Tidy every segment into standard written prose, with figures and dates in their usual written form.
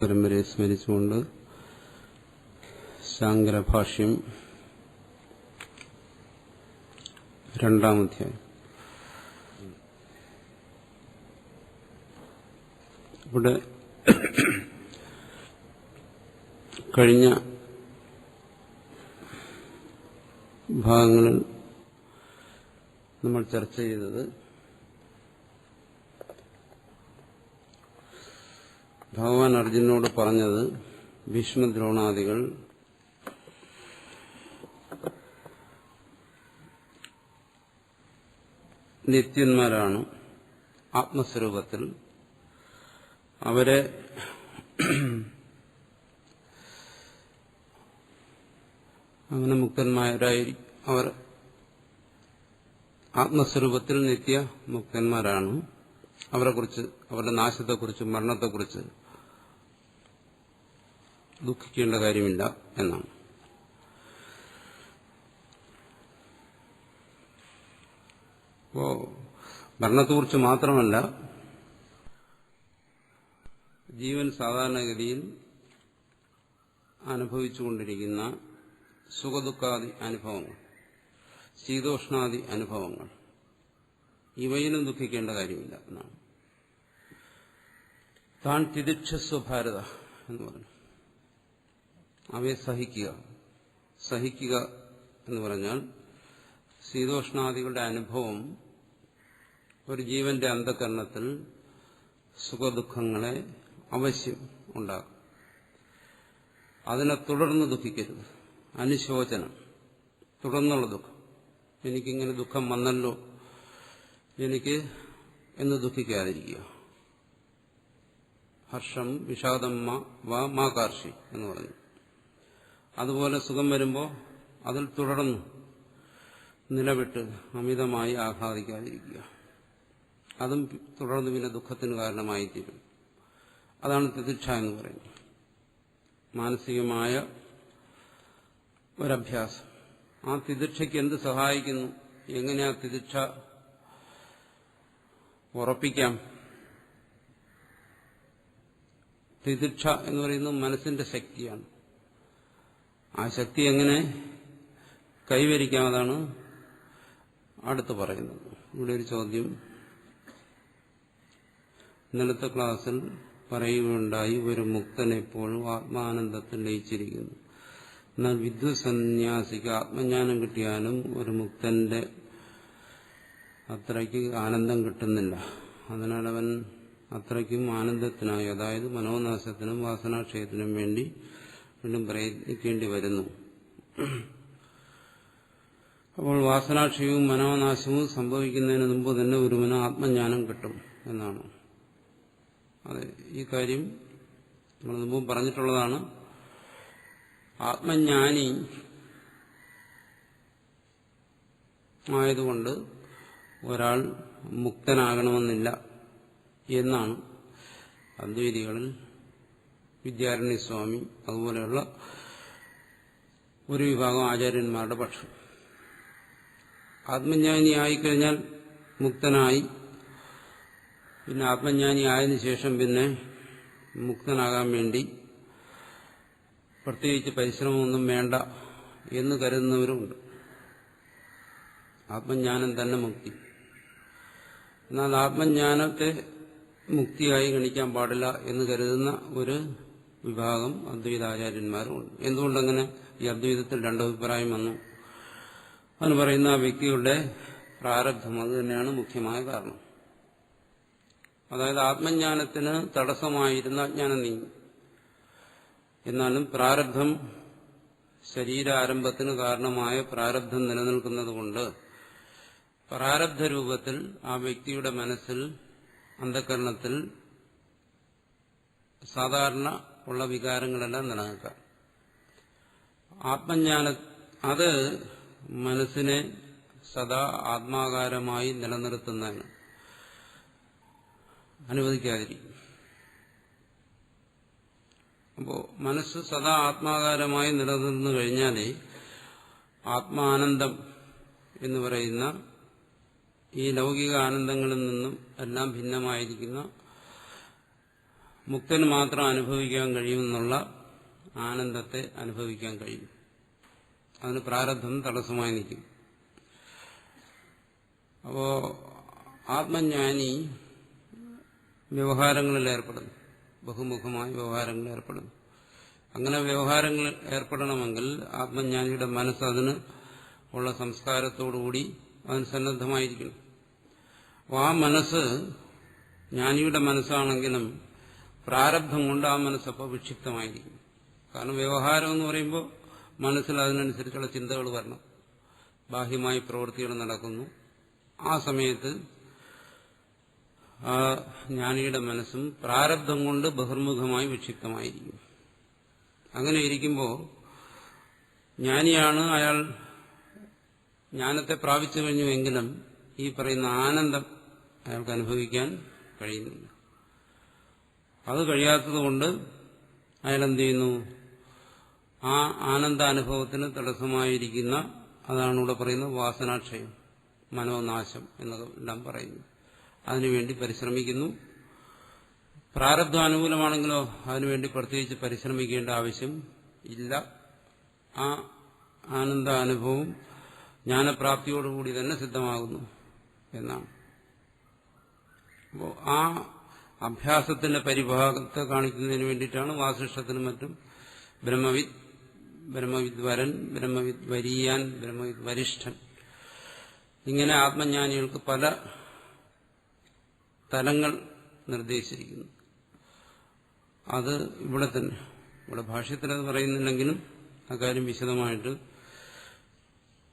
പരമ്പരയെ സ്മരിച്ചുകൊണ്ട് ശാങ്കരഭാഷ്യം രണ്ടാം അധ്യായം. ഇവിടെ കഴിഞ്ഞ ഭാഗങ്ങളിൽ നമ്മൾ ചർച്ച ചെയ്തത് ഭഗവാൻ അർജുനോട് പറഞ്ഞത് ഭീഷ്മദ്രോണാദികൾ നിത്യന്മാരാണ് ആത്മസ്വരൂപത്തിൽ. അവരെ അങ്ങനെ മുക്തന്മാരായി അവർ ആത്മസ്വരൂപത്തിൽ നിത്യ മുക്തന്മാരാണ്. അവരെക്കുറിച്ച്, അവരുടെ നാശത്തെക്കുറിച്ച്, മരണത്തെക്കുറിച്ച് ദുഃഖിക്കേണ്ട കാര്യമില്ല എന്നാണ്. അപ്പോ മരണത്തെക്കുറിച്ച് മാത്രമല്ല, ജീവൻ സാധാരണഗതിയിൽ അനുഭവിച്ചുകൊണ്ടിരിക്കുന്ന സുഖദുഃഖാദി അനുഭവങ്ങൾ, ശീതോഷ്ണാദി അനുഭവങ്ങൾ, ഇവയിലും ദുഃഖിക്കേണ്ട കാര്യമില്ല എന്നാണ്. താൻ തിദിക്ഷസ്വ ഭാരത എന്ന് പറഞ്ഞു. അവയെ സഹിക്കുക എന്ന് പറഞ്ഞാൽ ശീതോഷ്ണാദികളുടെ അനുഭവം ഒരു ജീവന്റെ അന്ധകരണത്തിൽ സുഖദുഃഖങ്ങളെ അവശ്യം ഉണ്ടാകും. അതിനെ തുടർന്ന് ദുഃഖിക്കരുത്. അനുശോചനം, തുടർന്നുള്ള ദുഃഖം. എനിക്കിങ്ങനെ ദുഃഖം വന്നല്ലോ എനിക്ക് എന്ന് ദുഃഖിക്കാതിരിക്കുക. ഹർഷം വിഷാദം മാ കാർഷി എന്ന് പറഞ്ഞു. അതുപോലെ സുഖം വരുമ്പോൾ അതിൽ തുടർന്ന് നിലവിട്ട് അമിതമായി ആഹ്ലാദിക്കാതിരിക്കുക. അതും തുടർന്ന് പിന്നെ ദുഃഖത്തിന് കാരണമായി തീരും. അതാണ് തിദിക്ഷ എന്ന് പറയുന്നത്. മാനസികമായ ഒരഭ്യാസം. ആ തിദിക്ഷയ്ക്ക് എന്ത് സഹായിക്കുന്നു? എങ്ങനെ ആ തിദിക്ഷ ഉറപ്പിക്കാം? തിദിക്ഷ എന്ന് പറയുന്നത് മനസ്സിന്റെ ശക്തിയാണ്. ആ ശക്തി എങ്ങനെ കൈവരിക്കാം? അതാണ് അടുത്ത് പറയുന്നത്. ഇവിടെ ഒരു ചോദ്യം ഇന്നലത്തെ ക്ലാസ്സിൽ പറയുകയുണ്ടായി. ഒരു മുക്തൻ എപ്പോഴും ആത്മാനന്ദത്തിൽ ലയിച്ചിരിക്കുന്നു. എന്നാൽ വിദ്വസന്യാസിക്ക് ആത്മജ്ഞാനം കിട്ടിയാലും ഒരു മുക്തന്റെ അത്രയ്ക്ക് ആനന്ദം കിട്ടുന്നില്ല. അതിനാൽ അവൻ അത്രയ്ക്കും ആനന്ദത്തിനായി, അതായത് മനോനാശത്തിനും വാസനാക്ഷയത്തിനും വേണ്ടി വീണ്ടും പ്രയത്നിക്കേണ്ടി വരുന്നു. അപ്പോൾ വാസനാക്ഷയവും മനോനാശവും സംഭവിക്കുന്നതിന് മുമ്പ് തന്നെ ഒരുവന് ആത്മജ്ഞാനം കിട്ടും എന്നാണ്. അതെ, ഈ കാര്യം നമ്മൾ മുമ്പ് പറഞ്ഞിട്ടുള്ളതാണ്. ആത്മജ്ഞാനി ആയതുകൊണ്ട് ഒരാൾ മുക്തനാകണമെന്നില്ല എന്നാണ് അദ്വൈതികളിൽ വിദ്യാരണ്യസ്വാമി അതുപോലെയുള്ള ഒരു വിഭാഗം ആചാര്യന്മാരുടെ പക്ഷം. ആത്മജ്ഞാനി ആയിക്കഴിഞ്ഞാൽ മുക്തനായി, പിന്നെ ആത്മജ്ഞാനി ആയതിനു ശേഷം പിന്നെ മുക്തനാകാൻ വേണ്ടി പ്രത്യേകിച്ച് പരിശ്രമമൊന്നും വേണ്ട എന്ന് കരുതുന്നവരുമുണ്ട്. ആത്മജ്ഞാനം തന്നെ മുക്തി. എന്നാൽ ആത്മജ്ഞാനത്തെ മുക്തിയായി ഗണിക്കാൻ പാടില്ല എന്ന് കരുതുന്ന ഒരു വിഭാഗം അദ്വൈതാചാര്യന്മാരുമുണ്ട്. എന്തുകൊണ്ടങ്ങനെ ഈ അദ്വൈതത്തിൽ രണ്ടഭിപ്രായം വന്നു? അതിന് പറയുന്ന ആ വ്യക്തിയുടെ പ്രാരബ്ധം, അത് തന്നെയാണ് മുഖ്യമായ കാരണം. അതായത് ആത്മജ്ഞാനത്തിന് തടസ്സമായിരുന്ന അജ്ഞാനം നീങ്ങി. എന്നാലും പ്രാരബ്ധം, ശരീരാരംഭത്തിന് കാരണമായ പ്രാരബ്ധം നിലനിൽക്കുന്നതുകൊണ്ട് പ്രാരബ്ധ രൂപത്തിൽ ആ വ്യക്തിയുടെ മനസ്സിൽ, അന്ധകരണത്തിൽ സാധാരണ ഉള്ള വികാരങ്ങളെല്ലാം നിലനിൽക്കാം. ആത്മജ്ഞാന അത് മനസ്സിനെ സദാ ആത്മാകാരമായി നിലനിർത്തുന്നതിന് അനുവദിക്കാതിരിക്കും. അപ്പോൾ മനസ്സ് സദാ ആത്മാകാരമായി നിലനിർന്നു കഴിഞ്ഞാലേ ആത്മാനന്ദം എന്ന് പറയുന്ന ഈ ലൗകിക ആനന്ദങ്ങളിൽ നിന്നും എല്ലാം ഭിന്നമായിരിക്കുന്ന മുക്തന് മാത്രം അനുഭവിക്കാൻ കഴിയുമെന്നുള്ള ആനന്ദത്തെ അനുഭവിക്കാൻ കഴിയും. അതിന് പ്രാരബ്ധം തടസ്സമായി നിൽക്കും. അപ്പോ ആത്മജ്ഞാനി വ്യവഹാരങ്ങളിൽ ഏർപ്പെടുന്നു, ബഹുമുഖമായ വ്യവഹാരങ്ങളിൽ ഏർപ്പെടുന്നു. അങ്ങനെ വ്യവഹാരങ്ങളിൽ ഏർപ്പെടണമെങ്കിൽ ആത്മജ്ഞാനിയുടെ മനസ്സ് അതിന് ഉള്ള സംസ്കാരത്തോടുകൂടി അതിന് സന്നദ്ധമായിരിക്കണം. അപ്പോൾ ആ മനസ്സ് ജ്ഞാനിയുടെ മനസ്സാണെങ്കിലും പ്രാരബ്ധം കൊണ്ട് ആ മനസ്സപ്പോൾ വിക്ഷിപ്തമായിരിക്കും. കാരണം വ്യവഹാരം എന്ന് പറയുമ്പോൾ മനസ്സിൽ അതിനനുസരിച്ചുള്ള ചിന്തകൾ വരണം, ബാഹ്യമായി പ്രവൃത്തികൾ നടക്കുന്നു. ആ സമയത്ത് ആ ജ്ഞാനിയുടെ മനസ്സും പ്രാരബ്ധം കൊണ്ട് ബഹിർമുഖമായി വിക്ഷിപ്തമായിരിക്കും. അങ്ങനെ ഇരിക്കുമ്പോൾ ജ്ഞാനിയാണ്, അയാൾ ജ്ഞാനത്തെ പ്രാപിച്ചു കഴിഞ്ഞുവെങ്കിലും ഈ പറയുന്ന ആനന്ദം അയാൾക്ക് അനുഭവിക്കാൻ കഴിയുന്നില്ല. അത് കഴിയാത്തതുകൊണ്ട് അയാൾ എന്ത് ചെയ്യുന്നു? ആ ആനന്ദാനുഭവത്തിന് തടസ്സമായിരിക്കുന്ന, അതാണ് ഇവിടെ പറയുന്നത് വാസനാക്ഷയം, മനോനാശം എന്നെല്ലാം പറയുന്നു. അതിനുവേണ്ടി പരിശ്രമിക്കുന്നു. പ്രാരബ്ധാനുകൂലമാണെങ്കിലോ അതിനുവേണ്ടി പ്രത്യേകിച്ച് പരിശ്രമിക്കേണ്ട ആവശ്യം ഇല്ല. ആ ആനന്ദാനുഭവം ജ്ഞാനപ്രാപ്തിയോടുകൂടി തന്നെ സിദ്ധമാകുന്നു എന്നാണ്. അപ്പോൾ ആ അഭ്യാസത്തിന്റെ പരിഭാഗത്തെ കാണിക്കുന്നതിന് വേണ്ടിയിട്ടാണ് വാസിഷ്ഠത്തിനും മറ്റും ബ്രഹ്മവിദ്, ബ്രഹ്മവിദ് വരൻ, ബ്രഹ്മവിദ് വരീയാൻ, ബ്രഹ്മവിദ് വരിഷ്ഠൻ, ഇങ്ങനെ ആത്മജ്ഞാനികൾക്ക് പല തലങ്ങൾ നിർദ്ദേശിച്ചിരിക്കുന്നു. അത് ഇവിടെ തന്നെ, ഇവിടെ ഭാഷ്യത്തിലത് പറയുന്നില്ലെങ്കിലും അക്കാര്യം വിശദമായിട്ട്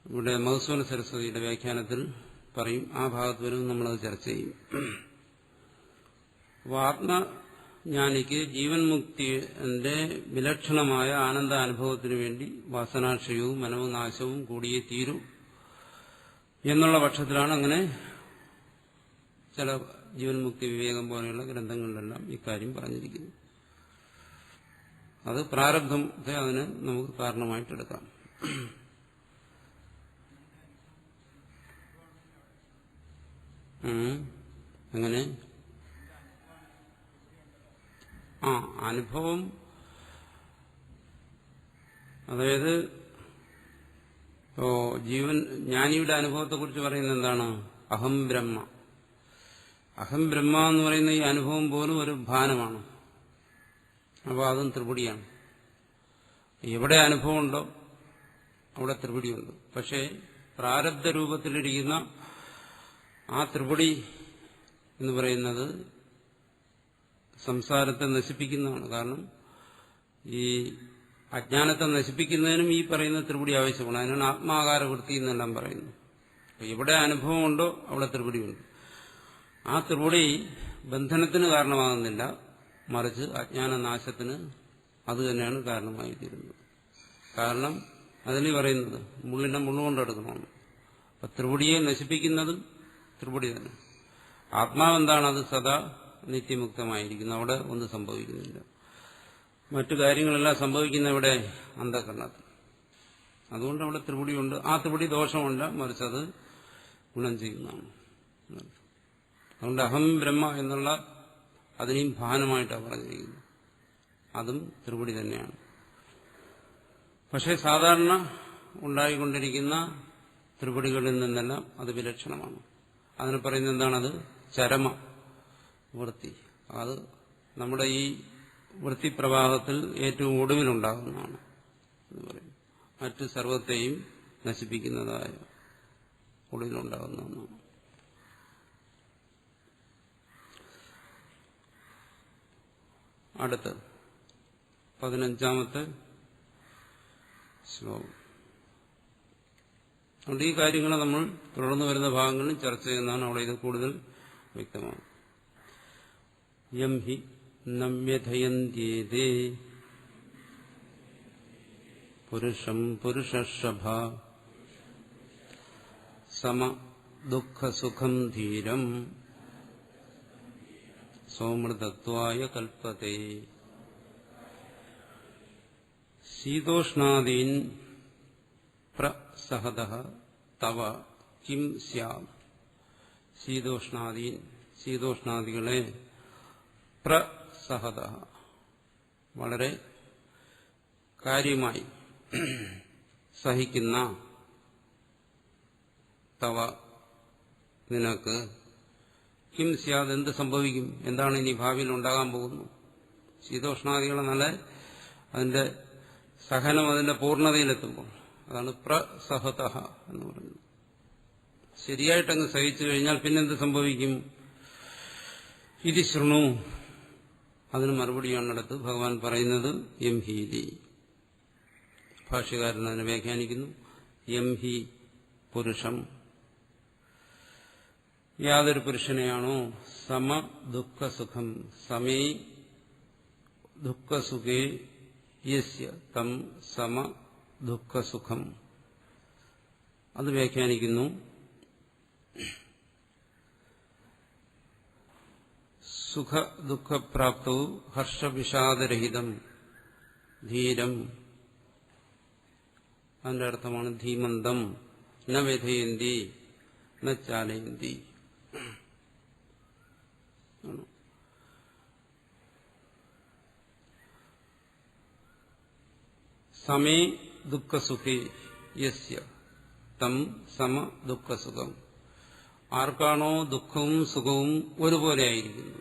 ഇവിടെ മധുസൂദന സരസ്വതിയുടെ വ്യാഖ്യാനത്തിൽ പറയും. ആ ഭാഗത്ത് വരും നമ്മളത് ചർച്ച ചെയ്യും. ആത്മജ്ഞാനിക്ക് ജീവൻ മുക്തിന്റെ വിലക്ഷണമായ ആനന്ദാനുഭവത്തിനു വേണ്ടി വാസനാക്ഷയവും മനോനാശവും കൂടിയേ തീരൂ എന്നുള്ള പക്ഷത്തിലാണ് അങ്ങനെ ചില ജീവൻ മുക്തി വിവേകം പോലെയുള്ള ഗ്രന്ഥങ്ങളിലെല്ലാം ഇക്കാര്യം പറഞ്ഞിരിക്കുന്നു. അത് പ്രാരബ്ധത്തെ അതിന് നമുക്ക് കാരണമായിട്ടെടുക്കാം. അങ്ങനെ അനുഭവം, അതായത് ജീവൻ ജ്ഞാനിയുടെ അനുഭവത്തെക്കുറിച്ച് പറയുന്നത് എന്താണ്? അഹം ബ്രഹ്മ. അഹം ബ്രഹ്മ എന്ന് പറയുന്ന ഈ അനുഭവം പോലും ഒരു ഭാനമാണ്. അപ്പോൾ അതും ത്രിപുടിയാണ്. എവിടെ അനുഭവമുണ്ടോ അവിടെ ത്രിപുടിയുണ്ട്. പക്ഷേ പ്രാരബ്ധ രൂപത്തിലിരിക്കുന്ന ആ ത്രിപുടി എന്ന് പറയുന്നത് സംസാരത്തെ നശിപ്പിക്കുന്നതാണ്. കാരണം ഈ അജ്ഞാനത്തെ നശിപ്പിക്കുന്നതിനും ഈ പറയുന്ന ത്രിപുടി ആവശ്യമാണ്. അതിനാണ് ആത്മാകാര വൃത്തി എന്നെല്ലാം പറയുന്നത്. എവിടെ അനുഭവമുണ്ടോ അവിടെ ത്രിപുടിയുണ്ട്. ആ ത്രിപുടി ബന്ധനത്തിന് കാരണമാകുന്നില്ല, മറിച്ച് അജ്ഞാനനാശത്തിന് അത് തന്നെയാണ് കാരണമായി തീരുന്നത്. കാരണം അതിന് പറയുന്നത് മുള്ളിനെ മുള്ളുകൊണ്ടെടുക്കണമെന്ന്. അപ്പൊ ത്രിപുടിയെ നശിപ്പിക്കുന്നതും ത്രിപുടി തന്നെ. ആത്മാവെന്താണ്? അത് സദാ നിത്യമുക്തമായിരിക്കുന്നു. അവിടെ ഒന്നും സംഭവിക്കുന്നില്ല. മറ്റു കാര്യങ്ങളെല്ലാം സംഭവിക്കുന്ന ഇവിടെ അന്ധകരണത്തിൽ. അതുകൊണ്ട് അവിടെ ത്രിപുടിയുണ്ട്. ആ ത്രിപുടി ദോഷമല്ല, മറിച്ച് അത് ഗുണം ചെയ്യുന്നതാണ്. അതുകൊണ്ട് അഹം ബ്രഹ്മ എന്നുള്ള അതിനെയും ഭാനമായിട്ടാണ് പറഞ്ഞിരിക്കുന്നത്. അതും ത്രിപുടി തന്നെയാണ്. പക്ഷേ സാധാരണ ഉണ്ടായിക്കൊണ്ടിരിക്കുന്ന ത്രിപുടികളിൽ നിന്നെല്ലാം അത് വിലക്ഷണമാണ്. അതിന് പറയുന്നത് എന്താണത്? ചരമ വൃത്തി. അത് നമ്മുടെ ഈ വൃത്തിപ്രവാഹത്തിൽ ഏറ്റവും ഒടുവിലുണ്ടാകുന്നതാണ് എന്ന് പറയും. മറ്റ് സർവത്തെയും നശിപ്പിക്കുന്നതായ ഒടുവിലുണ്ടാകുന്ന ഒന്നാണ്. അടുത്ത് 15-ാമത്തെ ശ്ലോകം. അതുകൊണ്ട് ഈ കാര്യങ്ങൾ നമ്മൾ തുടർന്നു വരുന്ന ഭാഗങ്ങളിൽ ചർച്ച ചെയ്യുന്നതാണ്. അവിടെ ഇത് കൂടുതൽ വ്യക്തമാണ്. യം ഹി നമ്യഥയന്ത്യേതേ പുരുഷം പുരുഷർഷഭ സമ ദുഃഖസുഖം ധീരം സോമൃതത്വായ കൽപ്പതേ. ശീതോഷ്ണാദീൻ പ്രസഹതഃ തവ കിം സ്യാം. ശീതോഷ്ണാദീൻ, ശീതോഷ്ണാദികളെ പ്രസഹതഃ സഹത, വളരെ കാര്യമായി സഹിക്കുന്ന, തവ നിനക്ക്, കിം സ്യാദ് എന്ത് സംഭവിക്കും, എന്താണ് ഇനി ഭാവിയിൽ ഉണ്ടാകാൻ പോകുന്നു. ശീതോഷ്ണാദികളെന്നാല് അതിന്റെ സഹനം അതിന്റെ പൂർണ്ണതയിലെത്തുമ്പോൾ അതാണ് പ്രസഹത എന്ന് പറയുന്നത്. ശരിയായിട്ടങ്ങ് സഹിച്ചു കഴിഞ്ഞാൽ പിന്നെന്ത് സംഭവിക്കും? ഇത് ശൃണു, അതിന് മറുപടിയാണിടത്ത് ഭഗവാൻ പറയുന്നത് യം ഹീതി. ഭാഷ്യകാരൻ അതിനെ വ്യാഖ്യാനിക്കുന്നു, യം ഹി പുരുഷം, യാതൊരു പുരുഷനെയാണോ സമ ദുഃഖസുഖം, സമേ ദുഃഖസുഖേ യസ്യ തം സമ ദുഃഖസുഖം. അത് വ്യാഖ്യാനിക്കുന്നു, സുഖ ദുഃഖപ്രാപ്തവും ഹർഷവിഷാദരഹിതം ധീരം. അതിന്റെ അർത്ഥമാണ് ധീമന്തം, ന വ്യഥയന്തി ന ചാലയന്തി. സമേ ദുഃഖസുഖേ യസ്യ തം സമ ദുഃഖസുഖം. ആർക്കാണോ ദുഃഖവും സുഖവും ഒരുപോലെ ആയിരിക്കുന്നു,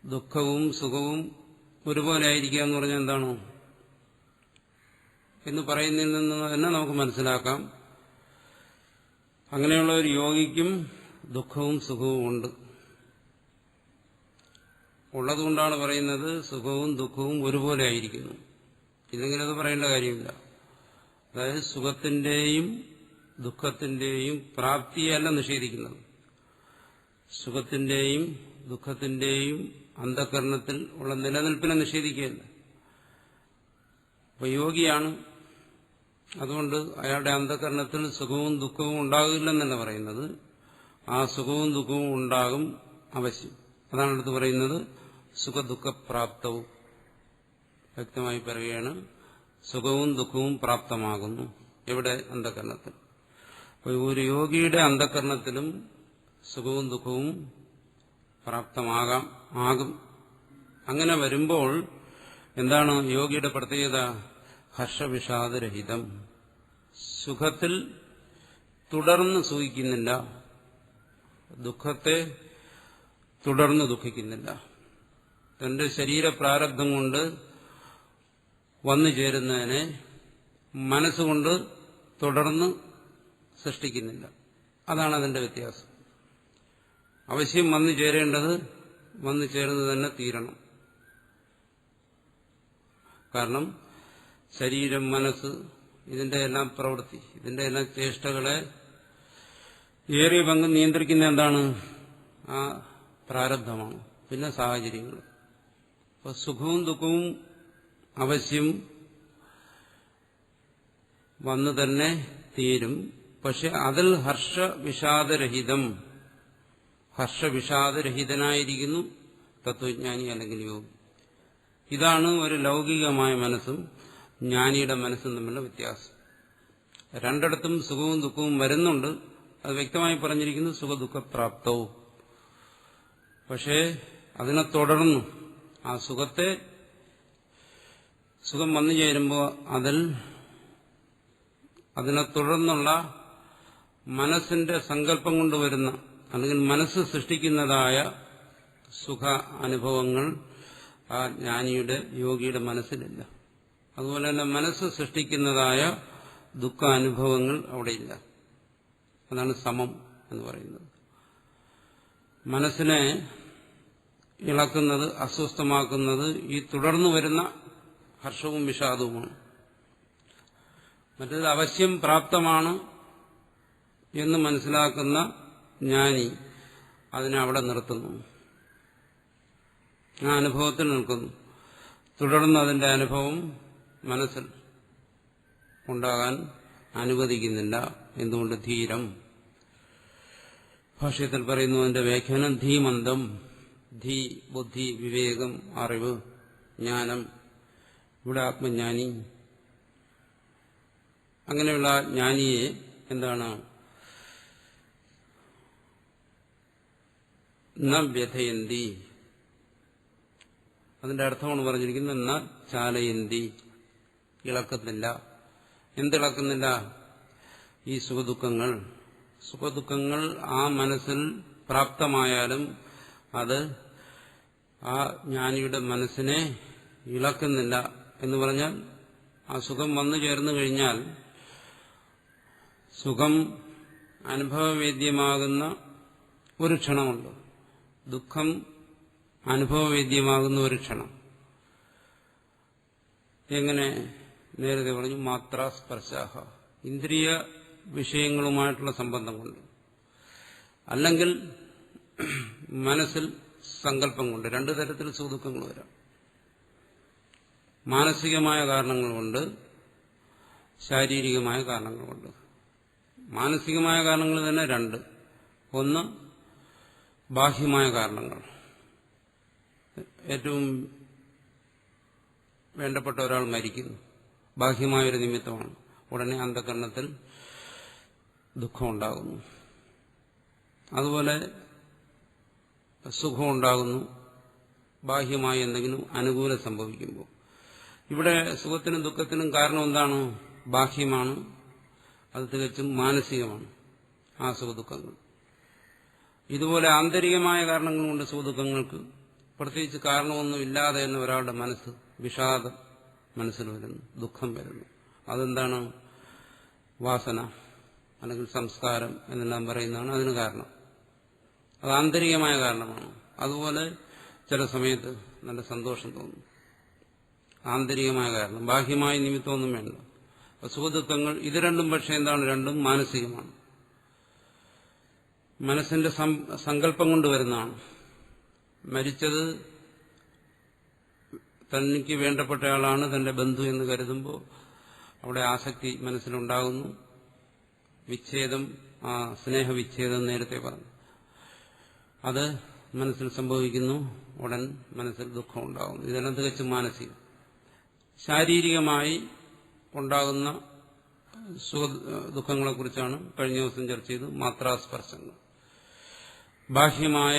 ദുഃഖവും സുഖവും ഒരുപോലെ ആയിരിക്കുക എന്ന് പറഞ്ഞാൽ എന്താണോ എന്ന് പറയുന്നതിൽ നിന്ന് തന്നെ നമുക്ക് മനസ്സിലാക്കാം, അങ്ങനെയുള്ള ഒരു യോഗിക്കും ദുഃഖവും സുഖവും ഉണ്ട്. ഉള്ളതുകൊണ്ടാണ് പറയുന്നത് സുഖവും ദുഃഖവും ഒരുപോലെ ആയിരിക്കുന്നു. ഇല്ലെങ്കിൽ അത് പറയേണ്ട കാര്യമില്ല. അതായത് സുഖത്തിന്റെയും ദുഃഖത്തിന്റെയും പ്രാപ്തിയല്ല നിഷേധിക്കുന്നത്, സുഖത്തിന്റെയും ദുഃഖത്തിന്റെയും അന്ധകരണത്തിൽ ഉള്ള നിലനിൽപ്പിനെ നിഷേധിക്കുകയല്ല. അപ്പോൾ യോഗിയാണ്, അതുകൊണ്ട് അയാളുടെ അന്ധകരണത്തിൽ സുഖവും ദുഃഖവും ഉണ്ടാകില്ലെന്നല്ല പറയുന്നത്, ആ സുഖവും ദുഃഖവും ഉണ്ടാകും അവശ്യം. അതാണ് അടുത്ത് പറയുന്നത് സുഖദുഃഖപ്രാപ്തവും. വ്യക്തമായി പറയുകയാണ്, സുഖവും ദുഃഖവും പ്രാപ്തമാകുന്നു. എവിടെ? അന്ധകരണത്തിൽ. അപ്പോൾ ഒരു യോഗിയുടെ അന്ധകരണത്തിലും സുഖവും ദുഃഖവും പ്രാപ്തമാകും. അങ്ങനെ വരുമ്പോൾ എന്താണ് യോഗിയുടെ പ്രത്യേകത? ഹർഷവിഷാദരഹിതം, സുഖത്തിൽ തുടർന്ന് സുഖിക്കുന്നില്ല, ദുഃഖത്തെ തുടർന്ന് ദുഃഖിക്കുന്നില്ല. തന്റെ ശരീരപ്രാരബ്ധം കൊണ്ട് വന്നു ചേരുന്നതിനെ മനസ്സുകൊണ്ട് തുടർന്ന് സൃഷ്ടിക്കുന്നില്ല. അതാണ് അതിന്റെ വ്യത്യാസം. അവശ്യം വന്നു ചേരേണ്ടത് വന്നു ചേർന്ന് തന്നെ തീരണം. കാരണം ശരീരം, മനസ്സ്, ഇതിന്റെ എല്ലാം പ്രവൃത്തി, ഇതിന്റെ എല്ലാം ചേഷ്ടകളെ ഏറിയ പങ്ക് നിയന്ത്രിക്കുന്ന എന്താണ്? ആ പ്രാരബ്ധമാണ്, പിന്നെ സാഹചര്യങ്ങൾ. അപ്പോൾ സുഖവും ദുഃഖവും അവശ്യം വന്നു തന്നെ തീരും. പക്ഷെ അതിൽ ഹർഷവിഷാദരഹിതനായിരിക്കുന്നു തത്വജ്ഞാനി അല്ലെങ്കിൽ യോഗി. ഇതാണ് ഒരു ലൗകികമായ മനസ്സും ജ്ഞാനിയുടെ മനസ്സും തമ്മിലുള്ള വ്യത്യാസം. രണ്ടിടത്തും സുഖവും ദുഃഖവും വരുന്നുണ്ട്, അത് വ്യക്തമായി പറഞ്ഞിരിക്കുന്നു, സുഖദുഃഖപ്രാപ്തവും. പക്ഷേ അതിനെ തുടർന്നു ആ സുഖം വന്നു ചേരുമ്പോൾ അതിനെ തുടർന്നുള്ള മനസ്സിന്റെ സങ്കല്പം കൊണ്ടുവരുന്ന അല്ലെങ്കിൽ മനസ്സ് സൃഷ്ടിക്കുന്നതായ സുഖ അനുഭവങ്ങൾ ആ ജ്ഞാനിയുടെ യോഗിയുടെ മനസ്സിലില്ല. അതുപോലെ തന്നെ മനസ്സ് സൃഷ്ടിക്കുന്നതായ ദുഃഖ അനുഭവങ്ങൾ അവിടെയില്ല. അതാണ് സമം എന്ന് പറയുന്നത്. മനസ്സിനെ ഇളക്കുന്നത്, അസ്വസ്ഥമാക്കുന്നത് ഈ തുടർന്നു വരുന്ന ഹർഷവും വിഷാദവുമാണ്. മറ്റേത് അവശ്യം പ്രാപ്തമാണ് എന്ന് മനസ്സിലാക്കുന്ന ജ്ഞാനി അതിനെ അവിടെ നിർത്തുന്നു, ആ അനുഭവത്തിൽ നിൽക്കുന്നു. തുടർന്ന് അതിന്റെ അനുഭവം മനസ്സിൽ ഉണ്ടാകാൻ അനുവദിക്കുന്നില്ല. എന്തുകൊണ്ട്? ധീരം. ഭാഷ്യത്തിൽ പറയുന്നു അതിന്റെ വ്യാഖ്യാനം ധീമന്തം. ധീ ബുദ്ധി, വിവേകം, അറിവ്, ജ്ഞാനം. ഇവിടെ ആത്മജ്ഞാനി. അങ്ങനെയുള്ള ജ്ഞാനിയെ എന്താണ്? ന വ്യഥയന്തി, അതിന്റെ അർത്ഥമാണ് പറഞ്ഞിരിക്കുന്നത്. എന്നാൽ ചാലയന്തി, ഇളക്കുന്നില്ല. എന്തിളക്കുന്നില്ല? ഈ സുഖദുഃഖങ്ങൾ ആ മനസ്സിൽ പ്രാപ്തമായാലും അത് ആ ജ്ഞാനിയുടെ മനസ്സിനെ ഇളക്കുന്നില്ല. എന്ന് പറഞ്ഞാൽ ആ സുഖം വന്നു ചേർന്നു കഴിഞ്ഞാൽ സുഖം അനുഭവവേദ്യമാകുന്ന ഒരു ക്ഷണമുണ്ട്, ദുഃഖം അനുഭവവേദ്യമാകുന്ന ഒരു ക്ഷണം. എങ്ങനെ? നേരത്തെ പറഞ്ഞു, മാത്രാസ്പർശാഹ, ഇന്ദ്രിയ വിഷയങ്ങളുമായിട്ടുള്ള സംബന്ധം കൊണ്ട്, അല്ലെങ്കിൽ മനസ്സിൽ സങ്കല്പം കൊണ്ട്. രണ്ടു തരത്തിൽ സുഖദുഃഖങ്ങൾ വരാം. മാനസികമായ കാരണങ്ങൾ കൊണ്ട്, ശാരീരികമായ കാരണങ്ങൾ കൊണ്ട്. മാനസികമായ കാരണങ്ങൾ തന്നെ രണ്ട്. ഒന്ന് ബാഹ്യമായ കാരണങ്ങൾ. ഏറ്റവും വേണ്ടപ്പെട്ട ഒരാൾ മരിക്കുന്നു, ബാഹ്യമായൊരു നിമിത്തമാണ്. ഉടനെ അന്ധകരണത്തിൽ ദുഃഖമുണ്ടാകുന്നു. അതുപോലെ സുഖമുണ്ടാകുന്നു ബാഹ്യമായി എന്തെങ്കിലും അനുകൂലം സംഭവിക്കുമ്പോൾ. ഇവിടെ സുഖത്തിനും ദുഃഖത്തിനും കാരണം എന്താണ്? ബാഹ്യമാണ്. അത് തികച്ചും മാനസികമാണ് ആ സുഖദുഃഖങ്ങൾ. ഇതുപോലെ ആന്തരികമായ കാരണങ്ങൾ കൊണ്ട് സുഖദുഃഖങ്ങൾക്ക് പ്രത്യേകിച്ച് കാരണമൊന്നും ഇല്ലാതെ തന്നെ ഒരാളുടെ മനസ്സ് വിഷാദം മനസ്സിൽ വരുന്നു, ദുഃഖം വരുന്നു. അതെന്താണ്? വാസന അല്ലെങ്കിൽ സംസ്കാരം എന്നെല്ലാം പറയുന്നതാണ് അതിന് കാരണം. അത് ആന്തരികമായ കാരണമാണ്. അതുപോലെ ചില സമയത്ത് നല്ല സന്തോഷം തോന്നും, ആന്തരികമായ കാരണം. ബാഹ്യമായ നിമിത്തമൊന്നും വേണ്ട. സുഖദുഃഖങ്ങൾ ഇത് രണ്ടും പക്ഷേ എന്താണ്? രണ്ടും മാനസികമാണ്, മനസ്സിന്റെ സങ്കല്പം കൊണ്ട് വരുന്നതാണ്. മരിച്ചത് തനിക്ക് വേണ്ടപ്പെട്ടയാളാണ്, തന്റെ ബന്ധു എന്ന് കരുതുമ്പോൾ അവിടെ ആസക്തി മനസ്സിലുണ്ടാകുന്നു. വിച്ഛേദം, ആ സ്നേഹവിച്ഛേദം നേരത്തെ പറഞ്ഞു, അത് മനസ്സിൽ സംഭവിക്കുന്നു. ഉടൻ മനസ്സിൽ ദുഃഖം ഉണ്ടാകുന്നു. ഇതെല്ലാം തികച്ചും മാനസികം. ശാരീരികമായി ഉണ്ടാകുന്ന ദുഃഖങ്ങളെക്കുറിച്ചാണ് കഴിഞ്ഞ ദിവസം ചർച്ച ചെയ്ത് മാത്രാസ്പർശങ്ങൾ. ബാഹ്യമായ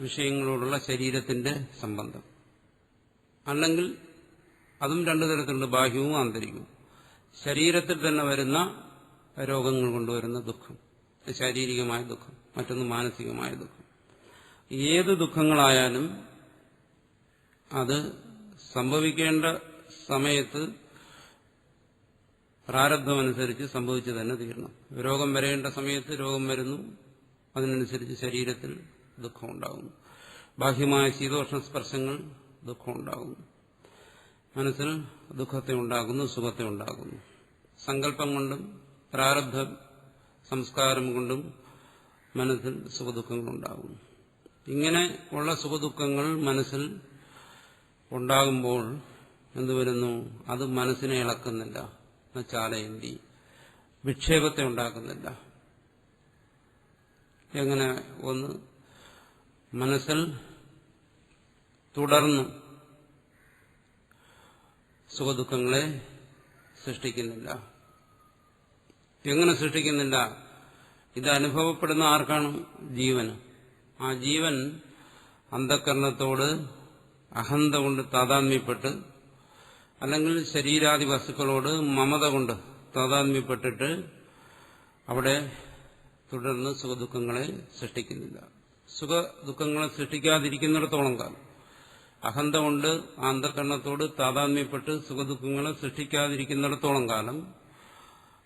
വിഷയങ്ങളോടുള്ള ശരീരത്തിന്റെ സംബന്ധം. അല്ലെങ്കിൽ അതും രണ്ടു തരത്തിലുണ്ട്, ബാഹ്യവും ആന്തരികവും. ശരീരത്തിൽ തന്നെ വരുന്ന രോഗങ്ങൾ കൊണ്ടുവരുന്ന ദുഃഖം, ശാരീരികമായ ദുഃഖം. മറ്റൊന്ന് മാനസികമായ ദുഃഖം. ഏത് ദുഃഖങ്ങളായാലും അത് സംഭവിക്കേണ്ട സമയത്ത് പ്രാരബ്ധമനുസരിച്ച് സംഭവിച്ചു തന്നെ തീരണം. രോഗം വരേണ്ട സമയത്ത് രോഗം വരുന്നു, അതിനനുസരിച്ച് ശരീരത്തിൽ ദുഃഖമുണ്ടാകുന്നു. ബാഹ്യമായ ശീതോഷ്ണ സ്പർശങ്ങൾ ദുഃഖമുണ്ടാകുന്നു. മനസ്സിൽ ദുഃഖത്തെ ഉണ്ടാകുന്നു, സുഖത്തെ ഉണ്ടാകുന്നു. സങ്കല്പം കൊണ്ടും പ്രാരബ്ധ സംസ്കാരം കൊണ്ടും മനസ്സിൽ സുഖദുഃഖങ്ങളുണ്ടാകുന്നു. ഇങ്ങനെ ഉള്ള സുഖദുഃഖങ്ങൾ മനസ്സിൽ ഉണ്ടാകുമ്പോൾ എന്തുവരുന്നു? അത് മനസ്സിനെ ഇളക്കുന്നില്ല, ചാലയന്തി, വിക്ഷേപത്തെ ഉണ്ടാക്കുന്നില്ല. എങ്ങനെ? ഒന്ന്, മനസ്സിൽ തുടർന്ന് സുഖദുഃഖങ്ങളെ സൃഷ്ടിക്കുന്നില്ല. എങ്ങനെ സൃഷ്ടിക്കുന്നില്ല? ഇത് അനുഭവപ്പെടുന്ന ആർക്കാണ്? ജീവന്. ആ ജീവൻ അന്ധകരണത്തോട് അഹന്ത കൊണ്ട് താതാത്മ്യപ്പെട്ട്, അല്ലെങ്കിൽ ശരീരാദി വസ്തുക്കളോട് മമത കൊണ്ട് താതാത്മ്യപ്പെട്ടിട്ട് അവിടെ തുടർന്ന് സുഖദുഃഖങ്ങളെ സൃഷ്ടിക്കുന്നില്ല. സുഖദുഃഖങ്ങളെ സൃഷ്ടിക്കാതിരിക്കുന്നിടത്തോളം കാലം, അഹന്ത കൊണ്ട് ആ അന്ധകരണത്തോട് താതാത്മ്യപ്പെട്ട് സുഖദുഃഖങ്ങളെ സൃഷ്ടിക്കാതിരിക്കുന്നിടത്തോളം കാലം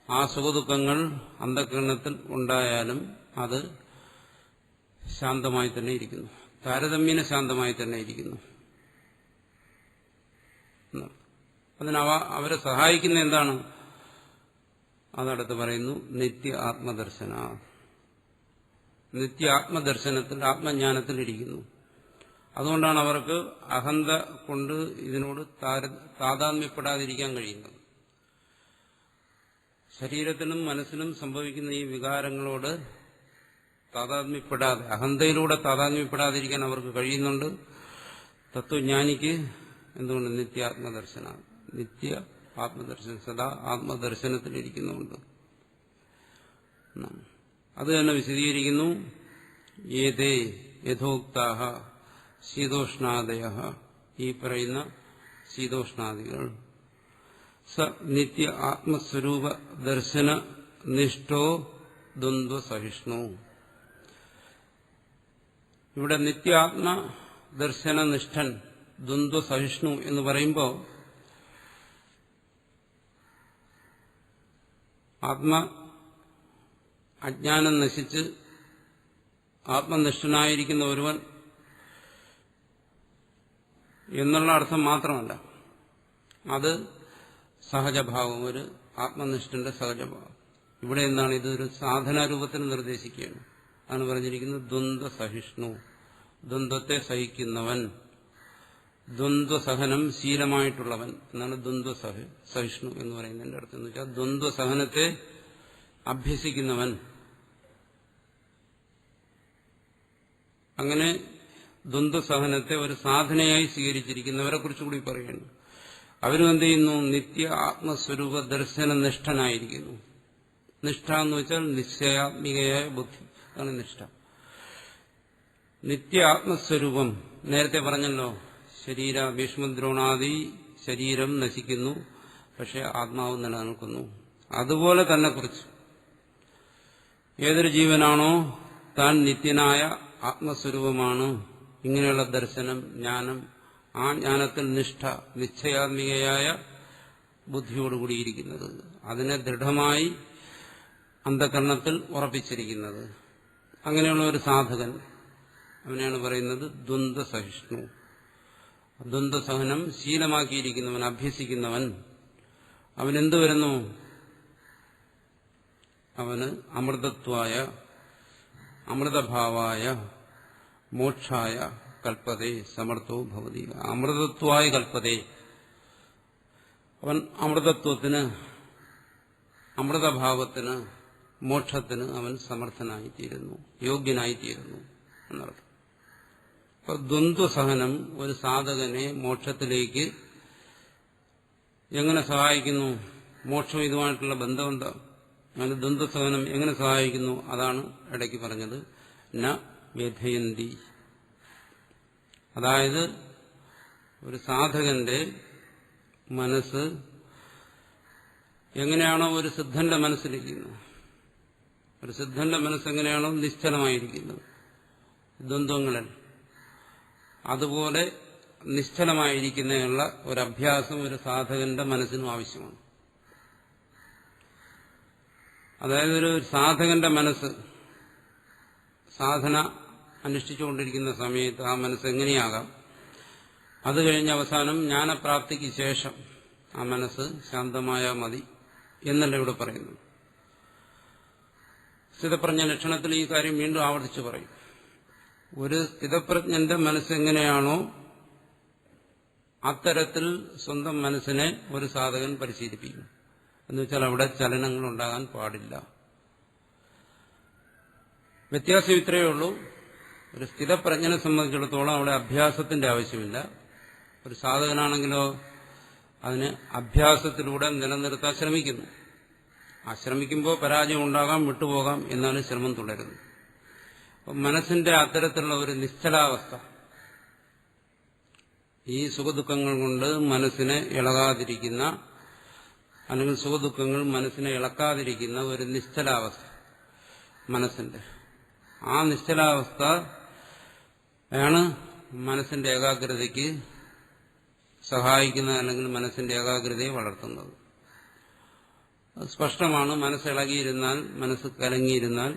ആ സുഖദുഃഖങ്ങൾ അന്ധകരണത്തിൽ ഉണ്ടായാലും അത് ശാന്തമായി തന്നെ ഇരിക്കുന്നു, താരതമ്യേന ശാന്തമായി തന്നെ ഇരിക്കുന്നു. അതിന് അവരെ സഹായിക്കുന്ന എന്താണ്? അതടുത്ത് പറയുന്നു, നിത്യ ആത്മദർശന. നിത്യ ആത്മദർശനത്തിൽ, ആത്മജ്ഞാനത്തിൽ ഇരിക്കുന്നു. അതുകൊണ്ടാണ് അവർക്ക് അഹന്ത കൊണ്ട് ഇതിനോട് താതാത്മ്യപ്പെടാതിരിക്കാൻ കഴിയുന്നത്. ശരീരത്തിനും മനസ്സിനും സംഭവിക്കുന്ന ഈ വികാരങ്ങളോട് താതാത്മ്യപ്പെടാതെ, അഹന്തയിലൂടെ താതാത്മ്യപ്പെടാതിരിക്കാൻ അവർക്ക് കഴിയുന്നുണ്ട്. തത്വജ്ഞാനിക്ക് എന്തുകൊണ്ട്? നിത്യാത്മദർശന, നിത്യ ആത്മദർശനം, സദാ ആത്മദർശനത്തിലിരിക്കുന്നുണ്ട്. അത് തന്നെ വിശദീകരിക്കുന്നു. ഏതേ യഥോക്താഹ ശീതോഷ്ണാദയ ഈ പറയുന്ന ശീതോഷ്ണാദികൾ. സ നിത്യ ആത്മസ്വരൂപ ദർശന നിഷ്ഠോ ദ്വന്ദ്വസഹിഷ്ണു. ഇവിടെ നിത്യാത്മ ദർശനനിഷ്ഠൻ ദ്വന്ദ്വസഹിഷ്ണു എന്ന് പറയുമ്പോൾ അജ്ഞാനം നശിച്ച് ആത്മനിഷ്ഠനായിരിക്കുന്ന ഒരുവൻ എന്നുള്ള അർത്ഥം മാത്രമല്ല, അത് സഹജഭാവം, ഒരു ആത്മനിഷ്ഠന്റെ സഹജഭാവം. ഇവിടെ എന്താണ്, ഇതൊരു സാധനാരൂപത്തിൽ നിർദ്ദേശിക്കുകയാണ്. അതാണ് പറഞ്ഞിരിക്കുന്നത് ദ്വന്ദ്വസഹിഷ്ണു, ദ്വന്ദ്വത്തെ സഹിക്കുന്നവൻ, ദ്വന്ദ്വസഹനം ശീലമായിട്ടുള്ളവൻ എന്നാണ് ദ്വന്ദ്വസഹിഷ്ണു എന്ന് പറയുന്നതിന്റെ അർത്ഥം. എന്ന് വെച്ചാൽ ദ്വന്ദ്വസഹനത്തെ അഭ്യസിക്കുന്നവൻ. അങ്ങനെ ദ്വന്ദ്വസഹനത്തെ ഒരു സാധനയായി സ്വീകരിച്ചിരിക്കുന്നവരെ കുറിച്ചുകൂടി പറയുന്നു. അവരും എന്ത് ചെയ്യുന്നു? നിത്യ ആത്മസ്വരൂപ ദർശന നിഷ്ഠനായിരിക്കുന്നു. നിഷ്ഠ എന്ന് വെച്ചാൽ നിശ്ചയാത്മികയായ ബുദ്ധി, അതാണ് നിഷ്ഠ. നിത്യ ആത്മസ്വരൂപം നേരത്തെ പറഞ്ഞല്ലോ, ശരീര ഭീഷ്മദ്രോണാദി ശരീരം നശിക്കുന്നു, പക്ഷെ ആത്മാവ് നിലനിൽക്കുന്നു. അതുപോലെ തന്നെ കുറിച്ച് ഏതൊരു ജീവനാണോ താൻ നിത്യനായ ആത്മസ്വരൂപമാണ്, ഇങ്ങനെയുള്ള ദർശനം, ജ്ഞാനം, ആ ജ്ഞാനത്തിൽ നിഷ്ഠ, നിശ്ചയാത്മികയായ ബുദ്ധിയോടുകൂടിയിരിക്കുന്നത്, അതിനെ ദൃഢമായി അന്ധകരണത്തിൽ ഉറപ്പിച്ചിരിക്കുന്നത്, അങ്ങനെയുള്ള ഒരു സാധകൻ, അവനെയാണ് പറയുന്നത് ദ്വന്ദ്വസഹിഷ്ണു. ദ്വന്ദ്വസഹനം ശീലമാക്കിയിരിക്കുന്നവൻ, അഭ്യസിക്കുന്നവൻ. അവനെന്തു വരുന്നു? അവന് അമൃതത്വായ, അമൃതഭാവായ, മോക്ഷായ കൽപ്പതേ സമർത്ഥോ ഭവതി. അമൃതത്വായ കൽപ്പതേ, അവൻ അമൃതത്വത്തിന്, അമൃതഭാവത്തിന്, മോക്ഷത്തിന് അവൻ സമർത്ഥനായിത്തീരുന്നു, യോഗ്യനായിത്തീരുന്നു എന്നർത്ഥം. അപ്പൊ ദ്വന്ദ്വസഹനം ഒരു സാധകനെ മോക്ഷത്തിലേക്ക് എങ്ങനെ സഹായിക്കുന്നു? മോക്ഷം ഇതുമായിട്ടുള്ള ബന്ധമെന്താ? അങ്ങനെ ദ്വന്ദ്വസഹനം എങ്ങനെ സഹായിക്കുന്നു? അതാണ് ഇടയ്ക്ക് പറഞ്ഞത് ന വ്യഥയന്തി. അതായത് ഒരു സാധകന്റെ മനസ്സ് എങ്ങനെയാണോ ഒരു സിദ്ധന്റെ മനസ്സിലിരിക്കുന്നത്, ഒരു സിദ്ധന്റെ മനസ്സെങ്ങനെയാണോ നിശ്ചലമായിരിക്കുന്നത് ദ്വന്ദ്വങ്ങളിൽ, അതുപോലെ നിശ്ചലമായിരിക്കുന്നതിനുള്ള ഒരഭ്യാസം ഒരു സാധകന്റെ മനസ്സിനും ആവശ്യമാണ്. അതായത് ഒരു സാധകന്റെ മനസ്സ് സാധന അനുഷ്ഠിച്ചുകൊണ്ടിരിക്കുന്ന സമയത്ത് ആ മനസ്സ് എങ്ങനെയാകാം, അത് കഴിഞ്ഞ് അവസാനം ജ്ഞാനപ്രാപ്തിക്ക് ശേഷം ആ മനസ്സ് ശാന്തമായ മതി എന്നല്ല ഇവിടെ പറയുന്നു. സ്ഥിതപ്രജ്ഞ ലക്ഷണത്തിൽ ഈ കാര്യം വീണ്ടും ആവർത്തിച്ച് പറയും. ഒരു സ്ഥിതപ്രജ്ഞന്റെ മനസ്സെങ്ങനെയാണോ അത്തരത്തിൽ സ്വന്തം മനസ്സിനെ ഒരു സാധകൻ പരിശീലിപ്പിക്കും. എന്നുവെച്ചാൽ അവിടെ ചലനങ്ങൾ ഉണ്ടാകാൻ പാടില്ല. വ്യത്യാസം ഇത്രയേ ഉള്ളൂ. ഒരു സ്ഥിതപ്രജ്ഞനെ സംബന്ധിച്ചിടത്തോളം അവിടെ അഭ്യാസത്തിന്റെ ആവശ്യമില്ല. ഒരു സാധകനാണെങ്കിലോ അതിന് അഭ്യാസത്തിലൂടെ നിലനിർത്താൻ ശ്രമിക്കുന്നു. ആ ശ്രമിക്കുമ്പോൾ പരാജയം ഉണ്ടാകാം, വിട്ടുപോകാം, എന്നാലും ശ്രമം തുടരുന്നു. അപ്പം മനസ്സിന്റെ അത്തരത്തിലുള്ള ഒരു നിശ്ചലാവസ്ഥ, ഈ സുഖദുഃഖങ്ങൾ കൊണ്ട് മനസ്സിനെ ഇളകാതിരിക്കുന്ന, അല്ലെങ്കിൽ സുഖദുഃഖങ്ങൾ മനസ്സിനെ ഇളക്കാതിരിക്കുന്ന ഒരു നിശ്ചലാവസ്ഥ മനസ്സിന്റെ, ആ നിശ്ചലാവസ്ഥ ആണ് മനസ്സിന്റെ ഏകാഗ്രതയ്ക്ക് സഹായിക്കുന്നത്, അല്ലെങ്കിൽ മനസ്സിന്റെ ഏകാഗ്രതയെ വളർത്തുന്നത്. അത് സ്പഷ്ടമാണ്. മനസ്സ് ഇളകിയിരുന്നാൽ, മനസ്സ് കലങ്ങിയിരുന്നാൽ,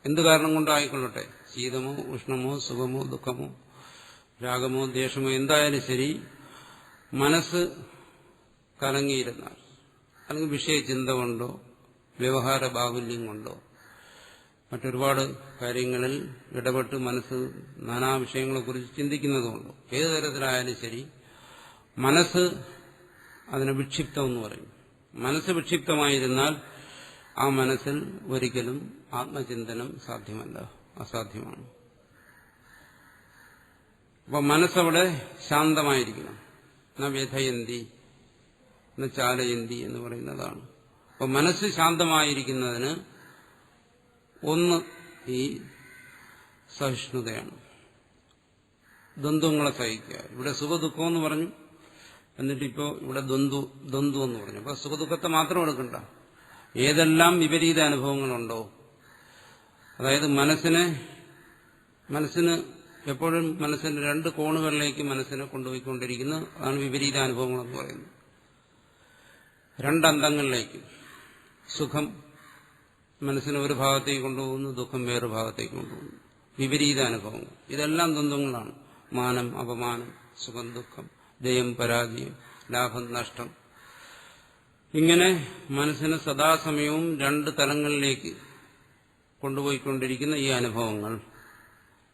എന്തു കാരണം കൊണ്ടായിക്കൊള്ളട്ടെ, ശീതമോ ഉഷ്ണമോ സുഖമോ ദുഃഖമോ രാഗമോ ദ്വേഷമോ എന്തായാലും ശരി, മനസ്സ് കലങ്ങിയിരുന്നാൽ, അല്ലെങ്കിൽ വിഷയചിന്ത കൊണ്ടോ വ്യവഹാര ബാഹുല്യം കൊണ്ടോ മറ്റൊരുപാട് കാര്യങ്ങളിൽ ഇടപെട്ട് മനസ്സ് നാനാ വിഷയങ്ങളെക്കുറിച്ച് ചിന്തിക്കുന്നതുകൊണ്ടോ ഏതു തരത്തിലായാലും ശരി, മനസ്സ് അതിനെ വിക്ഷിപ്തം എന്ന് പറയും. മനസ്സ് വിക്ഷിപ്തമായിരുന്നാൽ ആ മനസ്സിൽ ഒരിക്കലും ആത്മചിന്തനം സാധ്യമല്ല, അസാധ്യമാണ്. അപ്പൊ മനസ്സവിടെ ശാന്തമായിരിക്കണം. ന വ്യഥയന്തി ന ചാലയന്തി എന്ന് പറയുന്നതാണ്. അപ്പൊ മനസ്സ് ശാന്തമായിരിക്കുന്നതിന് ഒന്ന് ഈ സഹിഷ്ണുതയാണ്. ദ്വന്ദ്വങ്ങളെ സഹിക്കുക. ഇവിടെ സുഖദുഃഖം എന്ന് പറഞ്ഞു, എന്നിട്ടിപ്പോ ഇവിടെ ദ്വന്ദ്വം എന്ന് പറഞ്ഞു. അപ്പൊ സുഖദുഃഖത്തെ മാത്രം എടുക്കണ്ട, ഏതെല്ലാം വിപരീത അനുഭവങ്ങളുണ്ടോ, അതായത് മനസ്സിന് എപ്പോഴും മനസ്സിന്റെ രണ്ട് കോണുകളിലേക്ക് മനസ്സിനെ കൊണ്ടുപോയിക്കൊണ്ടിരിക്കുന്ന അതാണ് വിപരീത അനുഭവങ്ങൾ എന്ന് പറയുന്നത്. രണ്ടന്തങ്ങളിലേക്ക് സുഖം മനസ്സിനെ ഒരു ഭാഗത്തേക്ക് കൊണ്ടുപോകുന്നു, ദുഃഖം വേറൊരു ഭാഗത്തേക്ക് കൊണ്ടുപോകുന്നു. വിപരീത അനുഭവങ്ങൾ ഇതെല്ലാം ദ്വന്ദ്വങ്ങളാണ്. മാനം അപമാനം, സുഖം ദുഃഖം, ജയം പരാജയം, ലാഭം നഷ്ടം. ഇങ്ങനെ മനസ്സിനെ സദാസമയവും രണ്ട് തലങ്ങളിലേക്ക് കൊണ്ടുപോയിക്കൊണ്ടിരിക്കുന്ന ഈ അനുഭവങ്ങൾ,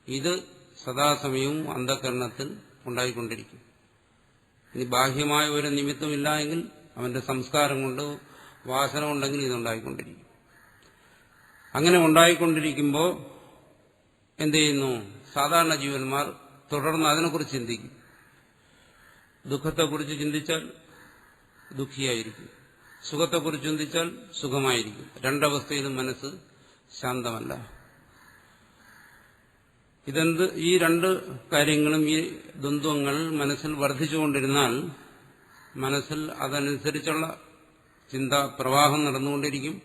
ഇത് സദാസമയവും അന്ധകരണത്തിൽ ഉണ്ടായിക്കൊണ്ടിരിക്കും. ഇനി ബാഹ്യമായ ഒരു നിമിത്തമില്ല എങ്കിൽ അവന്റെ സംസ്കാരം കൊണ്ട്, വാസന ഉണ്ടെങ്കിൽ ഇതുണ്ടായിക്കൊണ്ടിരിക്കും. അങ്ങനെ ഉണ്ടായിക്കൊണ്ടിരിക്കുമ്പോൾ എന്ത് ചെയ്യുന്നു? സാധാരണ ജീവന്മാർ തുടർന്ന് അതിനെക്കുറിച്ച് ചിന്തിക്കും. ദുഃഖത്തെക്കുറിച്ച് ചിന്തിച്ചാൽ ദുഃഖിയായിരിക്കും, സുഖത്തെക്കുറിച്ച് ചിന്തിച്ചാൽ സുഖമായിരിക്കും. രണ്ടവസ്ഥയിലും മനസ്സ് ശാന്തമല്ല. ഈ രണ്ട് കാര്യങ്ങളും, ഈ ദ്വന്ദ്വങ്ങൾ മനസ്സിൽ വർദ്ധിച്ചുകൊണ്ടിരുന്നാൽ മനസ്സിൽ അതനുസരിച്ചുള്ള ചിന്താ പ്രവാഹം നടന്നുകൊണ്ടിരിക്കും.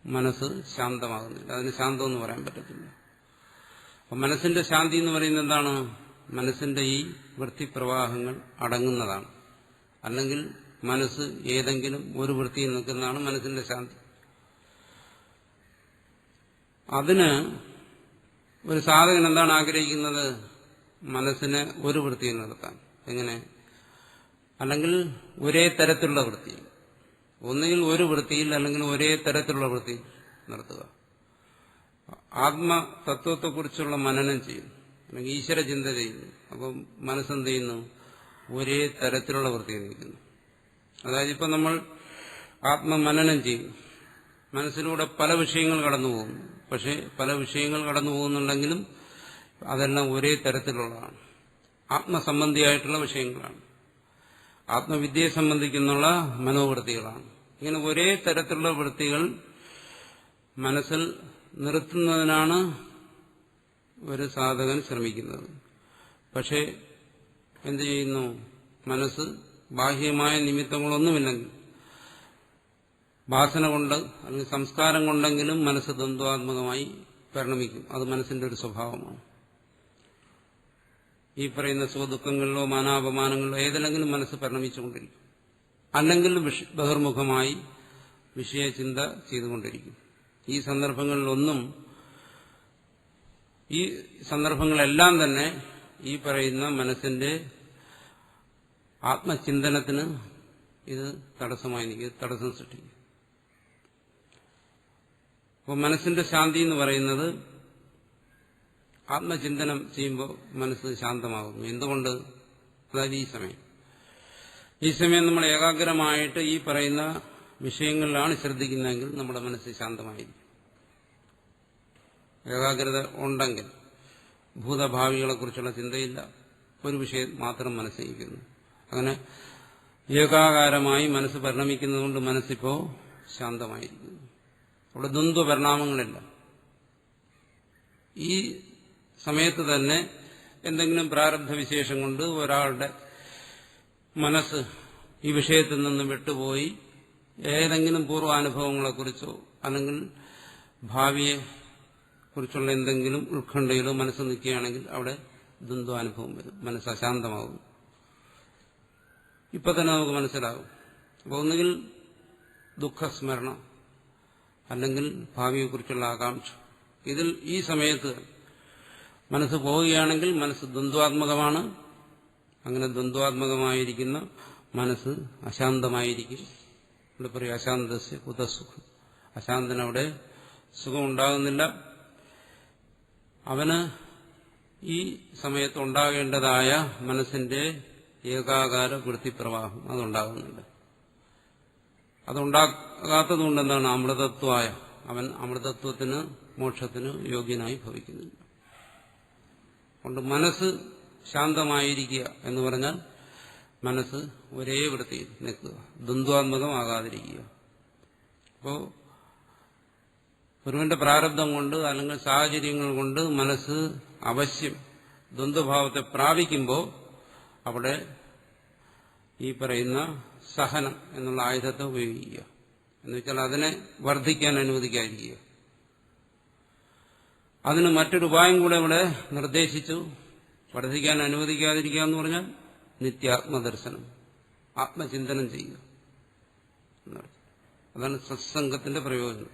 മനസ്സ് ശാന്തമാകുന്നില്ല. അതിന് ശാന്തമെന്ന് പറയാൻ പറ്റത്തില്ല. അപ്പം മനസ്സിന്റെ ശാന്തി എന്ന് പറയുന്നത് എന്താണ്? മനസ്സിന്റെ ഈ വൃത്തിപ്രവാഹങ്ങൾ അടങ്ങുന്നതാണ്. അല്ലെങ്കിൽ മനസ്സ് ഏതെങ്കിലും ഒരു വൃത്തിയിൽ നിൽക്കുന്നതാണ് മനസ്സിന്റെ ശാന്തി. അതിന് ഒരു സാധകൻ എന്താണ് ആഗ്രഹിക്കുന്നത്? മനസ്സിനെ ഒരു വൃത്തിയിൽ നിർത്താൻ. എങ്ങനെ? അല്ലെങ്കിൽ ഒരേ തരത്തിലുള്ള വൃത്തിയിൽ, ഒന്നുകിൽ ഒരു വൃത്തിയിൽ അല്ലെങ്കിൽ ഒരേ തരത്തിലുള്ള വൃത്തിയിൽ നിർത്തുക. ആത്മതത്വത്തെക്കുറിച്ചുള്ള മനനം ചെയ്യുന്നു, അല്ലെങ്കിൽ ഈശ്വര ചിന്ത ചെയ്യുന്നു. അപ്പം മനസ്സെന്ത് ചെയ്യുന്നു? ഒരേ തരത്തിലുള്ള വൃത്തിയിൽ നിൽക്കുന്നു. അതായത് ഇപ്പം നമ്മൾ ആത്മമനനം ചെയ്യും, മനസ്സിലൂടെ പല വിഷയങ്ങൾ കടന്നു പോകുന്നു. പക്ഷെ പല വിഷയങ്ങൾ കടന്നു പോകുന്നുണ്ടെങ്കിലും അതെല്ലാം ഒരേ തരത്തിലുള്ളതാണ്, ആത്മസംബന്ധിയായിട്ടുള്ള വിഷയങ്ങളാണ്, ആത്മവിദ്യയെ സംബന്ധിക്കുന്നുള്ള മനോവൃത്തികളാണ്. ഇങ്ങനെ ഒരേ തരത്തിലുള്ള വൃത്തികൾ മനസ്സിൽ നിർത്തുന്നതിനാണ് ഒരു സാധകൻ ശ്രമിക്കുന്നത്. പക്ഷേ എന്തു ചെയ്യുന്നു? മനസ്സ് ബാഹ്യമായ നിമിത്തങ്ങളൊന്നുമില്ലെങ്കിൽ, വാസന കൊണ്ട് അല്ലെങ്കിൽ സംസ്കാരം കൊണ്ടെങ്കിലും മനസ്സ് ദ്വന്ദ്വാത്മകമായി പരിണമിക്കും. അത് മനസ്സിന്റെ ഒരു സ്വഭാവമാണ്. ഈ പറയുന്ന സുഖദുഃഖങ്ങളിലോ മാനാപമാനങ്ങളിലോ ഏതിലെങ്കിലും മനസ്സ് പരിണമിച്ചുകൊണ്ടിരിക്കും. അല്ലെങ്കിൽ ബഹിർമുഖമായി വിഷയചിന്ത ചെയ്തുകൊണ്ടിരിക്കും. ഈ സന്ദർഭങ്ങളെല്ലാം തന്നെ ഈ പറയുന്ന മനസ്സിന്റെ ആത്മചിന്തനത്തിന് ഇത് തടസ്സമായി നിൽക്കും, തടസ്സം സൃഷ്ടിക്കും. അപ്പോൾ മനസ്സിന്റെ ശാന്തി എന്ന് പറയുന്നത് ആത്മചിന്തനം ചെയ്യുമ്പോൾ മനസ്സ് ശാന്തമാകുന്നു. എന്തുകൊണ്ട്? അതായത് ഈ സമയം നമ്മൾ ഏകാഗ്രമായിട്ട് ഈ പറയുന്ന വിഷയങ്ങളിലാണ് ശ്രദ്ധിക്കുന്നതെങ്കിൽ നമ്മുടെ മനസ്സ് ശാന്തമായിരിക്കും. ഏകാഗ്രത ഉണ്ടെങ്കിൽ ഭൂതഭാവികളെക്കുറിച്ചുള്ള ചിന്തയില്ല, ഒരു വിഷയം മാത്രം മനസ്സിരിക്കുന്നു. അങ്ങനെ ഏകാകാരമായി മനസ്സ് പരിണമിക്കുന്നതുകൊണ്ട് മനസ്സിപ്പോ ശാന്തമായിരിക്കുന്നു. അവിടെ ദ്വന്ദ്വ പരിണാമങ്ങളില്ല. ഈ സമയത്ത് തന്നെ എന്തെങ്കിലും പ്രാരബ്ധ വിശേഷം കൊണ്ട് ഒരാളുടെ മനസ്സ് ഈ വിഷയത്തിൽ നിന്ന് വിട്ടുപോയി ഏതെങ്കിലും പൂർവാനുഭവങ്ങളെക്കുറിച്ചോ അല്ലെങ്കിൽ ഭാവിയെ കുറിച്ചുള്ള എന്തെങ്കിലും ഉത്കണ്ഠയിലോ മനസ്സ് നിൽക്കുകയാണെങ്കിൽ അവിടെ ദ്വന്ദ്വാനുഭവം വരും, മനസ്സ് അശാന്തമാകും. ഇപ്പൊ തന്നെ നമുക്ക് മനസ്സിലാകും. അപ്പോൾ ഒന്നുകിൽ ദുഃഖസ്മരണ അല്ലെങ്കിൽ ഭാവിയെക്കുറിച്ചുള്ള ആകാംക്ഷ, ഇതിൽ ഈ സമയത്ത് മനസ്സ് പോവുകയാണെങ്കിൽ മനസ്സ് ദ്വന്ദ്വാത്മകമാണ്. അങ്ങനെ ദ്വന്ദ്വാത്മകമായിരിക്കുന്ന മനസ്സ് അശാന്തമായിരിക്കും. ഇവിടെ പറയും അശാന്തസ്യ കുതസുഖം. അശാന്തനവിടെ സുഖമുണ്ടാകുന്നില്ല. അവന് ഈ സമയത്ത് ഉണ്ടാകേണ്ടതായ മനസ്സിന്റെ ഏകാകാര വൃത്തിപ്രവാഹം അതുണ്ടാകുന്നുണ്ട്. അതുണ്ടാകാത്തതുകൊണ്ട് എന്താണ്? അമൃതത്വമായ അവൻ അമൃതത്വത്തിന്, മോക്ഷത്തിന് യോഗ്യനായി ഭവിക്കുന്നില്ല. അതുകൊണ്ട് മനസ്സ് ശാന്തമായിരിക്കുക എന്ന് പറഞ്ഞാൽ മനസ്സ് ഒരേ വൃത്തിയിൽ നിൽക്കുക, ദ്വന്ദ്വാത്മകമാകാതിരിക്കുക. അപ്പോൾ ഒരുവന്റെ പ്രാരബ്ധം കൊണ്ട് അല്ലെങ്കിൽ സാഹചര്യങ്ങൾ കൊണ്ട് മനസ്സ് അവശ്യം ദ്വന്ദ്ഭാവത്തെ പ്രാപിക്കുമ്പോൾ അവിടെ ഈ പറയുന്ന സഹനം എന്നുള്ള ആയുധത്തെ ഉപയോഗിക്കുക. എന്നുവെച്ചാൽ അതിനെ വർദ്ധിക്കാൻ അനുവദിക്കാതിരിക്കുക. അതിന് മറ്റൊരു ഉപായം കൂടെ ഇവിടെ നിർദ്ദേശിച്ചു. വർദ്ധിക്കാൻ അനുവദിക്കാതിരിക്കുക എന്ന് പറഞ്ഞാൽ നിത്യാത്മദർശനം, ആത്മചിന്തനം ചെയ്യുക എന്നർത്ഥം. അതാണ് സത്സംഗത്തിന്റെ പ്രയോജനം.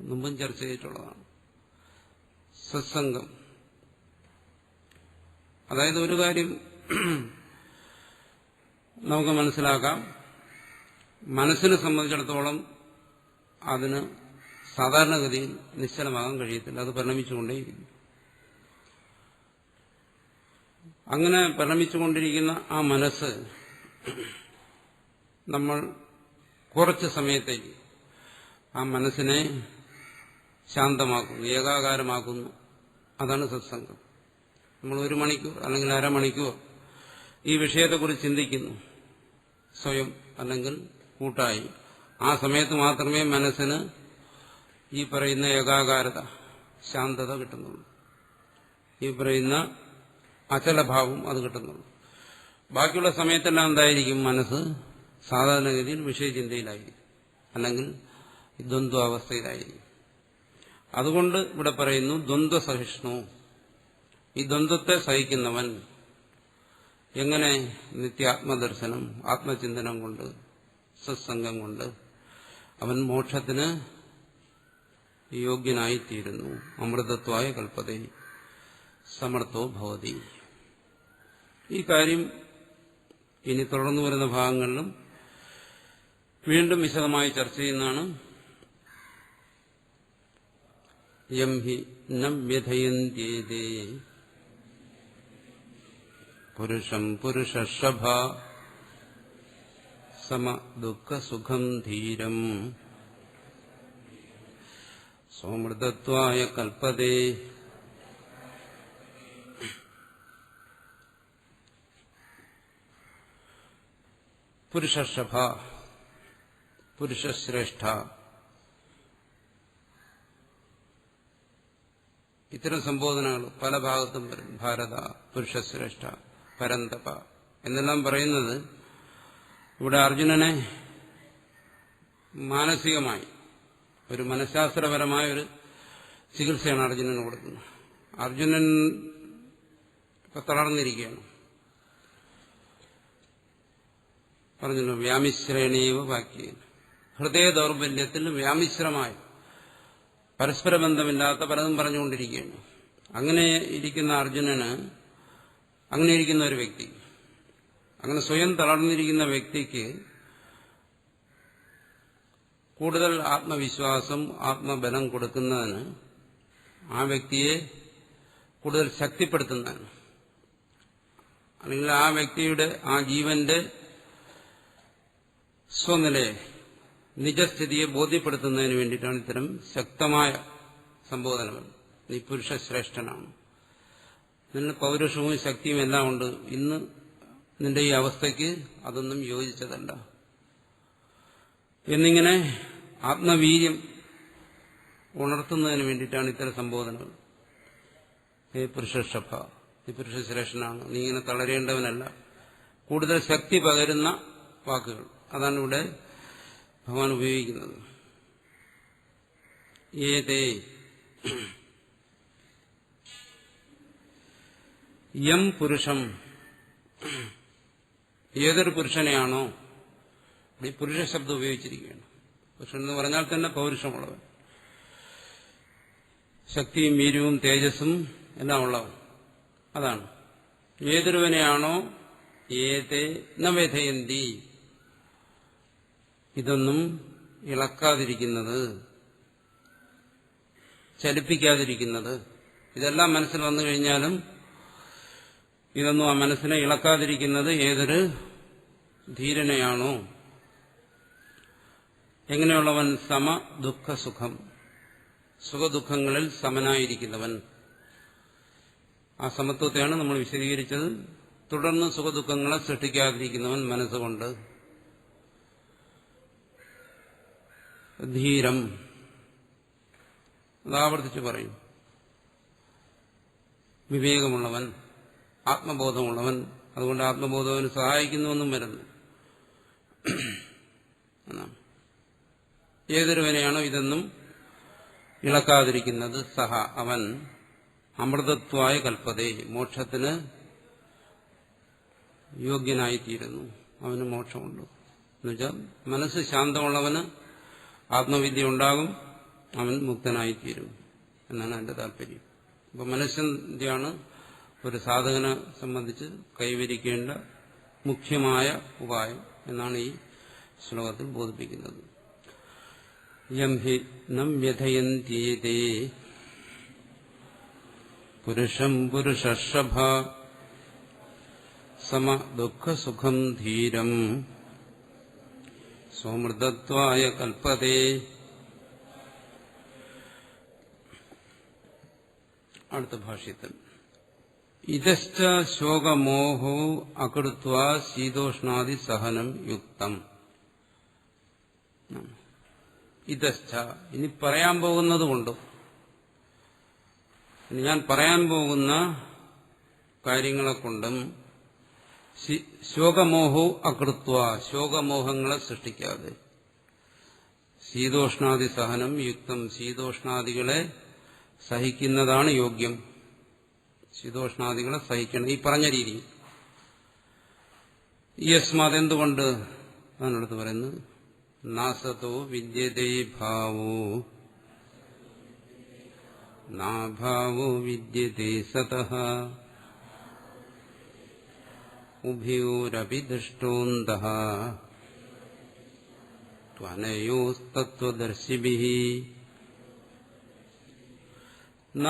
മുമ്പും ചർച്ച ചെയ്തിട്ടുള്ളതാണ്. സത്സംഗം, അതായത് ഒരു കാര്യം നമുക്ക് മനസ്സിലാക്കാം. മനസ്സിനെ സംബന്ധിച്ചിടത്തോളം അതിന് സാധാരണഗതിയിൽ നിശ്ചലമാകാൻ കഴിയത്തില്ല. അത് പരിണമിച്ചുകൊണ്ടേയിരിക്കും. അങ്ങനെ പരിണമിച്ചുകൊണ്ടിരിക്കുന്ന ആ മനസ്സ് നമ്മൾ കുറച്ച് സമയത്തേക്ക് ആ മനസ്സിനെ ശാന്തമാക്കുന്നു, ഏകാകാരമാക്കുന്നു. അതാണ് സത്സംഗം. നമ്മൾ 1 മണിക്കൂർ അല്ലെങ്കിൽ അരമണിക്കൂർ ഈ വിഷയത്തെക്കുറിച്ച് ചിന്തിക്കുന്നു, സ്വയം അല്ലെങ്കിൽ കൂട്ടായി. ആ സമയത്ത് മാത്രമേ മനസ്സിന് ഈ പറയുന്ന ഏകാകാരത, ശാന്തത കിട്ടുന്നുള്ളൂ. ഈ പറയുന്ന അചലഭാവം അത് കിട്ടുന്നുള്ളൂ. ബാക്കിയുള്ള സമയത്തെല്ലാം എന്തായിരിക്കും? മനസ്സ് സാധാരണഗതിയിൽ വിഷയചിന്തയിലായിരിക്കും, അല്ലെങ്കിൽ ദ്വന്ദ്വാവസ്ഥയിലായിരിക്കും. അതുകൊണ്ട് ഇവിടെ പറയുന്നു ദ്വന്ദ്വസഹിഷ്ണു. ഈ ദ്വന്ദ്വത്തെ സഹിക്കുന്നവൻ എങ്ങനെ? നിത്യാത്മദർശനം, ആത്മചിന്തനം കൊണ്ട്, സത്സംഗം കൊണ്ട് അവൻ മോക്ഷത്തിന് യോഗ്യനായിത്തീരുന്നു. അമൃതത്വായ കൽപ്പതേ സമർത്ഥോ ഭവതി. ഈ കാര്യം ഇനി തുടർന്നു വരുന്ന ഭാഗങ്ങളിലും വീണ്ടും വിശദമായി ചർച്ച ചെയ്യുന്നതാണ്. യം ഹി ന വ്യഥയന്ത്യേതേ പുരുഷം പുരുഷർഷഭ സമ ദുഃഖസുഖം ധീരം സോമൃതത്വായ കൽപ്പതേ. പുരുഷർഷഭ, പുരുഷശ്രേഷ്ഠ, ഇത്തരം സംബോധനകൾ പല ഭാഗത്തും വരും. ഭാരത, പുരുഷശ്രേഷ്ഠ, പരന്തപ എന്നെല്ലാം പറയുന്നത് ഇവിടെ അർജുനനെ മാനസികമായി ഒരു മനഃശാസ്ത്രപരമായ ഒരു ചികിത്സയാണ് അർജുനന് കൊടുക്കുന്നത്. അർജുനൻ ഇപ്പൊ തളർന്നിരിക്കുകയാണ്. പറഞ്ഞല്ലോ വ്യാമിശ്രേണീവ വാക്യേന, ഹൃദയ ദൗർബല്യത്തിൽ വ്യാമിശ്രമായി പരസ്പര ബന്ധമില്ലാത്ത പലതും പറഞ്ഞുകൊണ്ടിരിക്കുകയാണ്. അങ്ങനെ ഇരിക്കുന്ന അർജുനന്, അങ്ങനെ ഇരിക്കുന്ന ഒരു വ്യക്തി, അങ്ങനെ സ്വയം തളർന്നിരിക്കുന്ന വ്യക്തിക്ക് കൂടുതൽ ആത്മവിശ്വാസം, ആത്മബലം കൊടുക്കുന്നതിന്, ആ വ്യക്തിയെ കൂടുതൽ ശക്തിപ്പെടുത്തുന്നതിന്, അല്ലെങ്കിൽ ആ വ്യക്തിയുടെ, ആ ജീവന്റെ സ്വനിലയെ, നിജസ്ഥിതിയെ ബോധ്യപ്പെടുത്തുന്നതിന് വേണ്ടിയിട്ടാണ് ഇത്തരം ശക്തമായ സംബോധനകൾ. നീ പുരുഷശ്രേഷ്ഠനാണ്, നിന്റെ പൗരുഷവും ശക്തിയും എല്ലാം ഉണ്ട്. ഇന്ന് നിന്റെ ഈ അവസ്ഥയ്ക്ക് അതൊന്നും യോജിച്ചതല്ല എന്നിങ്ങനെ ആത്മവീര്യം ഉണർത്തുന്നതിന് വേണ്ടിയിട്ടാണ് ഇത്തരം സംബോധനകൾ. ഹേ പുരുഷർഷഭ, നീ പുരുഷശ്രേഷ്ഠനാണ്, നീ ഇങ്ങനെ തളരേണ്ടവനല്ല. കൂടുതൽ ശക്തി പകരുന്ന വാക്കുകൾ, അതാണ് ഇവിടെ ഭഗവാൻ ഉപയോഗിക്കുന്നത്. ഏതേ യം പുരുഷം, ഏതൊരു പുരുഷനെയാണോ, ഈ പുരുഷ ശബ്ദം ഉപയോഗിച്ചിരിക്കുകയാണ്. പുരുഷൻ എന്ന് പറഞ്ഞാൽ തന്നെ പൗരുഷമുള്ളവൻ, ശക്തിയും വീര്യവും തേജസ്സും എല്ലാം ഉള്ളവൻ. അതാണ് ഏതൊരുവനെയാണോ ഏതേ ന വ്യഥയന്തി, ഇതൊന്നും ഇളക്കാതിരിക്കുന്നത്, ചലിപ്പിക്കാതിരിക്കുന്നത്. ഇതെല്ലാം മനസ്സിൽ വന്നു കഴിഞ്ഞാലും ഇതൊന്നും ആ മനസ്സിനെ ഇളക്കാതിരിക്കുന്നത് ഏതൊരു ധീരനെയാണോ. എങ്ങനെയുള്ളവൻ? സമ ദുഃഖസുഖം, സുഖദുഃഖങ്ങളിൽ സമനായിരിക്കുന്നവൻ. ആ സമത്വത്തെയാണ് നമ്മൾ വിശദീകരിച്ചത്. തുടർന്ന് സുഖദുഃഖങ്ങളെ സൃഷ്ടിക്കാതിരിക്കുന്നവൻ മനസ്സുകൊണ്ട്. ധീരം, അതാവർത്തിച്ച് പറയും. വിവേകമുള്ളവൻ, ആത്മബോധമുള്ളവൻ. അതുകൊണ്ട് ആത്മബോധം അവന് സഹായിക്കുന്നുവെന്നും വരുന്നു. ഏതൊരുവനെയാണോ ഇതൊന്നും ഇളക്കാതിരിക്കുന്നത് സഹ അവൻ അമൃതത്വായ കൽപ്പതേ മോക്ഷത്തിന് യോഗ്യനായിത്തീരുന്നു. അവന് മോക്ഷമുണ്ട്. എന്നുവെച്ചാൽ മനസ്സ് ശാന്തമുള്ളവന് ആത്മവിദ്യ ഉണ്ടാകും, അവൻ മുക്തനായിത്തീരും എന്നാണ് എന്റെ താല്പര്യം. അപ്പൊ മനഃശാന്തിയാണ് ഒരു സാധകനെ സംബന്ധിച്ച് കൈവരിക്കേണ്ട മുഖ്യമായ ഉപായം എന്നാണ് ഈ ശ്ലോകത്തിൽ ബോധിപ്പിക്കുന്നത്. യം ഹി നം വ്യഥയന്ത്യേ പുരുഷം പുരുഷർഷഭ സമ ദുഃഖസുഖം ധീരം സ്വമൃതത്വായ കൽപ്പതേ. അടുത്ത ഭാഷ്യത്തിൽ ഇതശ്ച ശോകമോഹോ അകൃത്വാ ശീതോഷ്ണാദി സഹനം യുക്തം. ഇതശ്ച ഇനി പറയാൻ പോകുന്നതുകൊണ്ട്, ഞാൻ പറയാൻ പോകുന്ന കാര്യങ്ങളെ കൊണ്ടും ശോകമോഹോ അകൃത്വ ശോകമോഹങ്ങളെ സൃഷ്ടിക്കാതെ ശീതോഷ്ണാദി സഹനം യുക്തം ശീതോഷ്ണാദികളെ സഹിക്കുന്നതാണ് യോഗ്യം. ശീതോഷ്ണാദികളെ സഹിക്കണം ഈ പറഞ്ഞ രീതി. യസ്മാത് എന്തുകൊണ്ട് അതിനടുത്ത് പറയുന്നത് നാസതോ വിദ്യതേ ഭാവോ നാഭാവോ വിദ്യതേ സതഃ ഉഭയോരപി ദൃഷ്ടോന്തഃ ത്വനയോസ്തത്വദർശിഭിഃ ന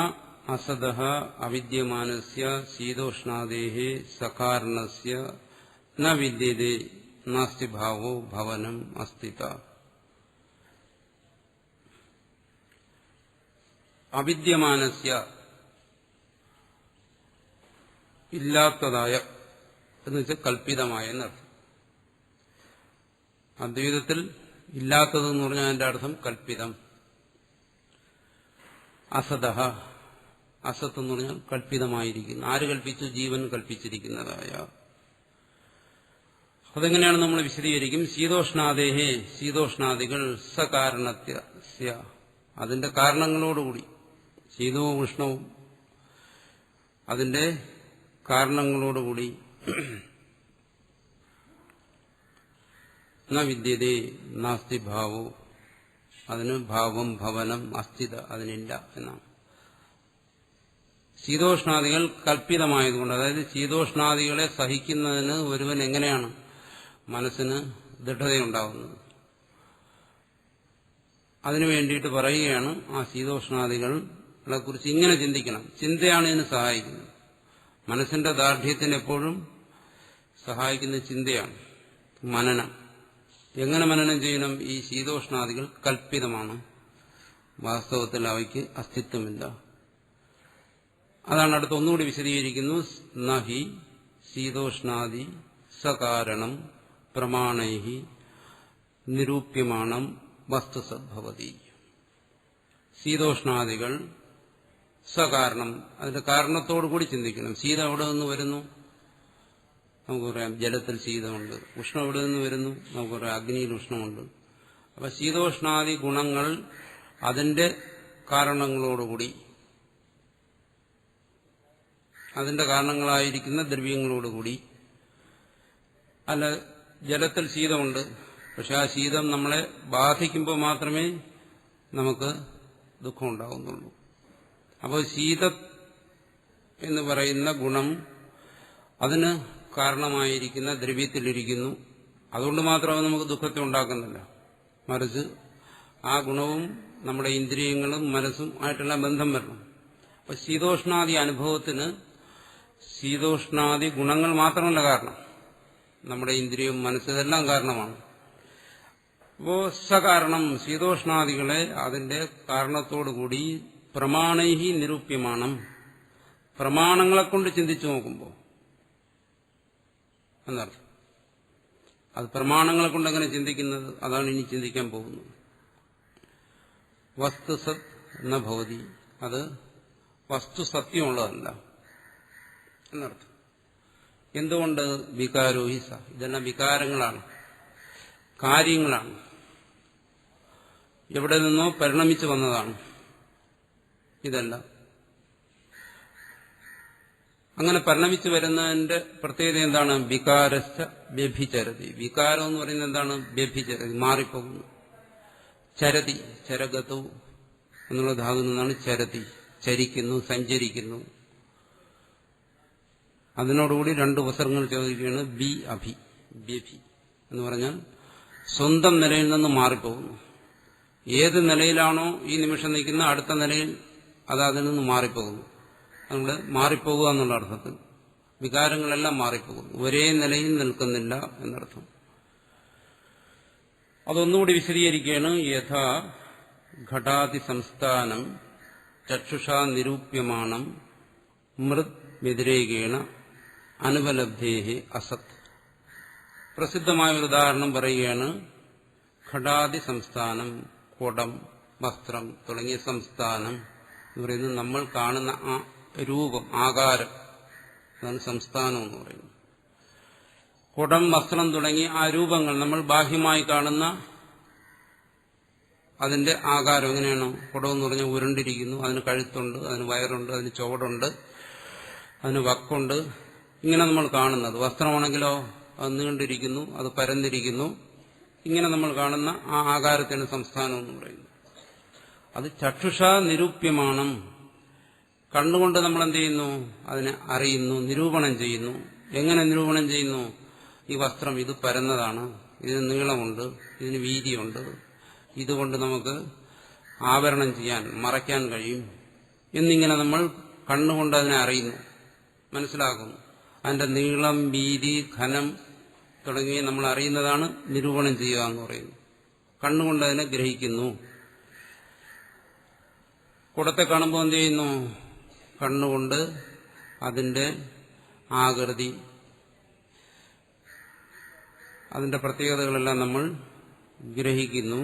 അസതഃ അവിദ്യമാനസ്യ ശീതോഷ്ണാദേഃ സകാരണസ്യ ന വിദ്യതേ നാസ്തി ഭാവോ ഭവനം അസ്തിത. അവിദ്യമാനസ്യ ഇല്ലാത്തതായ എന്ന് വെച്ചാൽ കൽപ്പിതമായ എന്നർത്ഥം. അദ്വൈതത്തിൽ ഇല്ലാത്തതെന്ന് പറഞ്ഞാൽ അതിന്റെ അർത്ഥം കൽപ്പിതം. അസതഃ അസത്ത് എന്ന് പറഞ്ഞാൽ കൽപ്പിതമായിരിക്കുന്നു. ആര് കൽപ്പിച്ചു? ജീവൻ കൽപ്പിച്ചിരിക്കുന്നതായ. അതെങ്ങനെയാണ് നമ്മൾ വിശദീകരിക്കും? ശീതോഷ്ണാദേഹേ ശീതോഷ്ണാദികൾ സകാരണസ്യ അതിന്റെ കാരണങ്ങളോടുകൂടി ശീതവും ഉഷ്ണവും അതിന്റെ കാരണങ്ങളോടുകൂടി ന വിദ്യതേ നാസ്തി ഭാവോ അതിന് ഭാവം ഭവനം അസ്ഥിത അതിനില്ല എന്നാണ്. ശീതോഷ്ണാദികൾ കൽപ്പിതമായതുകൊണ്ട്, അതായത് ശീതോഷ്ണാദികളെ സഹിക്കുന്നതിന് ഒരുവൻ എങ്ങനെയാണ് മനസ്സിന് ദൃഢതയുണ്ടാകുന്നത്, അതിനു വേണ്ടിയിട്ട് പറയുകയാണ് ആ ശീതോഷ്ണാദികളെ കുറിച്ച് ഇങ്ങനെ ചിന്തിക്കണം. ചിന്തയാണ് ഇതിന് സഹായിക്കുന്നത്. മനസ്സിന്റെ ദാർഢ്യത്തിന് എപ്പോഴും സഹായിക്കുന്ന ചിന്തയാണ്, മനനം. എങ്ങനെ മനനം ചെയ്യണം? ഈ ശീതോഷ്ണാദികൾ കൽപ്പിതമാണ്, വാസ്തവത്തിൽ അവയ്ക്ക് അസ്തിത്വമില്ല. അതാണ് അടുത്ത് ഒന്നുകൂടി വിശദീകരിക്കുന്നു. നഹി ശീതോഷ്ണാദി സകാരണം പ്രമാണൈഹി നിരൂപ്യമാണം വസ്തുസദ്ഭവതി. ശീതോഷ്ണാദികൾ സകാരണം അതിന്റെ കാരണത്തോടുകൂടി ചിന്തിക്കണം. ശീതം എവിടെ നിന്ന് വരുന്നു? നമുക്ക് പറയാം ജലത്തിൽ ശീതമുണ്ട്. ഉഷ്ണം എവിടെ നിന്ന് വരുന്നു? നമുക്ക് പറയാം അഗ്നിയിൽ ഉഷ്ണമുണ്ട്. അപ്പൊ ശീതോഷ്ണാദി ഗുണങ്ങൾ അതിന്റെ കാരണങ്ങളോടുകൂടി, അതിന്റെ കാരണങ്ങളായിരിക്കുന്ന ദ്രവ്യങ്ങളോടുകൂടി. അല്ല, ജലത്തിൽ ശീതമുണ്ട്, പക്ഷെ ആ ശീതം നമ്മളെ ബാധിക്കുമ്പോൾ മാത്രമേ നമുക്ക് ദുഃഖം ഉണ്ടാകുന്നുള്ളൂ. അപ്പോൾ ശീതം എന്ന് പറയുന്ന ഗുണം അതിന് കാരണമായിരിക്കുന്ന ദ്രവ്യത്തിലിരിക്കുന്നു. അതുകൊണ്ട് മാത്രമേ നമുക്ക് ദുഃഖത്തെ ഉണ്ടാക്കുന്നില്ല, മറിച്ച് ആ ഗുണവും നമ്മുടെ ഇന്ദ്രിയങ്ങളും മനസ്സും ആയിട്ടുള്ള ബന്ധം വരണം. അപ്പൊ ശീതോഷ്ണാദി അനുഭവത്തിന് ശീതോഷ്ണാദി ഗുണങ്ങൾ മാത്രമല്ല കാരണം, നമ്മുടെ ഇന്ദ്രിയവും മനസ്സിതെല്ലാം കാരണമാണ്. അപ്പോ സകാരണം ശീതോഷ്ണാദികളെ അതിന്റെ കാരണത്തോടുകൂടി പ്രമാണൈഹി നിരൂപ്യമാണ്. പ്രമാണങ്ങളെ കൊണ്ട് ചിന്തിച്ചു നോക്കുമ്പോൾ എന്നർത്ഥം. അത് പ്രമാണങ്ങളെ കൊണ്ട് എങ്ങനെ ചിന്തിക്കുന്നത്? അതാണ് ഇനി ചിന്തിക്കാൻ പോകുന്നത്. വസ്തുസത് എന്ന ഭവതി, അത് വസ്തു സത്യമുള്ളതല്ല എന്നർത്ഥം. എന്തുകൊണ്ട്? വികാരോ ഹി സ, ഇതെല്ലാം വികാരങ്ങളാണ്, കാര്യങ്ങളാണ്, എവിടെ നിന്നോ പരിണമിച്ചു വന്നതാണ് ഇതെല്ലാം. അങ്ങനെ പരിണമിച്ചു വരുന്നതിന്റെ പ്രത്യേകത എന്താണ്? വികാരശ്ച വ്യഭിചരതി. വികാരം എന്ന് പറയുന്നത് എന്താണ്? വ്യഭിചരതി, മാറിപ്പോകുന്നു. ചരതി, ചരഗതു എന്നുള്ള ധാതുവിൽ നിന്നാണ് ചരതി, ചരിക്കുന്നു, സഞ്ചരിക്കുന്നു. അതിനോടുകൂടി രണ്ട് ഉപസർഗങ്ങൾ ചോദിക്കുകയാണ്. ബി അഭി, വ്യഭി എന്ന് പറഞ്ഞാൽ സ്വന്തം നിലയിൽ നിന്ന് മാറിപ്പോകുന്നു. ഏത് നിലയിലാണോ ഈ നിമിഷം നിൽക്കുന്ന അടുത്ത നിലയിൽ അത് അതിൽ നിന്ന് മാറിപ്പോകുന്നു. നമ്മുടെ മാറിപ്പോകുക എന്നുള്ള അർത്ഥത്തിൽ വികാരങ്ങളെല്ലാം മാറിപ്പോകുന്നു, ഒരേ നിലയിൽ നിൽക്കുന്നില്ല എന്നർത്ഥം. അതൊന്നുകൂടി വിശദീകരിക്കുകയാണ്. യഥാ ഘടാതി സംസ്ഥാനം ചക്ഷുഷാ നിരൂപ്യമാണം മൃത് വ്യതിരേകേണ അനുപലബ്ധേഹി അസത്. പ്രസിദ്ധമായ ഒരു ഉദാഹരണം പറയുകയാണ്. ഘടാതി സംസ്ഥാനം, കുടം, വസ്ത്രം തുടങ്ങിയ സംസ്ഥാനം എന്ന് പറയുന്നത് നമ്മൾ കാണുന്ന ആ രൂപം, ആകാരം, അതാണ് സംസ്ഥാനം എന്ന് പറയുന്നത്. കുടം, വസ്ത്രം തുടങ്ങിയ ആ രൂപങ്ങൾ നമ്മൾ ബാഹ്യമായി കാണുന്ന അതിന്റെ ആകാരം എങ്ങനെയാണ്? കുടം എന്ന് പറഞ്ഞാൽ ഉരുണ്ടിരിക്കുന്നു, അതിന് കഴുത്തുണ്ട്, അതിന് വയറുണ്ട്, അതിന് ചുവടുണ്ട്, അതിന് വക്കുണ്ട്, ഇങ്ങനെ നമ്മൾ കാണുന്നത്. വസ്ത്രമാണെങ്കിലോ അത് നീണ്ടിരിക്കുന്നു, അത് പരന്നിരിക്കുന്നു. ഇങ്ങനെ നമ്മൾ കാണുന്ന ആ ആകാരത്തിന് സംസ്ഥാനം എന്ന് പറയുന്നു. അത് ചക്ഷുഷാ നിരൂപ്യമാണം, കണ്ണുകൊണ്ട് നമ്മൾ എന്ത് ചെയ്യുന്നു? അതിനെ അറിയുന്നു, നിരൂപണം ചെയ്യുന്നു. എങ്ങനെ നിരൂപണം ചെയ്യുന്നു? ഈ വസ്ത്രം ഇത് പരന്നതാണ്, ഇതിന് നീളമുണ്ട്, ഇതിന് വീതിയുണ്ട്, ഇതുകൊണ്ട് നമുക്ക് ആവരണം ചെയ്യാൻ, മറയ്ക്കാൻ കഴിയും എന്നിങ്ങനെ നമ്മൾ കണ്ണുകൊണ്ട് അതിനെ അറിയുന്നു, മനസ്സിലാക്കുന്നു. അതിന്റെ നീളം, വീതി, ഘനം തുടങ്ങി നമ്മൾ അറിയുന്നതാണ് നിരൂപണം ചെയ്യുക എന്ന് പറയുന്നത്. കണ്ണുകൊണ്ട് അതിനെ ഗ്രഹിക്കുന്നു. കുടത്തെ കാണുമ്പോൾ എന്ത് ചെയ്യുന്നു? കണ്ണുകൊണ്ട് അതിന്റെ ആകൃതി, അതിന്റെ പ്രത്യേകതകളെല്ലാം നമ്മൾ ഗ്രഹിക്കുന്നു.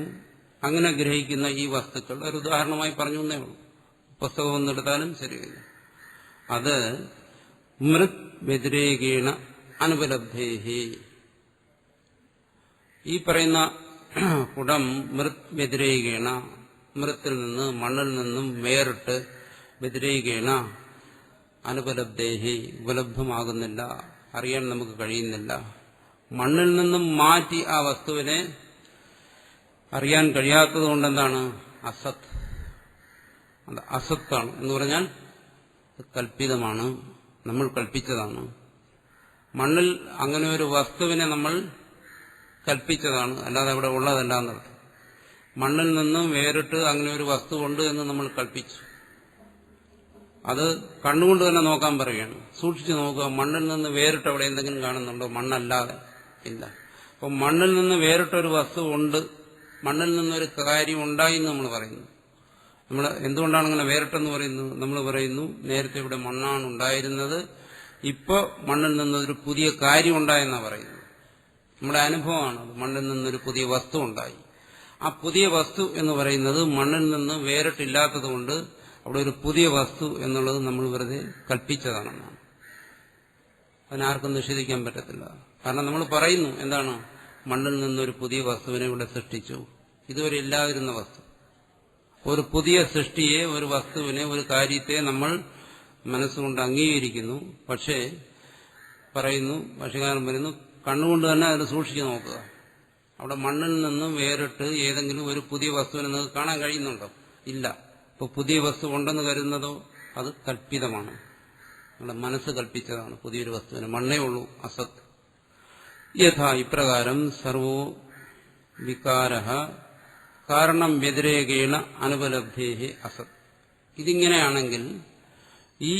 അങ്ങനെ ഗ്രഹിക്കുന്ന ഈ വസ്തുക്കൾ ഒരു ഉദാഹരണമായി പറഞ്ഞു എന്നേ ഉള്ളൂ. പുസ്തകം ഒന്നെടുത്താലും ശരിയല്ല. അത് മൃത് വ്യതിരേകേണ അനുപലബ്ധേഹി. ഈ പറയുന്ന കുടം മൃത് വ്യതിരേകേണ, മൃത്തിൽ നിന്ന്, മണ്ണിൽ നിന്നും വേറിട്ട്, വ്യതിരേകേണ അനുപലബ്ധേഹി, ഉപലബ്ധമാകുന്നില്ല, അറിയാൻ നമുക്ക് കഴിയുന്നില്ല. മണ്ണിൽ നിന്നും മാറ്റി ആ വസ്തുവിനെ അറിയാൻ കഴിയാത്തത് കൊണ്ടെന്താണ്? അസത്. അത് അസത്താണ് എന്ന് പറഞ്ഞാൽ കൽപ്പിതമാണ്, നമ്മൾ കൽപ്പിച്ചതാണ്. മണ്ണിൽ അങ്ങനെ ഒരു വസ്തുവിനെ നമ്മൾ കൽപ്പിച്ചതാണ്, അല്ലാതെ അവിടെ ഉള്ളതല്ല എന്നർത്ഥം. മണ്ണിൽ നിന്നും വേറിട്ട് അങ്ങനെ ഒരു വസ്തു ഉണ്ട് എന്ന് നമ്മൾ കൽപ്പിച്ചു. അത് കണ്ണുകൊണ്ട് തന്നെ നോക്കാൻ പറയുകയാണ്. സൂക്ഷിച്ചു നോക്കുക, മണ്ണിൽ നിന്ന് വേറിട്ട് അവിടെ എന്തെങ്കിലും കാണുന്നുണ്ടോ? മണ്ണല്ലാതെ ഇല്ല. അപ്പം മണ്ണിൽ നിന്ന് വേറിട്ടൊരു വസ്തു ഉണ്ട്, മണ്ണിൽ നിന്നൊരു കാര്യം ഉണ്ടായി എന്ന് നമ്മൾ പറയുന്നു. നമ്മൾ എന്തുകൊണ്ടാണ് അങ്ങനെ വേറിട്ടെന്ന് പറയുന്നത്? നമ്മൾ പറയുന്നു നേരത്തെ ഇവിടെ മണ്ണാണ് ഉണ്ടായിരുന്നത്, ഇപ്പോൾ മണ്ണിൽ നിന്നൊരു പുതിയ കാര്യം ഉണ്ടായെന്നാണ് പറയുന്നത്. നമ്മുടെ അനുഭവമാണ്, മണ്ണിൽ നിന്നൊരു പുതിയ വസ്തു ഉണ്ടായി. ആ പുതിയ വസ്തു എന്ന് പറയുന്നത് മണ്ണിൽ നിന്ന് വേറിട്ടില്ലാത്തതുകൊണ്ട് അവിടെ ഒരു പുതിയ വസ്തു എന്നുള്ളത് നമ്മൾ വെറുതെ കൽപ്പിച്ചതാണെന്നാണ്. അതിനാർക്കും നിഷേധിക്കാൻ പറ്റത്തില്ല. കാരണം നമ്മൾ പറയുന്നു എന്താണ്? മണ്ണിൽ നിന്നൊരു പുതിയ വസ്തുവിനെ ഇവിടെ സൃഷ്ടിച്ചു, ഇതുവരെ ഇല്ലാതിരുന്ന വസ്തു. ഒരു പുതിയ സൃഷ്ടിയെ, ഒരു വസ്തുവിനെ, ഒരു കാര്യത്തെ നമ്മൾ മനസ്സുകൊണ്ട് അംഗീകരിക്കുന്നു. പക്ഷേ പറയുന്നു, ഭാഷ്യകാരൻ പറയുന്നു, കണ്ണുകൊണ്ട് തന്നെ അതിനെ സൂക്ഷിച്ചു നോക്കുക. അവിടെ മണ്ണിൽ നിന്നും വേറിട്ട് ഏതെങ്കിലും ഒരു പുതിയ വസ്തുവിനെ നിങ്ങൾക്ക് കാണാൻ കഴിയുന്നുണ്ടോ? ഇല്ല. ഇപ്പോൾ പുതിയ വസ്തു ഉണ്ടെന്ന് കരുതുന്നതോ അത് കൽപ്പിതമാണ്, നമ്മുടെ മനസ്സ് കൽപ്പിച്ചതാണ് പുതിയൊരു വസ്തുവിന്. മണ്ണേ ഉള്ളൂ, അസത്. യഥാ ഇപ്രകാരം സർവോ വികാരഃ കാരണം വ്യതിരേകേണ അനുപലബ്ധേഹി അസത്. ഇതിങ്ങനെയാണെങ്കിൽ ഈ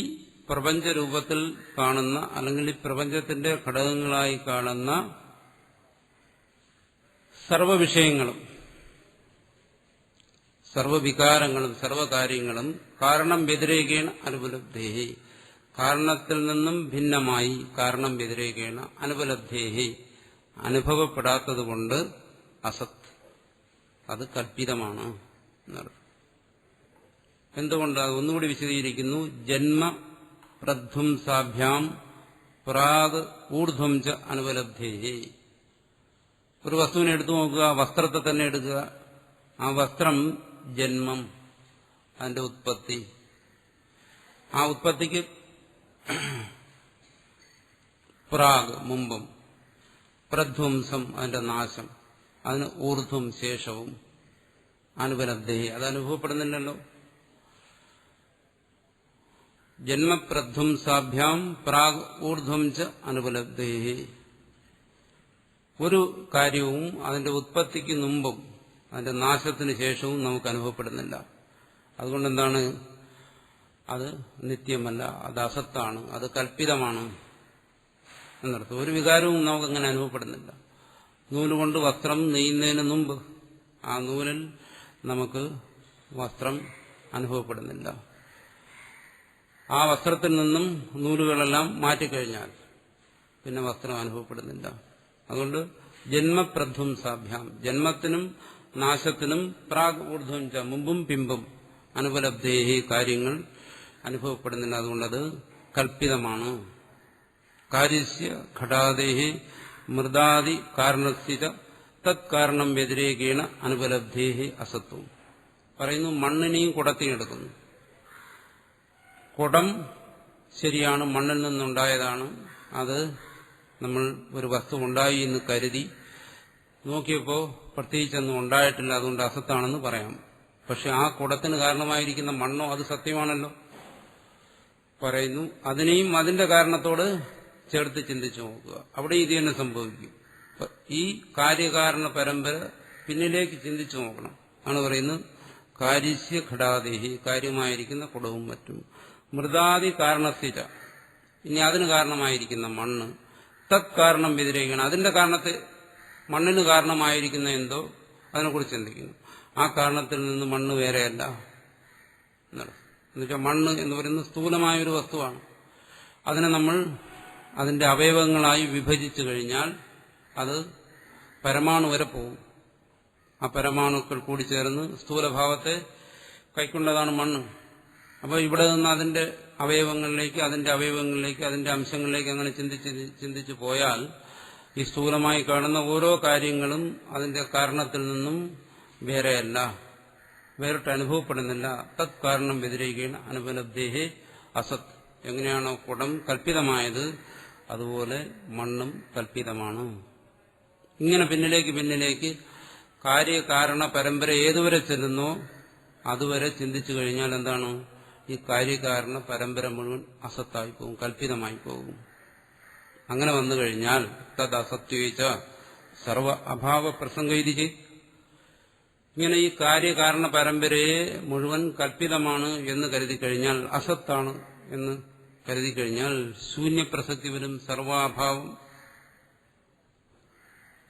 പ്രപഞ്ചരൂപത്തിൽ കാണുന്ന, അല്ലെങ്കിൽ ഈ പ്രപഞ്ചത്തിന്റെ ഘടകങ്ങളായി കാണുന്ന സർവവിഷയങ്ങളും, സർവവികാരങ്ങളും, സർവകാര്യങ്ങളും കാരണം വ്യതിരേകേണ അനുപലബ്ധേഹി, കാരണത്തിൽ നിന്നും ഭിന്നമായി, കാരണം വ്യതിരേകേണ അനുപലബ്ധേഹി, അനുഭവപ്പെടാത്തതുകൊണ്ട് അസത്, അത് കൽപ്പിതമാണ് എന്നർത്ഥം. എന്തുകൊണ്ട്? അത് ഒന്നുകൂടി വിശദീകരിക്കുന്നു. ജന്മ പ്രധ്വംസാഭ്യാം പ്രാഗ് ഊർധ്വം ച അനുപലബ്ധേ. ഒരു വസ്തുവിനെ എടുത്തു നോക്കുക, വസ്ത്രത്തെ തന്നെ എടുക്കുക. ആ വസ്ത്രം ജന്മം, അതിന്റെ ഉത്പത്തി. ആ ഉത്പത്തിക്ക് പ്രാഗ് മുമ്പും, പ്രധ്വംസം അതിന്റെ നാശം, അതിന് ഊർധ്വം ശേഷവും, അനുപലബ്ധേ അത് അനുഭവപ്പെടുന്നില്ലല്ലോ. ജന്മപ്രധ്വംസാഭ്യാം പ്രാഗ് ഊർധ്വം ച അനുപലബ്ധേ. ഒരു കാര്യവും അതിന്റെ ഉത്പത്തിക്ക് മുമ്പും അതിന്റെ നാശത്തിന് ശേഷവും നമുക്ക് അനുഭവപ്പെടുന്നില്ല. അതുകൊണ്ടെന്താണ്? അത് നിത്യമല്ല, അത് അസത്താണ്, അത് കൽപ്പിതമാണ് എന്നർത്ഥം. ഒരു വികാരവും നമുക്കങ്ങനെ അനുഭവപ്പെടുന്നില്ല. നൂലുകൊണ്ട് വസ്ത്രം നെയ്യുന്നതിന് മുമ്പ് ആ നൂലിൽ നമുക്ക് വസ്ത്രം അനുഭവപ്പെടുന്നില്ല. ആ വസ്ത്രത്തിൽ നിന്നും നൂലുകളെല്ലാം മാറ്റിക്കഴിഞ്ഞാൽ പിന്നെ വസ്ത്രം അനുഭവപ്പെടുന്നില്ല. അതുകൊണ്ട് ജന്മപ്രധ്വംസാഭ്യാം, ജന്മത്തിനും നാശത്തിനും പ്രാഗ് ഊർധ്വം ച, മുമ്പും പിമ്പും, അനുപലബ്ധേഹി കാര്യങ്ങൾ അനുഭവപ്പെടുന്നില്ല. അതുകൊണ്ടത് കൽപ്പിതമാണ്. കാര്യസ്യ ഘടാദേഹി മൃദാദി കാരണസ്ഥിത തത്കാരണം വ്യതിരേകേണ അനുപലബ്ധേഹി അസത്വം. പറയുന്നു, മണ്ണിനെയും കുടത്തെയും എടുക്കുന്നു. കുടം ശരിയാണ്, മണ്ണിൽ നിന്നുണ്ടായതാണ്. അത് നമ്മൾ ഒരു വസ്തു ഉണ്ടായി എന്ന് കരുതി നോക്കിയപ്പോൾ പ്രത്യേകിച്ചൊന്നും ഉണ്ടായിട്ടില്ല, അതുകൊണ്ട് അസത്താണെന്ന് പറയാം. പക്ഷെ ആ കുടത്തിന് കാരണമായിരിക്കുന്ന മണ്ണോ അത് സത്യമാണല്ലോ. പറയുന്നു, അതിനെയും അതിന്റെ കാരണത്തോട് ചേർത്ത് ചിന്തിച്ചു നോക്കുക. അവിടെ ഇത് തന്നെ സംഭവിക്കും. ഈ കാര്യകാരണ പരമ്പര പിന്നിലേക്ക് ചിന്തിച്ചു നോക്കണം. ആണ് പറയുന്നത്, കാര്യസ്യ ഘടാദേഹി, കാര്യമായിരിക്കുന്ന കുടവും മറ്റും, മൃദാദി കാരണസ്ഥിത, ഇനി അതിന് കാരണമായിരിക്കുന്ന മണ്ണ്, തത് കാരണം വ്യതിരേകണം, അതിന്റെ കാരണത്തെ, മണ്ണിന് കാരണമായിരിക്കുന്ന എന്തോ അതിനെക്കുറിച്ച് ചിന്തിക്കുന്നു. ആ കാരണത്തിൽ നിന്ന് മണ്ണ് വേറെയല്ല എന്നുവെച്ചാൽ മണ്ണ് എന്ന് പറയുന്നത് സ്ഥൂലമായൊരു വസ്തുവാണ്. അതിനെ നമ്മൾ അതിന്റെ അവയവങ്ങളായി വിഭജിച്ചു കഴിഞ്ഞാൽ അത് പരമാണു വരെ പോകും. ആ പരമാണുക്കൾ കൂടിച്ചേർന്ന് സ്ഥൂലഭാവത്തെ കൈക്കൊണ്ടതാണ് മണ്ണ്. അപ്പോൾ ഇവിടെ നിന്ന് അതിന്റെ അവയവങ്ങളിലേക്ക്, അതിന്റെ അംശങ്ങളിലേക്ക് അങ്ങനെ ചിന്തിച്ചു പോയാൽ ഈ സ്ഥൂലമായി കാണുന്ന ഓരോ കാര്യങ്ങളും അതിന്റെ കാരണത്തിൽ നിന്നും വേറെയല്ല, വേറിട്ട് അനുഭവപ്പെടുന്നില്ല. തത് കാരണം വ്യതിരേകേണ അനുപലബ്ധേഹി അസത്. എങ്ങനെയാണോ കുടം കൽപ്പിതമായത് അതുപോലെ മണ്ണും കൽപ്പിതമാണ്. ഇങ്ങനെ പിന്നിലേക്ക് കാര്യകാരണ പരമ്പര ഏതുവരെ ചെല്ലുന്നോ അതുവരെ ചിന്തിച്ചു കഴിഞ്ഞാൽ എന്താണ്? ഈ കാര്യകാരണ പരമ്പര മുഴുവൻ അസത്തായി പോകും, കൽപ്പിതമായി പോകും. അങ്ങനെ വന്നു കഴിഞ്ഞാൽ തത് അസത്വേച്ച സർവ അഭാവ പ്രസംഗയിരി. ഇങ്ങനെ ഈ കാര്യകാരണ പരമ്പരയെ മുഴുവൻ കൽപ്പിതമാണ് എന്ന് കരുതി കഴിഞ്ഞാൽ, അസത്താണ് എന്ന് കരുതി കഴിഞ്ഞാൽ ശൂന്യപ്രസക്തി വരും, സർവാഭാവം,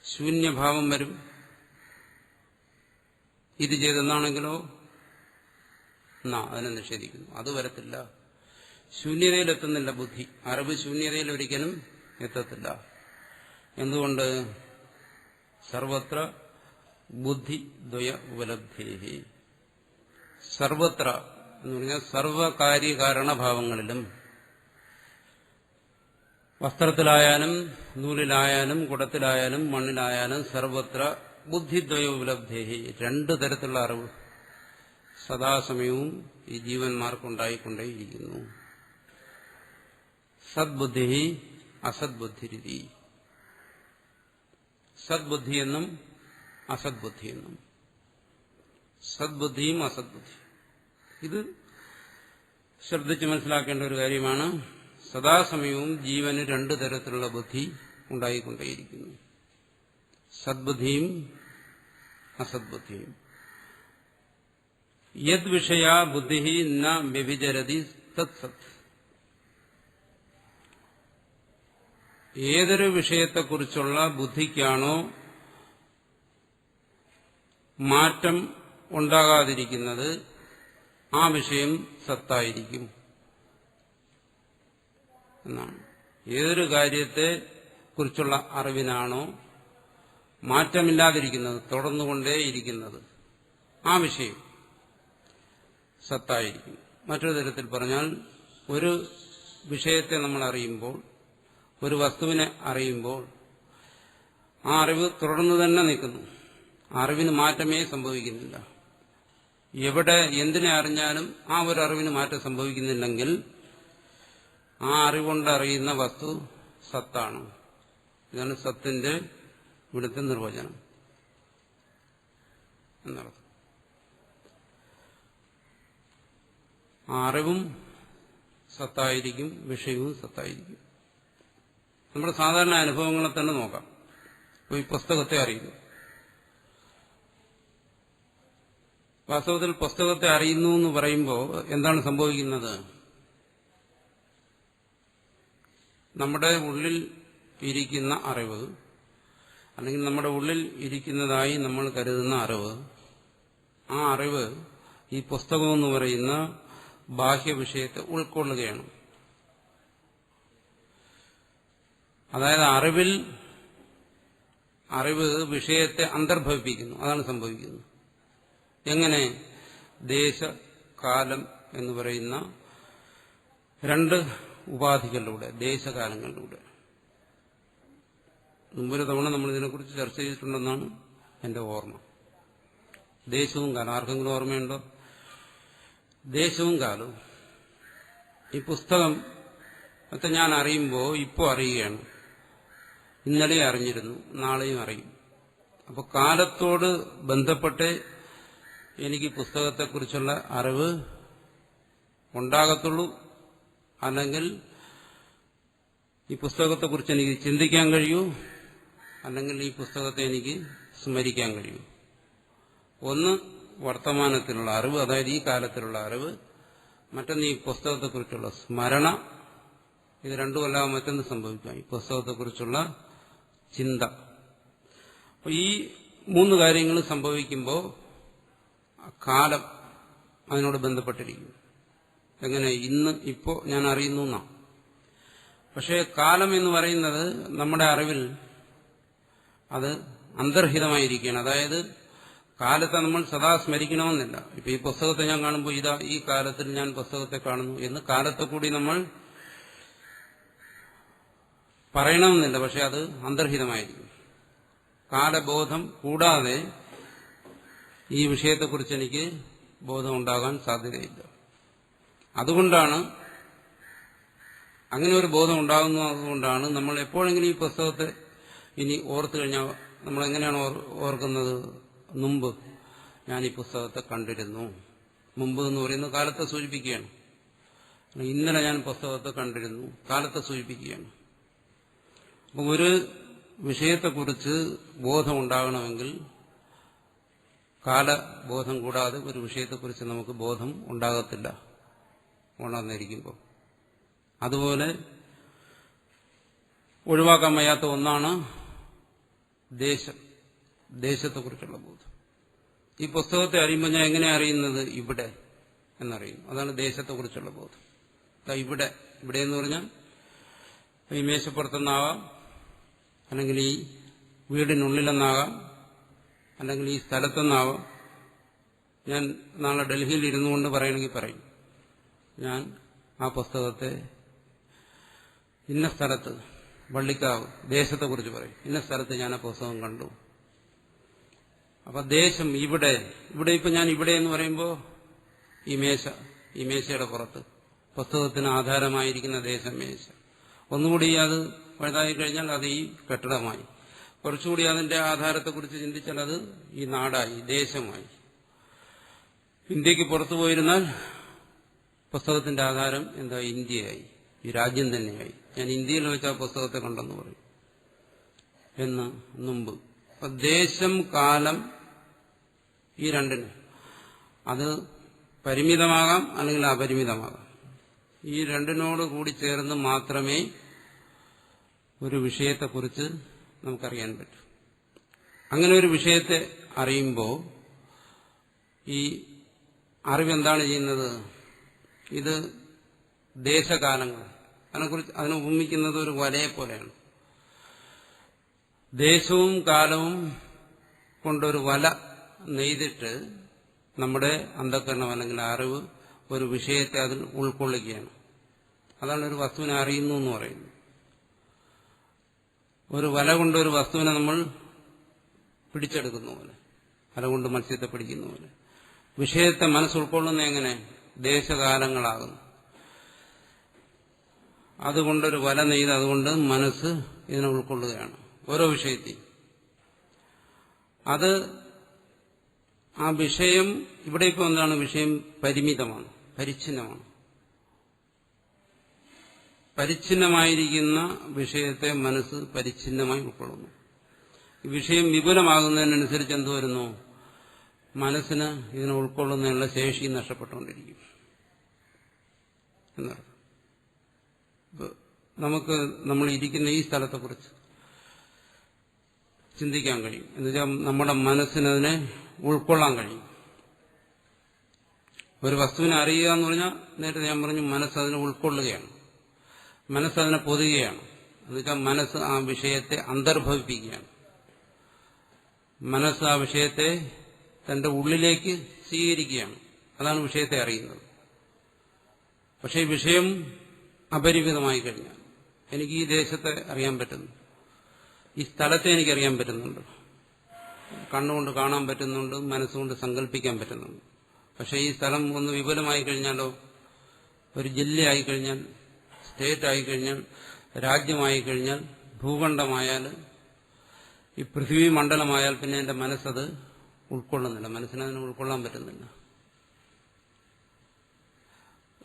ശൂന്യഭാവം വരും. ഇത് ചെയ്തെന്നാണെങ്കിലോ അതിനെ നിഷേധിക്കുന്നു. അത് വരത്തില്ല. ശൂന്യതയിലെത്തുന്നില്ല ബുദ്ധി. അറിവ് ശൂന്യതയിൽ ഒരിക്കലും എത്തത്തില്ല. എന്തുകൊണ്ട്? സർവത്ര ബുദ്ധിദ്വയ ഉപലബ്ധേഹി. സർവത്ര എന്ന് പറഞ്ഞാൽ സർവകാര്യകാരണഭാവങ്ങളിലും, വസ്ത്രത്തിലായാലും നൂലിലായാലും കുടത്തിലായാലും മണ്ണിലായാലും സർവത്ര ബുദ്ധിദ്വയ ഉപലബ്ധേഹി, രണ്ടു തരത്തിലുള്ള അറിവ് സദാസമയവും ഈ ജീവന്മാർക്കുണ്ടായിക്കൊണ്ടേയിരിക്കുന്നു. സദ്ബുദ്ധി അസദ്ബുദ്ധിരിതി. സദ്ബുദ്ധിയെന്നും അസദ്ബുദ്ധിയെന്നും, സദ്ബുദ്ധിയും അസദ്ബുദ്ധിയും. ഇത് ശ്രദ്ധിച്ച് മനസ്സിലാക്കേണ്ട ഒരു കാര്യമാണ്. സദാസമയവും ജീവന് രണ്ടു തരത്തിലുള്ള ബുദ്ധി ഉണ്ടായിക്കൊണ്ടേയിരിക്കുന്നു, സദ്ബുദ്ധിയും അസദ്ബുദ്ധിയും. യത് വിഷയ ബുദ്ധി ന വ്യഭിചരതി തത് സത്. ഏതൊരു വിഷയത്തെക്കുറിച്ചുള്ള ബുദ്ധിക്കാണോ മാറ്റം ഉണ്ടാകാതിരിക്കുന്നത് ആ വിഷയം സത്തായിരിക്കും എന്നാണ്. ഏതൊരു കാര്യത്തെ കുറിച്ചുള്ള അറിവിനാണോ മാറ്റമില്ലാതിരിക്കുന്നത്, തുടർന്നുകൊണ്ടേയിരിക്കുന്നത്, ആ വിഷയം സത്തായിരിക്കും. മറ്റൊരു തരത്തിൽ പറഞ്ഞാൽ, ഒരു വിഷയത്തെ നമ്മൾ അറിയുമ്പോൾ ഒരു വസ്തുവിനെ അറിയുമ്പോൾ ആ അറിവ് തുടർന്ന് തന്നെ നിൽക്കുന്നു. അറിവിന് മാറ്റമേ സംഭവിക്കുന്നില്ല. എവിടെ എന്തിനെ അറിഞ്ഞാലും ആ ഒരു അറിവിന് മാറ്റം സംഭവിക്കുന്നില്ലെങ്കിൽ ആ അറിവുകൊണ്ടറിയുന്ന വസ്തു സത്താണ്. ഇതാണ് സത്തിന്റെ ഇവിടുത്തെ നിർവചനം എന്നർത്ഥം. ആ അറിവും സത്തായിരിക്കും, വിഷയവും സത്തായിരിക്കും. നമ്മുടെ സാധാരണ അനുഭവങ്ങളെ തന്നെ നോക്കാം. ഈ പുസ്തകത്തെ അറിയുന്നു. വാസ്തവത്തിൽ പുസ്തകത്തെ അറിയുന്നു എന്ന് പറയുമ്പോൾ എന്താണ് സംഭവിക്കുന്നത്? നമ്മുടെ ഉള്ളിൽ ഇരിക്കുന്ന അറിവ്, അല്ലെങ്കിൽ നമ്മുടെ ഉള്ളിൽ ഇരിക്കുന്നതായി നമ്മൾ കരുതുന്ന അറിവ്, ആ അറിവ് ഈ പുസ്തകമെന്ന് പറയുന്ന ബാഹ്യ വിഷയത്തെ ഉൾക്കൊള്ളുകയാണ്. അതായത് അറിവ് വിഷയത്തെ അന്തർഭവിപ്പിക്കുന്നു. അതാണ് സംഭവിക്കുന്നത്. എങ്ങനെ? ദേശകാലം എന്ന് പറയുന്ന രണ്ട് ഉപാധികളിലൂടെ, ദേശകാലങ്ങളിലൂടെ. മുമ്പൊരു തവണ നമ്മൾ ഇതിനെക്കുറിച്ച് ചർച്ച ചെയ്തിട്ടുണ്ടെന്നാണ് എന്റെ ഓർമ്മ. ദേശവും കാലം ആർക്കെങ്കിലും ഓർമ്മയുണ്ടോ? ദേശവും കാലവും. ഈ പുസ്തകം ഒക്കെ ഞാൻ അറിയുമ്പോൾ ഇപ്പോൾ അറിയുകയാണ്. ഇന്നലെ അറിഞ്ഞിരുന്നു, നാളെയും അറിയും. അപ്പോൾ കാലത്തോട് ബന്ധപ്പെട്ട് എനിക്ക് പുസ്തകത്തെക്കുറിച്ചുള്ള അറിവ് ഉണ്ടാകത്തുള്ളൂ. അല്ലെങ്കിൽ ഈ പുസ്തകത്തെക്കുറിച്ച് എനിക്ക് ചിന്തിക്കാൻ കഴിയൂ, അല്ലെങ്കിൽ ഈ പുസ്തകത്തെ എനിക്ക് സ്മരിക്കാൻ കഴിയൂ. ഒന്ന് വർത്തമാനത്തിലുള്ള അറിവ്, അതായത് ഈ കാലത്തിലുള്ള അറിവ്. മറ്റൊന്ന് ഈ പുസ്തകത്തെക്കുറിച്ചുള്ള സ്മരണ. ഇത് രണ്ടുമല്ലാതെ മറ്റൊന്ന് സംഭവിക്കാം, ഈ പുസ്തകത്തെക്കുറിച്ചുള്ള ചിന്ത. അപ്പോൾ ഈ മൂന്ന് കാര്യങ്ങൾ സംഭവിക്കുമ്പോൾ കാലം അതിനോട് ബന്ധപ്പെട്ടിരിക്കും. എങ്ങനെ? ഇന്ന്, ഇപ്പോൾ ഞാൻ അറിയുന്നു എന്നാണ്. പക്ഷേ കാലം എന്ന് പറയുന്നത് നമ്മുടെ അറിവിൽ അത് അന്തർഹിതമായിരിക്കുകയാണ്. അതായത് കാലത്തെ നമ്മൾ സദാ സ്മരിക്കണമെന്നില്ല. ഇപ്പൊ ഈ പുസ്തകത്തെ ഞാൻ കാണുമ്പോൾ ഇതാ ഈ കാലത്തിൽ ഞാൻ പുസ്തകത്തെ കാണുന്നു എന്ന് കാലത്തെ കൂടി നമ്മൾ പറയണമെന്നില്ല. പക്ഷെ അത് അന്തർഹിതമായിരിക്കും. കാലബോധം കൂടാതെ ഈ വിഷയത്തെക്കുറിച്ച് എനിക്ക് ബോധം ഉണ്ടാകാൻ സാധ്യതയില്ല. അതുകൊണ്ടാണ്, അങ്ങനെ ഒരു ബോധം ഉണ്ടാകുന്നതുകൊണ്ടാണ് നമ്മൾ എപ്പോഴെങ്കിലും ഈ പുസ്തകത്തെ ഇനി ഓർത്തു കഴിഞ്ഞാൽ നമ്മൾ എങ്ങനെയാണ് ഓർക്കുന്നത്? മുമ്പ് ഞാൻ ഈ പുസ്തകത്തെ കണ്ടിരുന്നു. മുമ്പ് എന്ന് പറയുന്നത് കാലത്തെ സൂചിപ്പിക്കുകയാണ്. ഇന്നലെ ഞാൻ പുസ്തകത്തെ കണ്ടിരുന്നു, കാലത്തെ സൂചിപ്പിക്കുകയാണ്. അപ്പം ഒരു വിഷയത്തെക്കുറിച്ച് ബോധം ഉണ്ടാകണമെങ്കിൽ കാലബോധം കൂടാതെ ഒരു വിഷയത്തെക്കുറിച്ച് നമുക്ക് ബോധം ഉണ്ടാകത്തില്ല ഉണർന്നിരിക്കുമ്പോൾ. അതുപോലെ ഒഴിവാക്കാൻ വയ്യാത്ത ഒന്നാണ് ദേശത്തെക്കുറിച്ചുള്ള ബോധം. ഈ പുസ്തകത്തെ അറിയുമ്പോൾ ഞാൻ എങ്ങനെ അറിയുന്നത്? ഇവിടെ എന്നറിയുന്നു. അതാണ് ദേശത്തെക്കുറിച്ചുള്ള ബോധം. ഇവിടെ എന്ന് പറഞ്ഞാൽ ഈ മേശപ്പുറത്തെന്നാകാം, അല്ലെങ്കിൽ ഈ വീടിനുള്ളിലെന്നാകാം, അല്ലെങ്കിൽ ഈ സ്ഥലത്തെന്നാവാം. ഞാൻ നാളെ ഡൽഹിയിൽ ഇരുന്നു കൊണ്ട് പറയണമെങ്കിൽ പറയും, ഞാൻ ആ പുസ്തകത്തെ ഇന്ന സ്ഥലത്ത്, വള്ളിക്കാവ് ദേശത്തെക്കുറിച്ച് പറയും, ഇന്ന സ്ഥലത്ത് ഞാൻ ആ പുസ്തകം കണ്ടു. അപ്പൊ ദേശം ഇവിടെ ഇപ്പൊ ഞാൻ ഇവിടെ എന്ന് പറയുമ്പോൾ ഈ മേശയുടെ പുറത്ത് പുസ്തകത്തിന് ആധാരമായിരിക്കുന്ന ദേശം മേശ. ഒന്നുകൂടി അത് വലുതായി കഴിഞ്ഞാൽ അത് ഈ കെട്ടിടമായി. കുറച്ചുകൂടി അതിന്റെ ആധാരത്തെക്കുറിച്ച് ചിന്തിച്ചാൽ അത് ഈ നാടായി, ദേശമായി. ഇന്ത്യക്ക് പുറത്തു പോയിരുന്നാൽ പുസ്തകത്തിന്റെ ആധാരം എന്താ? ഇന്ത്യയായി, ഈ രാജ്യം തന്നെയായി. ഞാൻ ഇന്ത്യയിൽ വെച്ച് ആ പുസ്തകത്തെ കണ്ടെന്ന് പറയും എന്ന് മുമ്പ്. അപ്പൊ ദേശം, കാലം, ഈ രണ്ടിന് അത് പരിമിതമാകാം അല്ലെങ്കിൽ അപരിമിതമാകാം. ഈ രണ്ടിനോട് കൂടി ചേർന്ന് മാത്രമേ ഒരു വിഷയത്തെക്കുറിച്ച് നമുക്കറിയാൻ പറ്റും. അങ്ങനെ ഒരു വിഷയത്തെ അറിയുമ്പോൾ ഈ അറിവെന്താണ് ചെയ്യുന്നത്? ഇത് ദേശകാലങ്ങൾ, അതിനെ ഉപമിക്കുന്നത് ഒരു വലയെ പോലെയാണ്. ദേശവും കാലവും കൊണ്ടൊരു വല നെയ്തിട്ട് നമ്മുടെ അന്ധകരണം അല്ലെങ്കിൽ അറിവ് ഒരു വിഷയത്തെ അതിൽ ഉൾക്കൊള്ളുകയാണ്. അതാണ് ഒരു വസ്തുവിനെ അറിയുന്നു എന്ന് പറയുന്നത്. ഒരു വല കൊണ്ട് ഒരു വസ്തുവിനെ നമ്മൾ പിടിച്ചെടുക്കുന്ന പോലെ, വല കൊണ്ട് മത്സ്യത്തെ പിടിക്കുന്ന പോലെ വിഷയത്തെ മനസ്സ് ഉൾക്കൊള്ളുന്ന എങ്ങനെ? ദേശകാലങ്ങളാകുന്നു. അതുകൊണ്ടൊരു വല നെയ്ത് അതുകൊണ്ട് മനസ്സ് ഇതിനെ ഉൾക്കൊള്ളുകയാണ് ഓരോ വിഷയത്തെയും. അത് ആ വിഷയം ഇവിടെ ഇപ്പോൾ എന്താണ്? വിഷയം പരിമിതമാണ്, പരിച്ഛിന്നമാണ്. പരിച്ഛിന്നമായിരിക്കുന്ന വിഷയത്തെ മനസ്സ് പരിച്ഛിന്നമായി ഉൾക്കൊള്ളുന്നു. ഈ വിഷയം വിപുലമാകുന്നതിനനുസരിച്ച് എന്തു വരുന്നു? മനസ്സിന് ഇതിനെ ഉൾക്കൊള്ളുന്നതിനുള്ള ശേഷി നഷ്ടപ്പെട്ടുകൊണ്ടിരിക്കും എന്നർത്ഥം. നമുക്ക് നമ്മൾ ഇരിക്കുന്ന ഈ സ്ഥലത്തെക്കുറിച്ച് ചിന്തിക്കാൻ കഴിയും. എന്നുവെച്ചാൽ നമ്മുടെ മനസ്സിനതിനെ ഉൾക്കൊള്ളാൻ കഴിയും. ഒരു വസ്തുവിനെ അറിയുക എന്ന് പറഞ്ഞാൽ നേരത്തെ ഞാൻ പറഞ്ഞു മനസ്സതിനെ ഉൾക്കൊള്ളുകയാണ്, മനസ്സതിനെ പൊതുകയാണ്. എന്നുവെച്ചാൽ മനസ്സ് ആ വിഷയത്തെ അന്തർഭവിപ്പിക്കുകയാണ്. മനസ്സ് ആ വിഷയത്തെ തന്റെ ഉള്ളിലേക്ക് സ്വീകരിക്കുകയാണ്. അതാണ് വിഷയത്തെ അറിയുന്നത്. പക്ഷേ ഈ വിഷയം അപരിമിതമായി കഴിഞ്ഞാൽ എനിക്ക് ഈ ദേശത്തെ അറിയാൻ പറ്റുന്നു, ഈ സ്ഥലത്തെ എനിക്കറിയാൻ പറ്റുന്നുണ്ട്, കണ്ണുകൊണ്ട് കാണാൻ പറ്റുന്നുണ്ട്, മനസ്സുകൊണ്ട് സങ്കല്പിക്കാൻ പറ്റുന്നുണ്ട്. പക്ഷേ ഈ സ്ഥലം ഒന്ന് വിപുലമായി കഴിഞ്ഞാലോ, ഒരു ജില്ലയായി കഴിഞ്ഞാൽ, സ്റ്റേറ്റ് ആയിക്കഴിഞ്ഞാൽ, രാജ്യമായി കഴിഞ്ഞാൽ, ഭൂഖണ്ഡമായാൽ, ഈ പൃഥ്വി മണ്ഡലമായാൽ പിന്നെ എന്റെ മനസ്സത് ഉൾക്കൊള്ളുന്നില്ല, മനസ്സിനതിനെ ഉൾക്കൊള്ളാൻ പറ്റുന്നില്ല.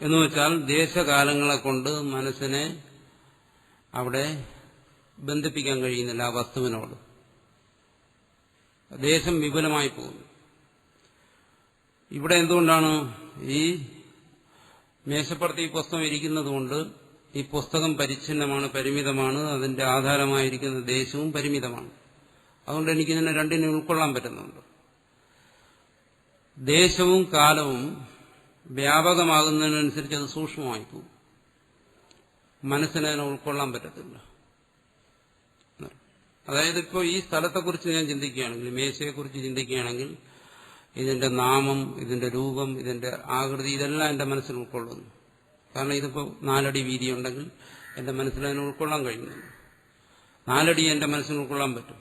എന്നുവെച്ചാൽ ദേശകാലങ്ങളെ കൊണ്ട് മനസ്സിനെ അവിടെ ബന്ധിപ്പിക്കാൻ കഴിയുന്നില്ല ആ വസ്തുവിനോട്. ദേശം വിപുലമായി പോകുന്നു. ഇവിടെ എന്തുകൊണ്ടാണ്? ഈ മേശപ്പുറത്ത് ഈ പുസ്തകം ഇരിക്കുന്നതുകൊണ്ട് ഈ പുസ്തകം പരിച്ഛിന്നമാണ്, പരിമിതമാണ്. അതിന്റെ ആധാരമായിരിക്കുന്ന ദേശവും പരിമിതമാണ്. അതുകൊണ്ട് എനിക്കിതിനെ രണ്ടിനെ ഉൾക്കൊള്ളാൻ പറ്റുന്നുണ്ട്. ദേശവും കാലവും വ്യാപകമാകുന്നതിനനുസരിച്ച് അത് സൂക്ഷ്മമായി പോകും. മനസ്സിനതിനെ ഉൾക്കൊള്ളാൻ പറ്റത്തില്ല. അതായത് ഇപ്പോൾ ഈ സ്ഥലത്തെക്കുറിച്ച് ഞാൻ ചിന്തിക്കുകയാണെങ്കിൽ, മേശയെക്കുറിച്ച് ചിന്തിക്കുകയാണെങ്കിൽ, ഇതിന്റെ നാമം, ഇതിന്റെ രൂപം, ഇതിന്റെ ആകൃതി, ഇതെല്ലാം എന്റെ മനസ്സിൽ ഉൾക്കൊള്ളുന്നു. കാരണം ഇതിപ്പോൾ 4 അടി വീതിയുണ്ടെങ്കിൽ എന്റെ മനസ്സിൽ അതിനെ ഉൾക്കൊള്ളാൻ കഴിയുന്നുണ്ട്. 4 അടി എന്റെ മനസ്സിന് ഉൾക്കൊള്ളാൻ പറ്റും.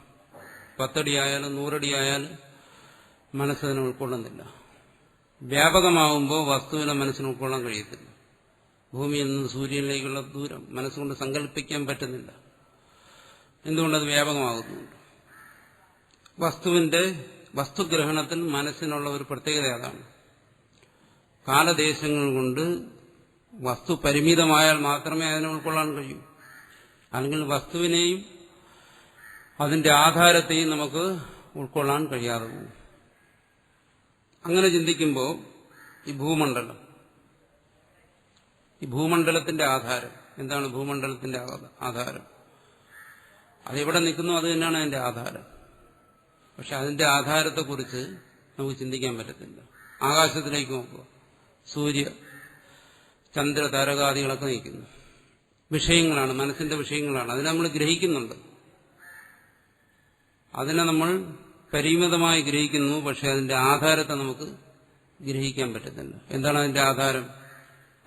10 അടി ആയാലും 100 അടി ആയാലും മനസ്സതിനെ ഉൾക്കൊള്ളുന്നില്ല. വ്യാപകമാകുമ്പോൾ വസ്തുവിനെ മനസ്സിന് ഉൾക്കൊള്ളാൻ കഴിയത്തില്ല. ഭൂമിയിൽ നിന്ന് സൂര്യനിലേക്കുള്ള ദൂരം മനസ്സുകൊണ്ട് സങ്കല്പിക്കാൻ പറ്റുന്നില്ല. എന്തുകൊണ്ടത് വ്യാപകമാകുന്നുണ്ട്? വസ്തുഗ്രഹണത്തിൽ മനസ്സിനുള്ള ഒരു പ്രത്യേകത അതാണ്. കാലദേശങ്ങൾ കൊണ്ട് വസ്തു പരിമിതമായാൽ മാത്രമേ അതിനെ ഉൾക്കൊള്ളാൻ കഴിയൂ. അല്ലെങ്കിൽ വസ്തുവിനെയും അതിന്റെ ആധാരത്തെയും നമുക്ക് ഉൾക്കൊള്ളാൻ കഴിയാതെ പോകും. അങ്ങനെ ചിന്തിക്കുമ്പോൾ ഈ ഭൂമണ്ഡലത്തിന്റെ ആധാരം എന്താണ്? ഭൂമണ്ഡലത്തിന്റെ ആധാരം അതെവിടെ നിൽക്കുന്നു അത് തന്നെയാണ് അതിന്റെ ആധാരം. പക്ഷെ അതിന്റെ ആധാരത്തെക്കുറിച്ച് നമുക്ക് ചിന്തിക്കാൻ പറ്റത്തില്ല. ആകാശത്തിലേക്ക് നോക്കുക, സൂര്യ ചന്ദ്ര താരകാദികളൊക്കെ നിൽക്കുന്നു. വിഷയങ്ങളാണ്, മനസ്സിന്റെ വിഷയങ്ങളാണ്. അതിനെ നമ്മൾ ഗ്രഹിക്കുന്നുണ്ട്, അതിനെ നമ്മൾ പരിമിതമായി ഗ്രഹിക്കുന്നു. പക്ഷെ അതിന്റെ ആധാരത്തെ നമുക്ക് ഗ്രഹിക്കാൻ പറ്റുന്നില്ല. എന്താണ് അതിന്റെ ആധാരം?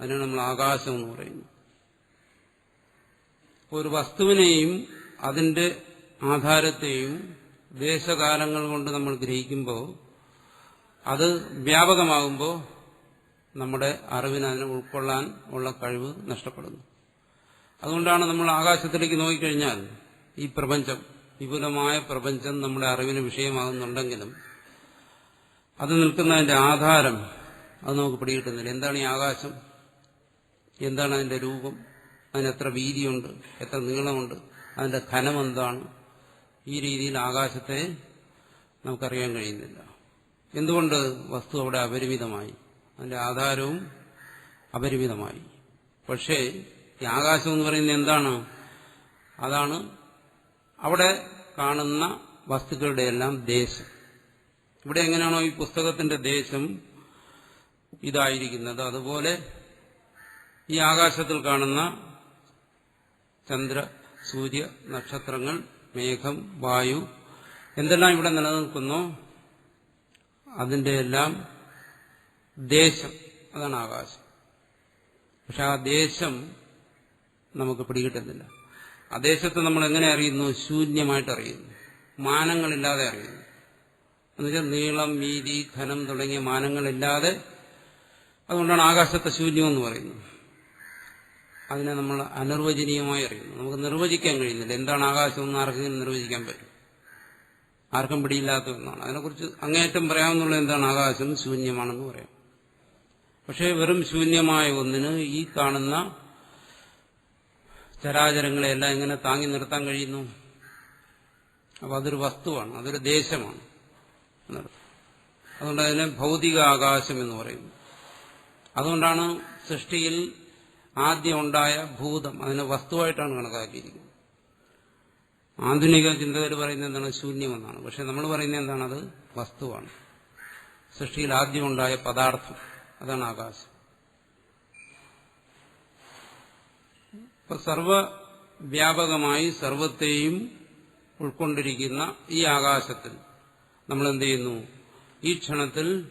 അതിനാണ് നമ്മൾ ആകാശം എന്ന് പറയുന്നത്. ഒരു വസ്തുവിനെയും അതിന്റെ ആധാരത്തെയും ദേശകാലങ്ങൾ കൊണ്ട് നമ്മൾ ഗ്രഹിക്കുമ്പോൾ അത് വ്യാപകമാകുമ്പോൾ നമ്മുടെ അറിവിന് അതിനെ ഉൾക്കൊള്ളാൻ ഉള്ള കഴിവ് നഷ്ടപ്പെടുന്നു. അതുകൊണ്ടാണ് നമ്മൾ ആകാശത്തിലേക്ക് നോക്കിക്കഴിഞ്ഞാൽ ഈ പ്രപഞ്ചം, വിപുലമായ പ്രപഞ്ചം നമ്മുടെ അറിവിന് വിഷയമാകുന്നുണ്ടെങ്കിലും അത് നിൽക്കുന്നതിന്റെ ആധാരം അത് നമുക്ക് പിടികിട്ടുന്നില്ല. എന്താണ് ഈ ആകാശം? എന്താണ് അതിന്റെ രൂപം? അതിനെത്ര വീതിയുണ്ട്, എത്ര നീളമുണ്ട്, അതിന്റെ ഘനം എന്താണ്? ഈ രീതിയിൽ ആകാശത്തെ നമുക്കറിയാൻ കഴിയുന്നില്ല. എന്തുകൊണ്ട്? വസ്തു അവിടെ അപരിമിതമായി, അതിന്റെ ആധാരവും അപരിമിതമായി. പക്ഷേ ഈ ആകാശം എന്ന് പറയുന്നത് എന്താണ്? അതാണ് അവിടെ കാണുന്ന വസ്തുക്കളുടെ എല്ലാം ദേശം. ഇവിടെ എങ്ങനെയാണോ ഈ പുസ്തകത്തിന്റെ ദേശം ഇതായിരിക്കുന്നത്, അതുപോലെ ഈ ആകാശത്തിൽ കാണുന്ന ചന്ദ്ര, സൂര്യ, നക്ഷത്രങ്ങൾ, മേഘം, വായു എന്തെല്ലാം ഇവിടെ നിലനിൽക്കുന്നോ അതിന്റെ എല്ലാം ദേശം, അതാണ് ആകാശം. പക്ഷെ ആ ദേശം നമുക്ക് പിടികിട്ടുന്നില്ല. അദേശത്തെ നമ്മൾ എങ്ങനെ അറിയുന്നു? ശൂന്യമായിട്ട് അറിയുന്നു, മാനങ്ങളില്ലാതെ അറിയുന്നു. എന്നുവെച്ചാൽ നീളം, വീതി, ഘനം തുടങ്ങിയ മാനങ്ങളില്ലാതെ. അതുകൊണ്ടാണ് ആകാശത്തെ ശൂന്യം എന്ന് പറയുന്നത്. അതിനെ നമ്മൾ അനിർവചനീയമായി അറിയുന്നു. നമുക്ക് നിർവചിക്കാൻ കഴിയുന്നില്ല. എന്താണ് ആകാശം എന്ന് ആർക്കെങ്കിലും നിർവചിക്കാൻ പറ്റും? ആർക്കും പിടിയില്ലാത്ത ഒന്നാണ്. അതിനെക്കുറിച്ച് അങ്ങേയറ്റം പറയാവുന്നുള്ള എന്താണ്? ആകാശം ശൂന്യമാണെന്ന് പറയാം. പക്ഷേ വെറും ശൂന്യമായ ഒന്നിന് ഈ കാണുന്ന ചരാചരങ്ങളെല്ലാം എങ്ങനെ താങ്ങി നിർത്താൻ കഴിയുന്നു? അപ്പോൾ അതൊരു വസ്തുവാണ്, അതൊരു ദേശമാണ് എന്നർത്ഥം. അതുകൊണ്ട് അതിനെ ഭൗതിക ആകാശം എന്ന് പറയുന്നു. അതുകൊണ്ടാണ് സൃഷ്ടിയിൽ ആദ്യം ഉണ്ടായ ഭൂതം അതിനെ വസ്തുവായിട്ടാണ് കണക്കാക്കിയിരിക്കുന്നത്. ആധുനിക ചിന്തകർ പറയുന്നത് എന്താണ്? ശൂന്യമെന്നാണ്. പക്ഷെ നമ്മൾ പറയുന്നത് എന്താണ്? അത് വസ്തുവാണ്. സൃഷ്ടിയിൽ ആദ്യം ഉണ്ടായ പദാർത്ഥം, അതാണ് ആകാശം. അപ്പൊ സർവവ്യാപകമായി സർവത്തെയും ഉൾക്കൊണ്ടിരിക്കുന്ന ഈ ആകാശത്തിൽ നമ്മൾ എന്ത് ചെയ്യുന്നു? ഈ ക്ഷണത്തിൽ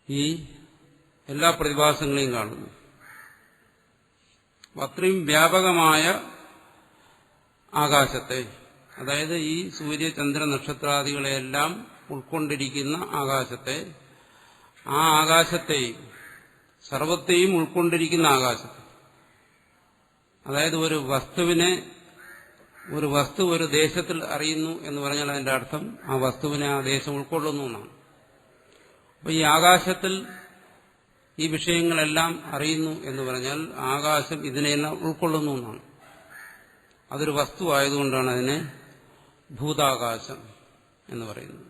ഈ എല്ലാ പ്രതിഭാസങ്ങളെയും കാണുന്നു. അത്രയും വ്യാപകമായ ആകാശത്തെ, അതായത് ഈ സൂര്യ ചന്ദ്ര നക്ഷത്രാദികളെയെല്ലാം ഉൾക്കൊണ്ടിരിക്കുന്ന ആകാശത്തെ, ആ ആകാശത്തെയും സർവത്തെയും ഉൾക്കൊണ്ടിരിക്കുന്ന ആകാശത്തെ, അതായത് ഒരു വസ്തുവിനെ, ഒരു വസ്തു ഒരു ദേശത്തിൽ അറിയുന്നു എന്ന് പറഞ്ഞാൽ അതിന്റെ അർത്ഥം ആ വസ്തുവിനെ ആ ദേശം ഉൾക്കൊള്ളുന്നു എന്നാണ്. അപ്പോൾ ഈ ആകാശത്തിൽ ഈ വിഷയങ്ങളെല്ലാം അറിയുന്നു എന്ന് പറഞ്ഞാൽ ആകാശം ഇതിനെല്ലാം ഉൾക്കൊള്ളുന്നു എന്നാണ്. അതൊരു വസ്തു ആയതുകൊണ്ടാണ് അതിനെ ഭൂതാകാശം എന്ന് പറയുന്നത്.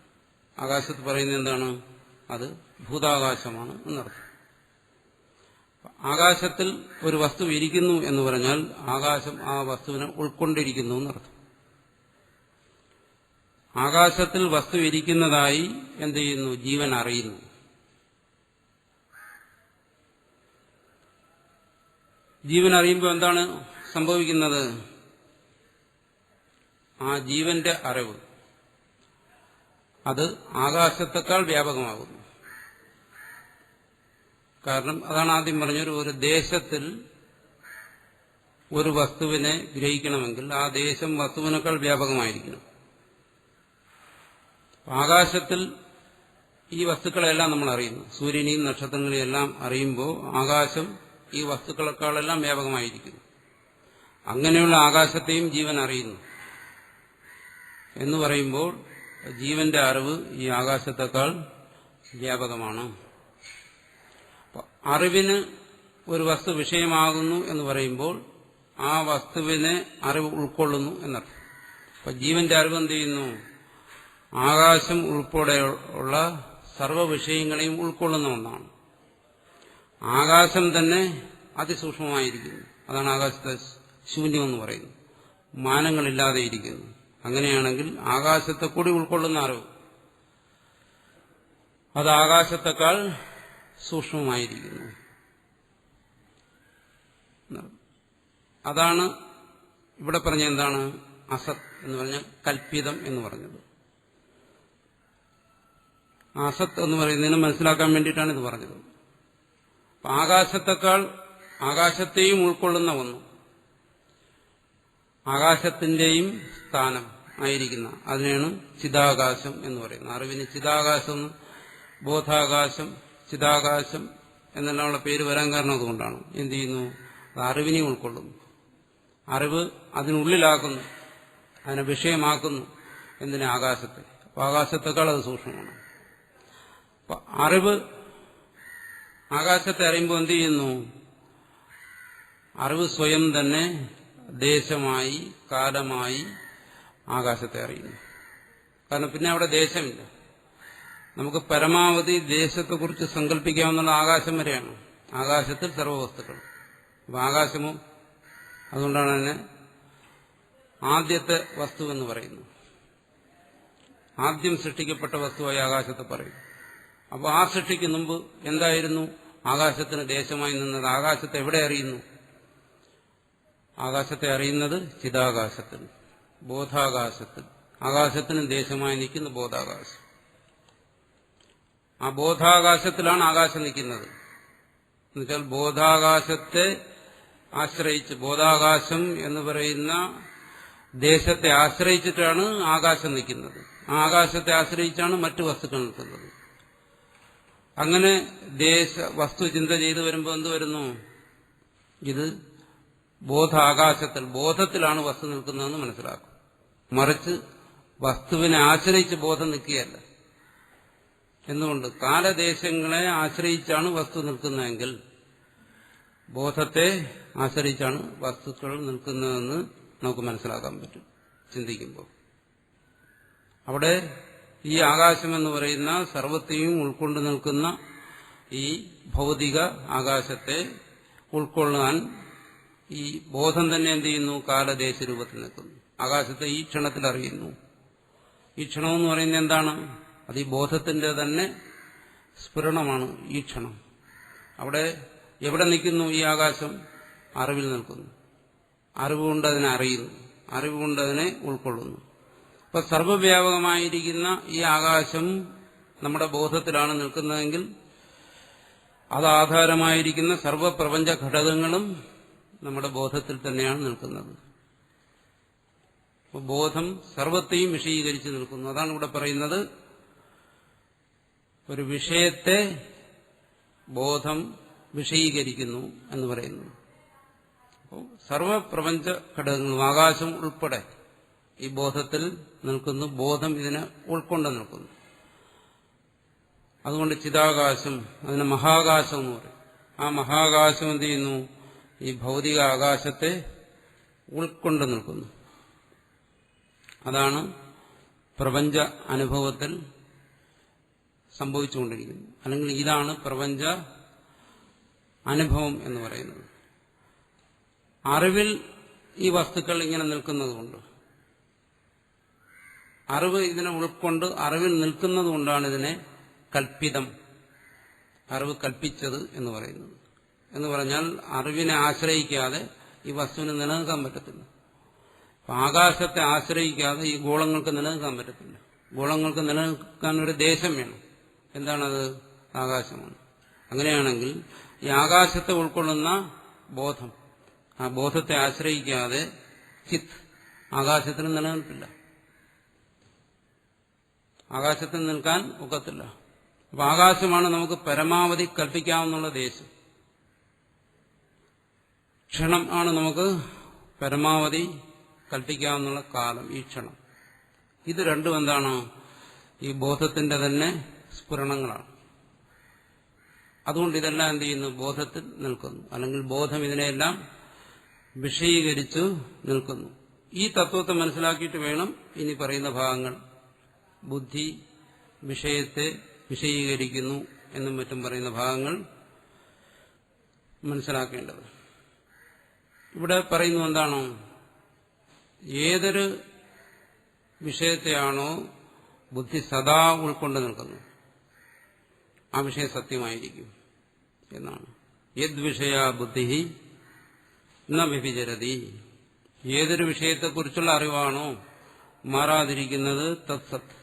ആകാശത്ത് പറയുന്നത് എന്താണ്? അത് ഭൂതാകാശമാണ് എന്നർത്ഥം. ആകാശത്തിൽ ഒരു വസ്തു ഇരിക്കുന്നു എന്ന് പറഞ്ഞാൽ ആകാശം ആ വസ്തുവിനെ ഉൾക്കൊണ്ടിരിക്കുന്നു എന്നർത്ഥം. ആകാശത്തിൽ വസ്തു ഇരിക്കുന്നതായി എന്ത് ചെയ്യുന്നു? ജീവൻ അറിയുന്നു. ജീവൻ അറിയുമ്പോൾ എന്താണ് സംഭവിക്കുന്നത്? ആ ജീവന്റെ അറിവ് അത് ആകാശത്തെക്കാൾ വ്യാപകമാകുന്നു. കാരണം അതാണ് ആദ്യം പറഞ്ഞൊരു ഒരു ദേശത്തിൽ ഒരു വസ്തുവിനെ ഗ്രഹിക്കണമെങ്കിൽ ആ ദേശം വസ്തുവിനേക്കാൾ വ്യാപകമായിരിക്കണം. ആകാശത്തിൽ ഈ വസ്തുക്കളെല്ലാം നമ്മൾ അറിയുന്നു. സൂര്യനെയും നക്ഷത്രങ്ങളെയും എല്ലാം അറിയുമ്പോൾ ആകാശം ഈ വസ്തുക്കളെക്കാളെല്ലാം വ്യാപകമായിരിക്കുന്നു. അങ്ങനെയുള്ള ആകാശത്തെയും ജീവൻ അറിയുന്നു എന്ന് പറയുമ്പോൾ ജീവന്റെ അറിവ് ഈ ആകാശത്തെക്കാൾ വ്യാപകമാണ്. അറിവിന് ഒരു വസ്തു വിഷയമാകുന്നു എന്ന് പറയുമ്പോൾ ആ വസ്തുവിനെ അറിവ് ഉൾക്കൊള്ളുന്നു എന്നർത്ഥം. അപ്പൊ ജീവന്റെ അറിവ് എന്ത് ചെയ്യുന്നു? ആകാശം ഉൾപ്പെടെയുള്ള സർവ്വ വിഷയങ്ങളെയും ഉൾക്കൊള്ളുന്ന ഒന്നാണ്. ആകാശം തന്നെ അതിസൂക്ഷ്മമായിരിക്കുന്നു. അതാണ് ആകാശത്തെ ശൂന്യമെന്ന് പറയുന്നത്. മാനങ്ങളില്ലാതെ ഇരിക്കുന്നു. അങ്ങനെയാണെങ്കിൽ ആകാശത്തെ കൂടി ഉൾക്കൊള്ളുന്ന അറിവ് അത് ആകാശത്തെക്കാൾ സൂക്ഷ്മമായിരിക്കുന്നു. അതാണ് ഇവിടെ പറഞ്ഞ എന്താണ്? അസത് എന്ന് പറഞ്ഞാൽ കൽപ്പിതം എന്ന് പറഞ്ഞത്. അസത് എന്ന് പറയുന്നതിന് മനസ്സിലാക്കാൻ വേണ്ടിയിട്ടാണ് ഇത് പറഞ്ഞത്. ആകാശത്തെക്കാൾ ആകാശത്തെയും ഉൾക്കൊള്ളുന്ന ഒന്ന്, ആകാശത്തിന്റെയും സ്ഥാനം ആയിരിക്കുന്ന അതിനെയാണ് ചിദാകാശം എന്ന് പറയുന്നത്. അറിവിന് ചിദാകാശം, ബോധാകാശം, ചിദാകാശം എന്നെല്ലാമുള്ള പേര് വരാൻ കാരണം അതുകൊണ്ടാണ്. എന്ത് ചെയ്യുന്നു? അത് അറിവിനെ ഉൾക്കൊള്ളുന്നു. അറിവ് അതിനുള്ളിലാക്കുന്നു, അതിനെ വിഷയമാക്കുന്നു. എന്തിനെ? ആകാശത്തെ. അപ്പോൾ ആകാശത്തെക്കാൾ അത് സൂക്ഷ്മമാണ്. അപ്പൊ അറിവ് ആകാശത്തെ അറിയുമ്പോൾ എന്ത് ചെയ്യുന്നു? അറിവ് സ്വയം തന്നെ ദേശമായി കാലമായി ആകാശത്തെ അറിയുന്നു. കാരണം പിന്നെ അവിടെ ദേശമില്ല. നമുക്ക് പരമാവധി ദേശത്തെക്കുറിച്ച് സങ്കല്പിക്കാവുന്ന ആകാശം വരെയാണ്. ആകാശത്തിൽ സർവ്വവസ്തുക്കൾ. അപ്പൊ ആകാശമോ അതുകൊണ്ടാണ് അതിനെ ആദ്യത്തെ വസ്തു എന്ന് പറയുന്നത്. ആദ്യം സൃഷ്ടിക്കപ്പെട്ട വസ്തുവായി ആകാശത്തെ പറയും. അപ്പോൾ ആ സൃഷ്ടിക്ക് മുമ്പ് എന്തായിരുന്നു? ആകാശത്തിന് ദേശമായി നിന്നത്. ആകാശത്തെ എവിടെ അറിയുന്നു? ആകാശത്തെ അറിയുന്നത് ചിദാകാശത്തിൽ, ബോധാകാശത്തിൽ. ആകാശത്തിന് ദേശമായി നിൽക്കുന്ന ബോധാകാശം. ആ ബോധാകാശത്തിലാണ് ആകാശം നിൽക്കുന്നത്. എന്നുവെച്ചാൽ ബോധാകാശത്തെ ആശ്രയിച്ച്, ബോധാകാശം എന്ന് പറയുന്ന ദേശത്തെ ആശ്രയിച്ചിട്ടാണ് ആകാശം നിൽക്കുന്നത്. ആ ആകാശത്തെ ആശ്രയിച്ചാണ് മറ്റു വസ്തുക്കൾ നിൽക്കുന്നത്. അങ്ങനെ വസ്തു ചിന്ത ചെയ്തു വരുമ്പോൾ എന്ത് വരുന്നു? ഇത് ബോധത്തിലാണ് വസ്തു നിൽക്കുന്നതെന്ന് മനസ്സിലാക്കും. മറിച്ച് വസ്തുവിനെ ആശ്രയിച്ച് ബോധം നിൽക്കുകയല്ല. എന്തുകൊണ്ട്? കാലദേശങ്ങളെ ആശ്രയിച്ചാണ് വസ്തു നിൽക്കുന്നതെങ്കിൽ ബോധത്തെ ആശ്രയിച്ചാണ് വസ്തുക്കൾ നിൽക്കുന്നതെന്ന് നമുക്ക് മനസ്സിലാക്കാൻ പറ്റും ചിന്തിക്കുമ്പോൾ. അവിടെ ഈ ആകാശമെന്ന് പറയുന്ന സർവത്തെയും ഉൾക്കൊണ്ട് നിൽക്കുന്ന ഈ ഭൗതിക ആകാശത്തെ ഉൾക്കൊള്ളാൻ ഈ ബോധം തന്നെ എന്ത് ചെയ്യുന്നു? കാലദേശ രൂപത്തിൽ നിൽക്കുന്നു. ആകാശത്തെ ഈ ക്ഷണത്തിൽ അറിയുന്നു. ഈ ക്ഷണമെന്ന് പറയുന്നത് എന്താണ്? അത് ഈ ബോധത്തിന്റെ തന്നെ സ്ഫുരണമാണ് ഈ ക്ഷണം. അവിടെ എവിടെ നിൽക്കുന്നു ഈ ആകാശം? അറിവിൽ നിൽക്കുന്നു. അറിവുകൊണ്ട് അതിനെ അറിയുന്നു, അറിവുകൊണ്ട് അതിനെ ഉൾക്കൊള്ളുന്നു. അപ്പൊ സർവവ്യാപകമായിരിക്കുന്ന ഈ ആകാശം നമ്മുടെ ബോധത്തിലാണ് നിൽക്കുന്നതെങ്കിൽ അത് ആധാരമായിരിക്കുന്ന സർവപ്രപഞ്ച ഘടകങ്ങളും നമ്മുടെ ബോധത്തിൽ തന്നെയാണ് നിൽക്കുന്നത്. അപ്പോൾ ബോധം സർവത്തെയും വിഷയീകരിച്ച് നിൽക്കുന്നു. അതാണ് ഇവിടെ പറയുന്നത്, ഒരു വിഷയത്തെ ബോധം വിഷയീകരിക്കുന്നു എന്ന് പറയുന്നു. അപ്പോൾ സർവപ്രപഞ്ച ഘടകങ്ങളും ആകാശം ഉൾപ്പെടെ ഈ ബോധത്തിൽ നിൽക്കുന്നു. ബോധം ഇതിനെ ഉൾക്കൊണ്ട് നിൽക്കുന്നു. അതുകൊണ്ട് ചിദാകാശം, അതിനെ മഹാകാശം എന്ന് പറയും. ആ മഹാകാശം എന്ത് ചെയ്യുന്നു? ഈ ഭൗതിക ആകാശത്തെ ഉൾക്കൊണ്ട് നിൽക്കുന്നു. അതാണ് പ്രപഞ്ച അനുഭവത്തിൽ സംഭവിച്ചുകൊണ്ടിരിക്കുന്നത്. അല്ലെങ്കിൽ ഇതാണ് പ്രപഞ്ച അനുഭവം എന്ന് പറയുന്നത്. അറിവിൽ ഈ വസ്തുക്കൾ ഇങ്ങനെ നിൽക്കുന്നതുകൊണ്ട്, അറിവ് ഇതിനെ ഉൾക്കൊണ്ട് അറിവിൽ നിൽക്കുന്നത് കൊണ്ടാണ് ഇതിനെ കൽപ്പിതം, അറിവ് കൽപ്പിച്ചത് എന്ന് പറയുന്നത്. എന്ന് പറഞ്ഞാൽ അറിവിനെ ആശ്രയിക്കാതെ ഈ വസ്തുവിന് നിലനിൽക്കാൻ പറ്റത്തില്ല. ആകാശത്തെ ആശ്രയിക്കാതെ ഈ ഗോളങ്ങൾക്ക് നിലനിൽക്കാൻ പറ്റത്തില്ല. ഗോളങ്ങൾക്ക് നിലനിൽക്കാൻ ഒരു ദേശം വേണം. എന്താണത്? ആകാശമാണ്. അങ്ങനെയാണെങ്കിൽ ഈ ആകാശത്തെ ഉൾക്കൊള്ളുന്ന ബോധം, ആ ബോധത്തെ ആശ്രയിക്കാതെ ചിത്ത് ആകാശത്തിന് നിലനിൽപ്പില്ല. ആകാശത്തിന് നിൽക്കാൻ ഒക്കത്തില്ല. അപ്പൊ ആകാശമാണ് നമുക്ക് പരമാവധി കൽപ്പിക്കാവുന്ന ദേശം. ക്ഷണം ആണ് നമുക്ക് പരമാവധി കൽപ്പിക്കാവുന്ന കാലം, ഈ ക്ഷണം. ഇത് രണ്ടും എന്താണ്? ഈ ബോധത്തിന്റെ തന്നെ സ്ഫുരണങ്ങളാണ്. അതുകൊണ്ട് ഇതെല്ലാം എന്ത് ചെയ്യുന്നു? ബോധത്തിൽ നിൽക്കുന്നു. അല്ലെങ്കിൽ ബോധം ഇതിനെയെല്ലാം വിഷയീകരിച്ചു നിൽക്കുന്നു. ഈ തത്വത്തെ മനസ്സിലാക്കിയിട്ട് വേണം ഇനി പറയുന്ന ഭാഗങ്ങൾ, ബുദ്ധി വിഷയത്തെ വിഷയീകരിക്കുന്നു എന്നും മറ്റും പറയുന്ന ഭാഗങ്ങൾ മനസ്സിലാക്കേണ്ടത്. ഇവിടെ പറയുന്നു എന്താണോ? ഏതൊരു വിഷയത്തെയാണോ ബുദ്ധി സദാ ഉൾക്കൊണ്ട് നിൽക്കുന്നത്, ആ വിഷയം സത്യമായിരിക്കും എന്നാണ്. യദ്വിഷയ ബുദ്ധി ന വ്യഭിചരതി. ഏതൊരു വിഷയത്തെക്കുറിച്ചുള്ള അറിവാണോ മാറാതിരിക്കുന്നത്, തത്സത്.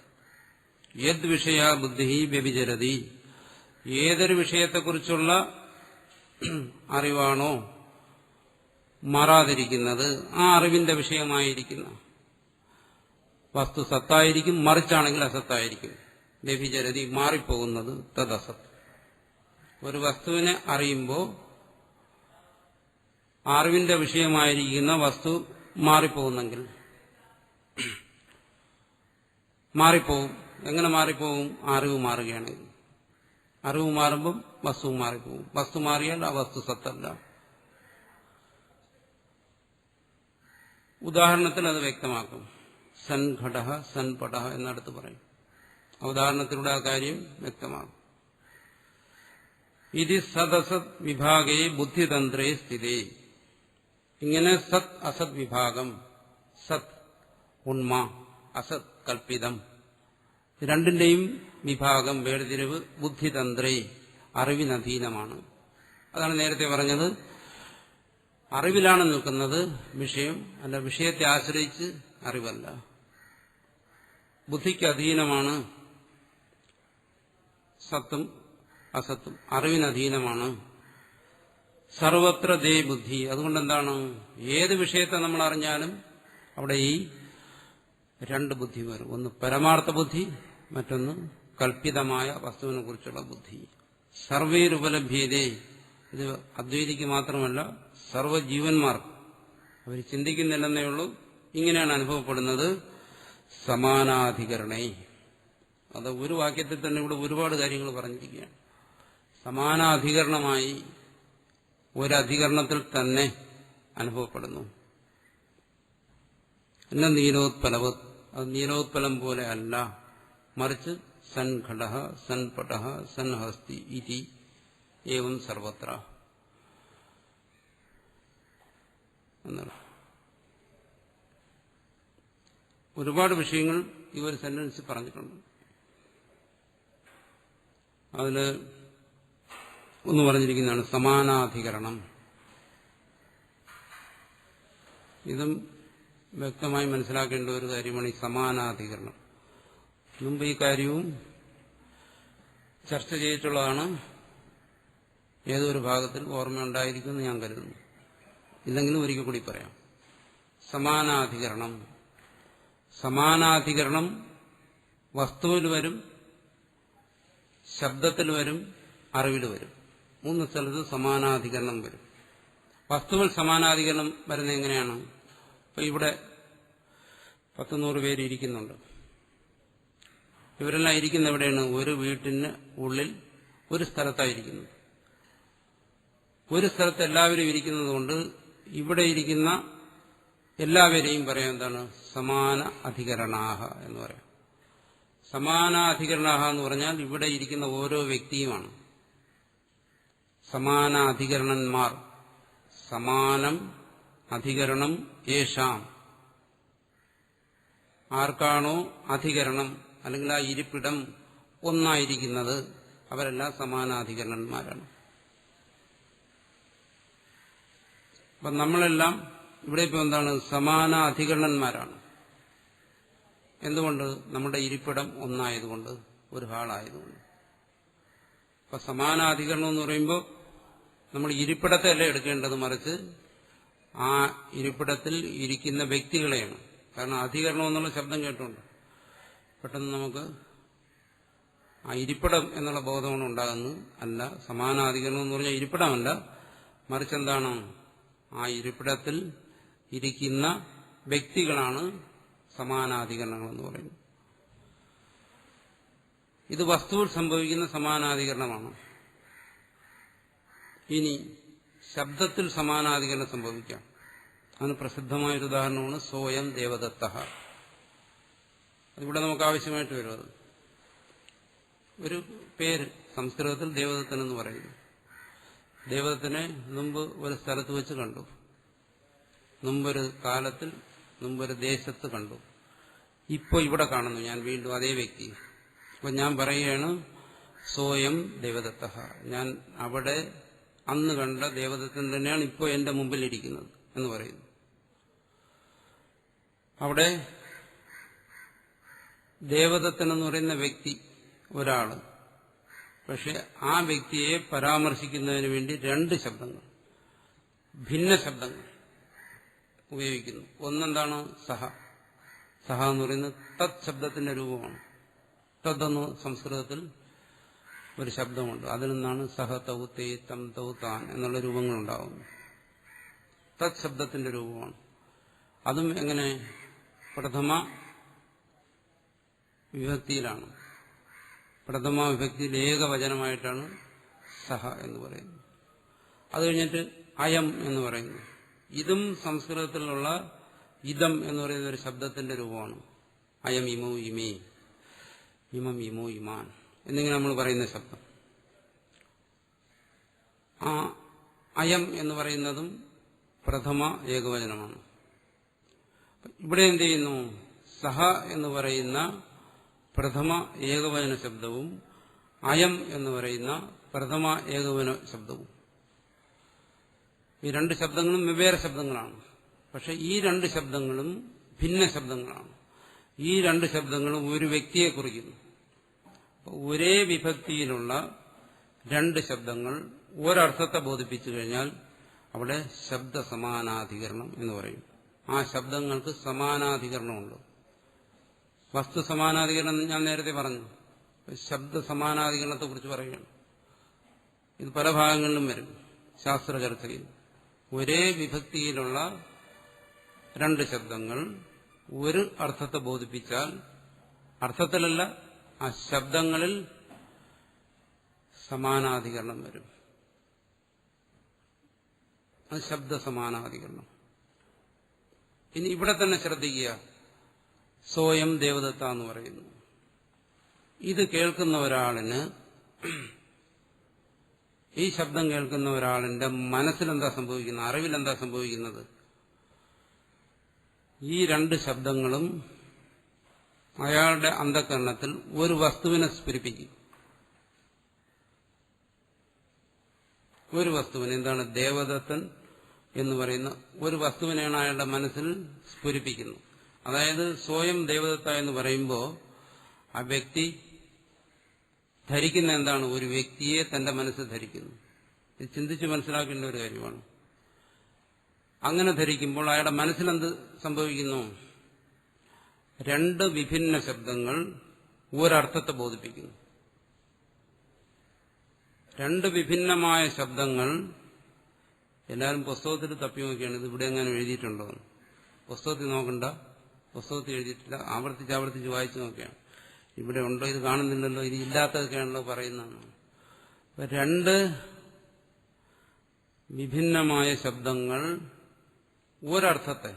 യദ്വിഷയ ബുദ്ധി വ്യഭിചരതി. ഏതൊരു വിഷയത്തെക്കുറിച്ചുള്ള അറിവാണോ മാറാതിരിക്കുന്നത്, ആ അറിവിന്റെ വിഷയമായിരിക്കുന്ന വസ്തു സത്തായിരിക്കും, മറിച്ചാണെങ്കിൽ അസത്തായിരിക്കും. വ്യഭിചരതി, മാറിപ്പോകുന്നത്, തദസത്. ഒരു വസ്തുവിനെ അറിയുമ്പോൾ അറിവിന്റെ വിഷയമായിരിക്കുന്ന വസ്തു മാറിപ്പോകുന്നെങ്കിൽ മാറിപ്പോവും. എങ്ങനെ മാറിപ്പോവും? അറിവ് മാറുകയാണെങ്കിൽ. അറിവ് മാറുമ്പം വസ്തു മാറിപ്പോവും. വസ്തു മാറിയാൽ ആ വസ്തു സത്തല്ല. ഉദാഹരണത്തിൽ അത് വ്യക്തമാക്കും. സൻ ഘടഃ സൻ പടഃ എന്നടുത്ത് പറയും. ഉദാഹരണത്തിലൂടെ ആ കാര്യം വ്യക്തമാകും. ഇത് സദസത് വിഭാഗേ ബുദ്ധിതന്ത്രേ സ്ഥിതേ. ഇങ്ങനെ സത് അസത് വിഭാഗം, സത് ഉണ്മ, അസത് കൽപ്പിതം, രണ്ടിന്റെയും വിഭാഗം, വേർതിരിവ് ബുദ്ധിതന്ത്രേ, അറിവിനധീനമാണ്. അതാണ് നേരത്തെ പറഞ്ഞത്. അറിവിലാണ് നിൽക്കുന്നത് വിഷയം, അല്ല വിഷയത്തെ ആശ്രയിച്ച് അറിവല്ല. ബുദ്ധിക്ക് അധീനമാണ് സത്തും അസത്തും, അറിവിനധീനമാണ്. സർവത്ര ദേ ബുദ്ധി. അതുകൊണ്ടെന്താണ്? ഏത് വിഷയത്തെ നമ്മൾ അറിഞ്ഞാലും അവിടെ ഈ രണ്ട് ബുദ്ധി വരും. ഒന്ന് പരമാർത്ഥ ബുദ്ധി, മറ്റൊന്ന് കൽപ്പിതമായ വസ്തുവിനെ കുറിച്ചുള്ള ബുദ്ധി. സർവൈരുപലഭ്യതേ, ഇത് അദ്വൈതിക്ക് മാത്രമല്ല സർവ്വജീവന്മാർക്ക്. അവർ ചിന്തിക്കുന്നില്ലെന്നേ ഉള്ളൂ, ഇങ്ങനെയാണ് അനുഭവപ്പെടുന്നത്. സമാനാധികരണേ, അത് ഒരു വാക്യത്തിൽ തന്നെ ഇവിടെ ഒരുപാട് കാര്യങ്ങൾ പറഞ്ഞിരിക്കുകയാണ്. സമാനാധികരണമായി ഒരധികരണത്തിൽ തന്നെ അനുഭവപ്പെടുന്നു. എന്ന നീലോത്പലവത്, അത് നീലോത്പലം പോലെ അല്ല, മറിച്ച് സൻ ഘടഃ സൻ പടഃ സൻ ഹസ്തി ഇതി ഏവം സർവത്ര എന്നാണ്. ഒരുപാട് വിഷയങ്ങൾ ഈ ഒരു സെന്റൻസ് പറഞ്ഞിട്ടുണ്ട്. അതിൽ ഒന്ന് പറഞ്ഞിരിക്കുന്നതാണ് സമാനാധികരണം. ഇതും വ്യക്തമായി മനസ്സിലാക്കേണ്ട ഒരു കാര്യമാണ് ഈ സമാനാധികരണം. മുമ്പ് ഈ കാര്യവും ചർച്ച ചെയ്തിട്ടുള്ളതാണ്. ഏതൊരു ഭാഗത്തിൽ ഓർമ്മയുണ്ടായിരിക്കുമെന്ന് ഞാൻ കരുതുന്നു. ഇല്ലെങ്കിലും ഒരിക്കൽ കൂടി പറയാം. സമാനാധികരണം, സമാനാധികരണം വസ്തുവിൽ വരും, ശബ്ദത്തിൽ വരും, അറിവിൽ വരും. മൂന്ന് സ്ഥലത്ത് സമാനാധികരണം വരും. വസ്തുവിൽ സമാനാധികരണം വരുന്നത് എങ്ങനെയാണ്? ഇപ്പൊ ഇവിടെ 100 പേര് ഇരിക്കുന്നുണ്ട്. ഇവരെല്ലാം ഇരിക്കുന്ന എവിടെയാണ്? ഒരു വീട്ടിന് ഉള്ളിൽ ഒരു സ്ഥലത്തായിരിക്കുന്നത്. ഒരു സ്ഥലത്ത് എല്ലാവരും ഇരിക്കുന്നത് കൊണ്ട് ഇവിടെ ഇരിക്കുന്ന എല്ലാവരെയും പറയാം എന്താണ്? സമാന അധികരണാഹ എന്ന് പറയാം. സമാനാധികരണാഹ എന്ന് പറഞ്ഞാൽ ഇവിടെ ഇരിക്കുന്ന ഓരോ വ്യക്തിയുമാണ്. സമാനാധികരണന്മാർ, സമാനം അധികരണം യേഷാം, ആർക്കാണോ അധികരണം അല്ലെങ്കിൽ ആ ഇരിപ്പിടം ഒന്നായിരിക്കുന്നത് അവരെല്ലാം സമാനാധികരണന്മാരാണ്. അപ്പം നമ്മളെല്ലാം ഇവിടെ ഇപ്പോൾ എന്താണ്? സമാനാധികരണന്മാരാണ്. എന്തുകൊണ്ട്? നമ്മുടെ ഇരിപ്പിടം ഒന്നായതുകൊണ്ട്, ഒരു ഹാളായതുകൊണ്ട്. അപ്പൊ സമാനാധികരണം എന്ന് പറയുമ്പോൾ നമ്മൾ ഇരിപ്പിടത്തെ അല്ല എടുക്കേണ്ടത്, മറിച്ച് ആ ഇരിപ്പിടത്തിൽ ഇരിക്കുന്ന വ്യക്തികളെയാണ്. കാരണം അധികരണം എന്നുള്ള ശബ്ദം കേട്ടുകൊണ്ട് പെട്ടെന്ന് നമുക്ക് ആ ഇരിപ്പിടം എന്നുള്ള ബോധമാണ് ഉണ്ടാകുന്നത്. അല്ല, സമാനാധികരണം എന്ന് പറഞ്ഞാൽ ഇരിപ്പിടമല്ല, മറിച്ച് എന്താണ്? ആ ഇരിപ്പിടത്തിൽ ഇരിക്കുന്ന വ്യക്തികളാണ് സമാനാധികരണങ്ങൾ എന്ന് പറയുന്നത്. ഇത് വസ്തുവിൽ സംഭവിക്കുന്ന സമാനാധികരണമാണ്. ഇനി ശബ്ദത്തിൽ സമാനാധികരണം സംഭവിക്കാം. അതിന് പ്രസിദ്ധമായൊരു ഉദാഹരണമാണ് സോയം ദേവദത്തഃ. അതിവിടെ നമുക്ക് ആവശ്യമായിട്ട് വരും. അത് ഒരു പേര് സംസ്കൃതത്തിൽ ദേവദത്തൻ എന്ന് പറയുന്നു. ദേവദത്തിനെ മുമ്പ് ഒരു സ്ഥലത്ത് വെച്ച് കണ്ടു, മുമ്പൊരു കാലത്തിൽ, മുമ്പൊരു ദേശത്ത് കണ്ടു. ഇപ്പോൾ ഇവിടെ കാണുന്നു ഞാൻ വീണ്ടും അതേ വ്യക്തി. അപ്പൊ ഞാൻ പറയുകയാണ് സോയം ദേവദത്തഃ, ഞാൻ അവിടെ അന്ന് കണ്ട ദേവദത്തൻ തന്നെയാണ് ഇപ്പോൾ എന്റെ മുമ്പിൽ ഇരിക്കുന്നത് എന്ന് പറയുന്നു. അവിടെ ദേവദത്തൻ എന്ന് പറയുന്ന വ്യക്തി ഒരാള്, പക്ഷെ ആ വ്യക്തിയെ പരാമർശിക്കുന്നതിന് വേണ്ടി രണ്ട് ശബ്ദങ്ങൾ, ഭിന്ന ശബ്ദങ്ങൾ ഉപയോഗിക്കുന്നു. ഒന്നെന്താണ്? സഹ. സഹ എന്ന് പറയുന്നത് തത് ശബ്ദത്തിന്റെ രൂപമാണ്. തതെന്ന് സംസ്കൃതത്തിൽ ഒരു ശബ്ദമുണ്ട്. അതിൽ നിന്നാണ് സഹ തൗ തേ തം തൗ താൻ എന്നുള്ള രൂപങ്ങളുണ്ടാകുന്നു. തത് ശബ്ദത്തിന്റെ രൂപമാണ്. അതും എങ്ങനെ? പ്രഥമ വിഭക്തിയിലാണ്. പ്രഥമ വിഭക്തിയിൽ ഏകവചനമായിട്ടാണ് സഹ എന്ന് പറയുന്നത്. അത് കഴിഞ്ഞിട്ട് അയം എന്ന് പറയുന്നു. ഇതും സംസ്കൃതത്തിലുള്ള ഇതം എന്ന് പറയുന്ന ഒരു ശബ്ദത്തിന്റെ രൂപമാണ്. അയം ഇമോ ഇമേ, ഇമം ഇമോ ഇമാൻ എന്നിങ്ങനെ നമ്മൾ പറയുന്ന ശബ്ദം. ആ അയം എന്ന് പറയുന്നതും പ്രഥമ ഏകവചനമാണ്. ഇവിടെ എന്ത് ചെയ്യുന്നു? സഹ എന്ന് പറയുന്ന പ്രഥമ ഏകവചന ശബ്ദവും അയം എന്ന് പറയുന്ന പ്രഥമ ഏകവചന ശബ്ദവും, ഈ രണ്ട് ശബ്ദങ്ങളും വെവ്വേറെ ശബ്ദങ്ങളാണ്. പക്ഷെ ഈ രണ്ട് ശബ്ദങ്ങളും ഭിന്ന ശബ്ദങ്ങളാണ്. ഈ രണ്ട് ശബ്ദങ്ങളും ഒരു വ്യക്തിയെ കുറിക്കുന്നു. ഒരേ വിഭക്തിയിലുള്ള രണ്ട് ശബ്ദങ്ങൾ ഒരർത്ഥത്തെ ബോധിപ്പിച്ചു കഴിഞ്ഞാൽ അവിടെ ശബ്ദസമാനാധികരണം എന്ന് പറയും. ആ ശബ്ദങ്ങൾക്ക് സമാനാധികരണമുണ്ട്. വസ്തു സമാനാധികരണം ഞാൻ നേരത്തെ പറഞ്ഞു. ശബ്ദ സമാനാധികരണത്തെക്കുറിച്ച് പറയുകയാണ്. ഇത് പല ഭാഗങ്ങളിലും വരും ശാസ്ത്ര ചർച്ചയിൽ. ഒരേ വിഭക്തിയിലുള്ള രണ്ട് ശബ്ദങ്ങൾ ഒരു അർത്ഥത്തെ ബോധിപ്പിച്ചാൽ, അർത്ഥത്തിലല്ല, ആ ശബ്ദങ്ങളിൽ സമാനാധികരണം വരും. അത് ശബ്ദ സമാനാധികരണം. ഇനി ഇവിടെ തന്നെ ശ്രദ്ധിക്കുക. സ്വയം ദേവദത്ത എന്ന് പറയുന്നു. ഇത് കേൾക്കുന്ന ഒരാളിന്, ഈ ശബ്ദം കേൾക്കുന്ന ഒരാളിന്റെ മനസ്സിലെന്താ സംഭവിക്കുന്നത്, അറിവിലെന്താ സംഭവിക്കുന്നത്? ഈ രണ്ട് ശബ്ദങ്ങളും അയാളുടെ അന്ധകരണത്തിൽ ഒരു വസ്തുവിനെ സ്ഫുരിപ്പിക്കും. ഒരു വസ്തുവിനെ, എന്താണ്, ദേവദത്തൻ എന്ന് പറയുന്ന ഒരു വസ്തുവിനെയാണ് അയാളുടെ മനസ്സിൽ സ്ഫുരിപ്പിക്കുന്നത്. അതായത് സ്വയം ദേവദത്ത എന്ന് പറയുമ്പോൾ ആ വ്യക്തി ധരിക്കുന്ന എന്താണ്? ഒരു വ്യക്തിയെ തന്റെ മനസ്സിൽ ധരിക്കുന്നു. ഇത് ചിന്തിച്ച് മനസ്സിലാക്കേണ്ട ഒരു കാര്യമാണ്. അങ്ങനെ ധരിക്കുമ്പോൾ അയാളുടെ മനസ്സിലെന്ത് സംഭവിക്കുന്നു? രണ്ട് വിഭിന്ന ശബ്ദങ്ങൾ ഒരർത്ഥത്തെ ബോധിപ്പിക്കുന്നു. രണ്ട് വിഭിന്നമായ ശബ്ദങ്ങൾ. എല്ലാവരും പുസ്തകത്തിൽ തപ്പി നോക്കിയാണ് ഇത് ഇവിടെ എങ്ങനെ എഴുതിയിട്ടുണ്ടോ. പുസ്തകത്തിൽ നോക്കണ്ട, പുസ്തകത്തിൽ എഴുതിയിട്ടില്ല. ആവർത്തിച്ച് വായിച്ചു നോക്കിയാണ് ഇവിടെ ഉണ്ടോ, ഇത് കാണുന്നില്ലല്ലോ, ഇത് ഇല്ലാത്തതൊക്കെയാണല്ലോ പറയുന്നതാണ്. രണ്ട് വിഭിന്നമായ ശബ്ദങ്ങൾ ഒരർത്ഥത്തെ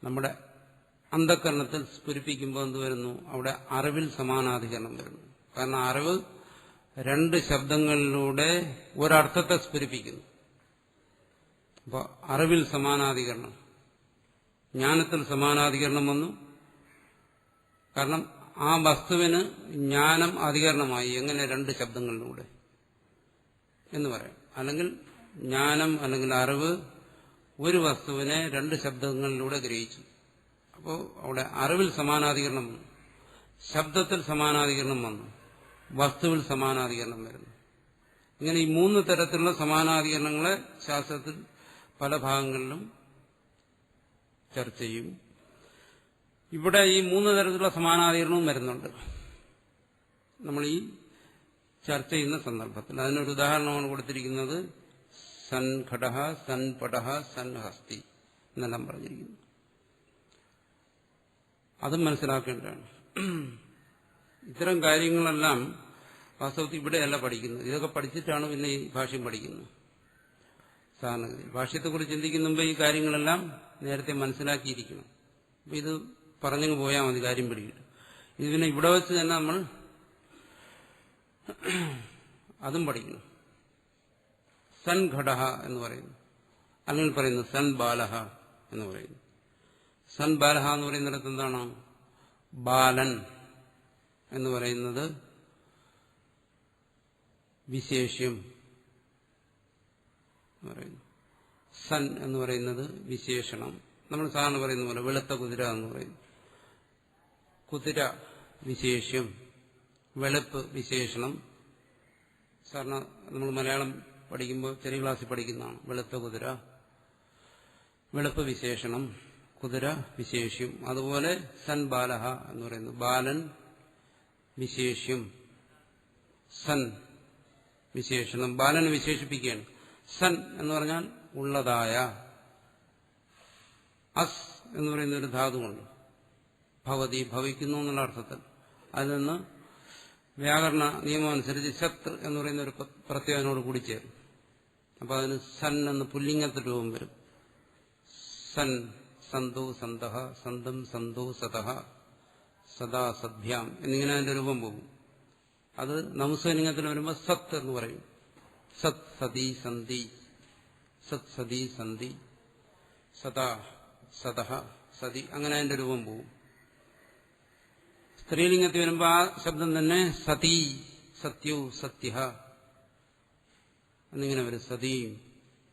നമ്മുടെ അന്ധകരണത്തിൽ സ്ഫുരിപ്പിക്കുമ്പോൾ എന്ത് വരുന്നു? അവിടെ അറിവിൽ സമാനാധികരണം വരുന്നു. കാരണം അറിവ് രണ്ട് ശബ്ദങ്ങളിലൂടെ ഒരർത്ഥത്തെ സ്ഫുരിപ്പിക്കുന്നു. അപ്പോൾ അറിവിൽ സമാനാധികരണം, ജ്ഞാനത്തിൽ സമാനാധികരണം വന്നു. കാരണം ആ വസ്തുവിന് ജ്ഞാനം അധികരണമായി. എങ്ങനെ? രണ്ട് ശബ്ദങ്ങളിലൂടെ എന്ന് പറയാം. അല്ലെങ്കിൽ ജ്ഞാനം അല്ലെങ്കിൽ അറിവ് ഒരു വസ്തുവിനെ രണ്ട് ശബ്ദങ്ങളിലൂടെ ഗ്രഹിച്ചു. അപ്പോൾ അവിടെ അറിവിൽ സമാനാധികരണം വന്നു, ശബ്ദത്തിൽ സമാനാധികരണം വന്നു, വസ്തുവിൽ സമാനാധികരണം വരുന്നു. ഇങ്ങനെ ഈ മൂന്ന് തരത്തിലുള്ള സമാനാധികരണങ്ങളെ ശാസ്ത്രത്തിൽ പല ഭാഗങ്ങളിലും ചർച്ച ചെയ്യും. ഇവിടെ ഈ മൂന്ന് തരത്തിലുള്ള സമാനാധികരണവും വരുന്നുണ്ട് നമ്മൾ ഈ ചർച്ച ചെയ്യുന്ന സന്ദർഭത്തിൽ. അതിനൊരു ഉദാഹരണമാണ് കൊടുത്തിരിക്കുന്നത്. സൻ ഘടഃ, സൻ പടഃ, സൻ ഹസ്തി എന്നെല്ലാം പറഞ്ഞിരിക്കുന്നു. അതും മനസ്സിലാക്കേണ്ടതാണ്. ഇത്തരം കാര്യങ്ങളെല്ലാം വാസ്തവത്തിൽ ഇവിടെയല്ല പഠിക്കുന്നത്. ഇതൊക്കെ പഠിച്ചിട്ടാണ് പിന്നെ ഈ ഭാഷ്യം പഠിക്കുന്നത്. സാധാരണഗതി ഭാഷ്യത്തെക്കുറിച്ച് ചിന്തിക്കുന്ന മുമ്പ് ഈ കാര്യങ്ങളെല്ലാം നേരത്തെ മനസ്സിലാക്കിയിരിക്കണം. അപ്പം ഇത് പറഞ്ഞങ്ങ് പോയാൽ മതി, കാര്യം പിടികിട്ടും. ഇത് പിന്നെ ഇവിടെ വെച്ച് തന്നെ നമ്മൾ അതും പഠിക്കണം. സൻ ഘടഃ എന്ന് പറയുന്നു, അല്ലെങ്കിൽ പറയുന്നു സൻ ബാലഃ എന്ന് പറയുന്നു. സൻ ബാലഃ എന്ന് പറയുന്നിടത്ത് എന്താണ്? ബാലൻ എന്ന് പറയുന്നത് വിശേഷ്യം എന്ന് പറയുന്നു. സൻ എന്ന് പറയുന്നത് വിശേഷണം. നമ്മൾ സാധാരണ പറയുന്ന പോലെ വെളുത്ത കുതിര എന്ന് പറയുന്നു. കുതിര വിശേഷ്യം, വെളുപ്പ് വിശേഷണം. സാധാരണ നമ്മൾ മലയാളം പഠിക്കുമ്പോൾ ചെറിയ ക്ലാസ്സിൽ പഠിക്കുന്നതാണ്. വെളുത്ത കുതിര, വെളുപ്പ് വിശേഷണം, കുതിര വിശേഷ്യം. അതുപോലെ സൻ ബാലഃ എന്ന് പറയുന്നു. ബാലൻ വിശേഷ്യം, സൻ വിശേഷണം. ബാലനെ വിശേഷിപ്പിക്കുകയാണ്. സൻ എന്ന് പറഞ്ഞാൽ ഉള്ളതായ. അസ് എന്ന് പറയുന്ന ഒരു ധാതുവുണ്ട്. ഭവതി, ഭവിക്കുന്നു എന്നുള്ള അർത്ഥത്തിൽ. അതിൽ നിന്ന് വ്യാകരണ നിയമം അനുസരിച്ച് ശത്രു എന്ന് പറയുന്ന ഒരു പ്രത്യയനോട് കൂടി ചേരും. അപ്പൊ അതിന് സൻ എന്ന് പുല്ലിംഗത്തിൽ രൂപം വരും. സൻ, സന്തോ സന്തഃ, സന്തം സന്തോ സതഃ, സദാ സദ്ഭ്യാം എന്നിങ്ങനെ അതിന്റെ രൂപം പോകും. അത് നപുംസകലിംഗത്തിൽ വരുമ്പോൾ സത്ത് എന്ന് പറയും. സത് സതി സന്ധി, സത് സതി സന്ധി, സദാ സതഃ സതി, അങ്ങനെ അതിന്റെ രൂപം പോകും. സ്ത്രീലിംഗത്തിൽ വരുമ്പോൾ ആ ശബ്ദം തന്നെ സതി, സത്യു, സത്യ എന്നിങ്ങനെ വരും. സതിയും,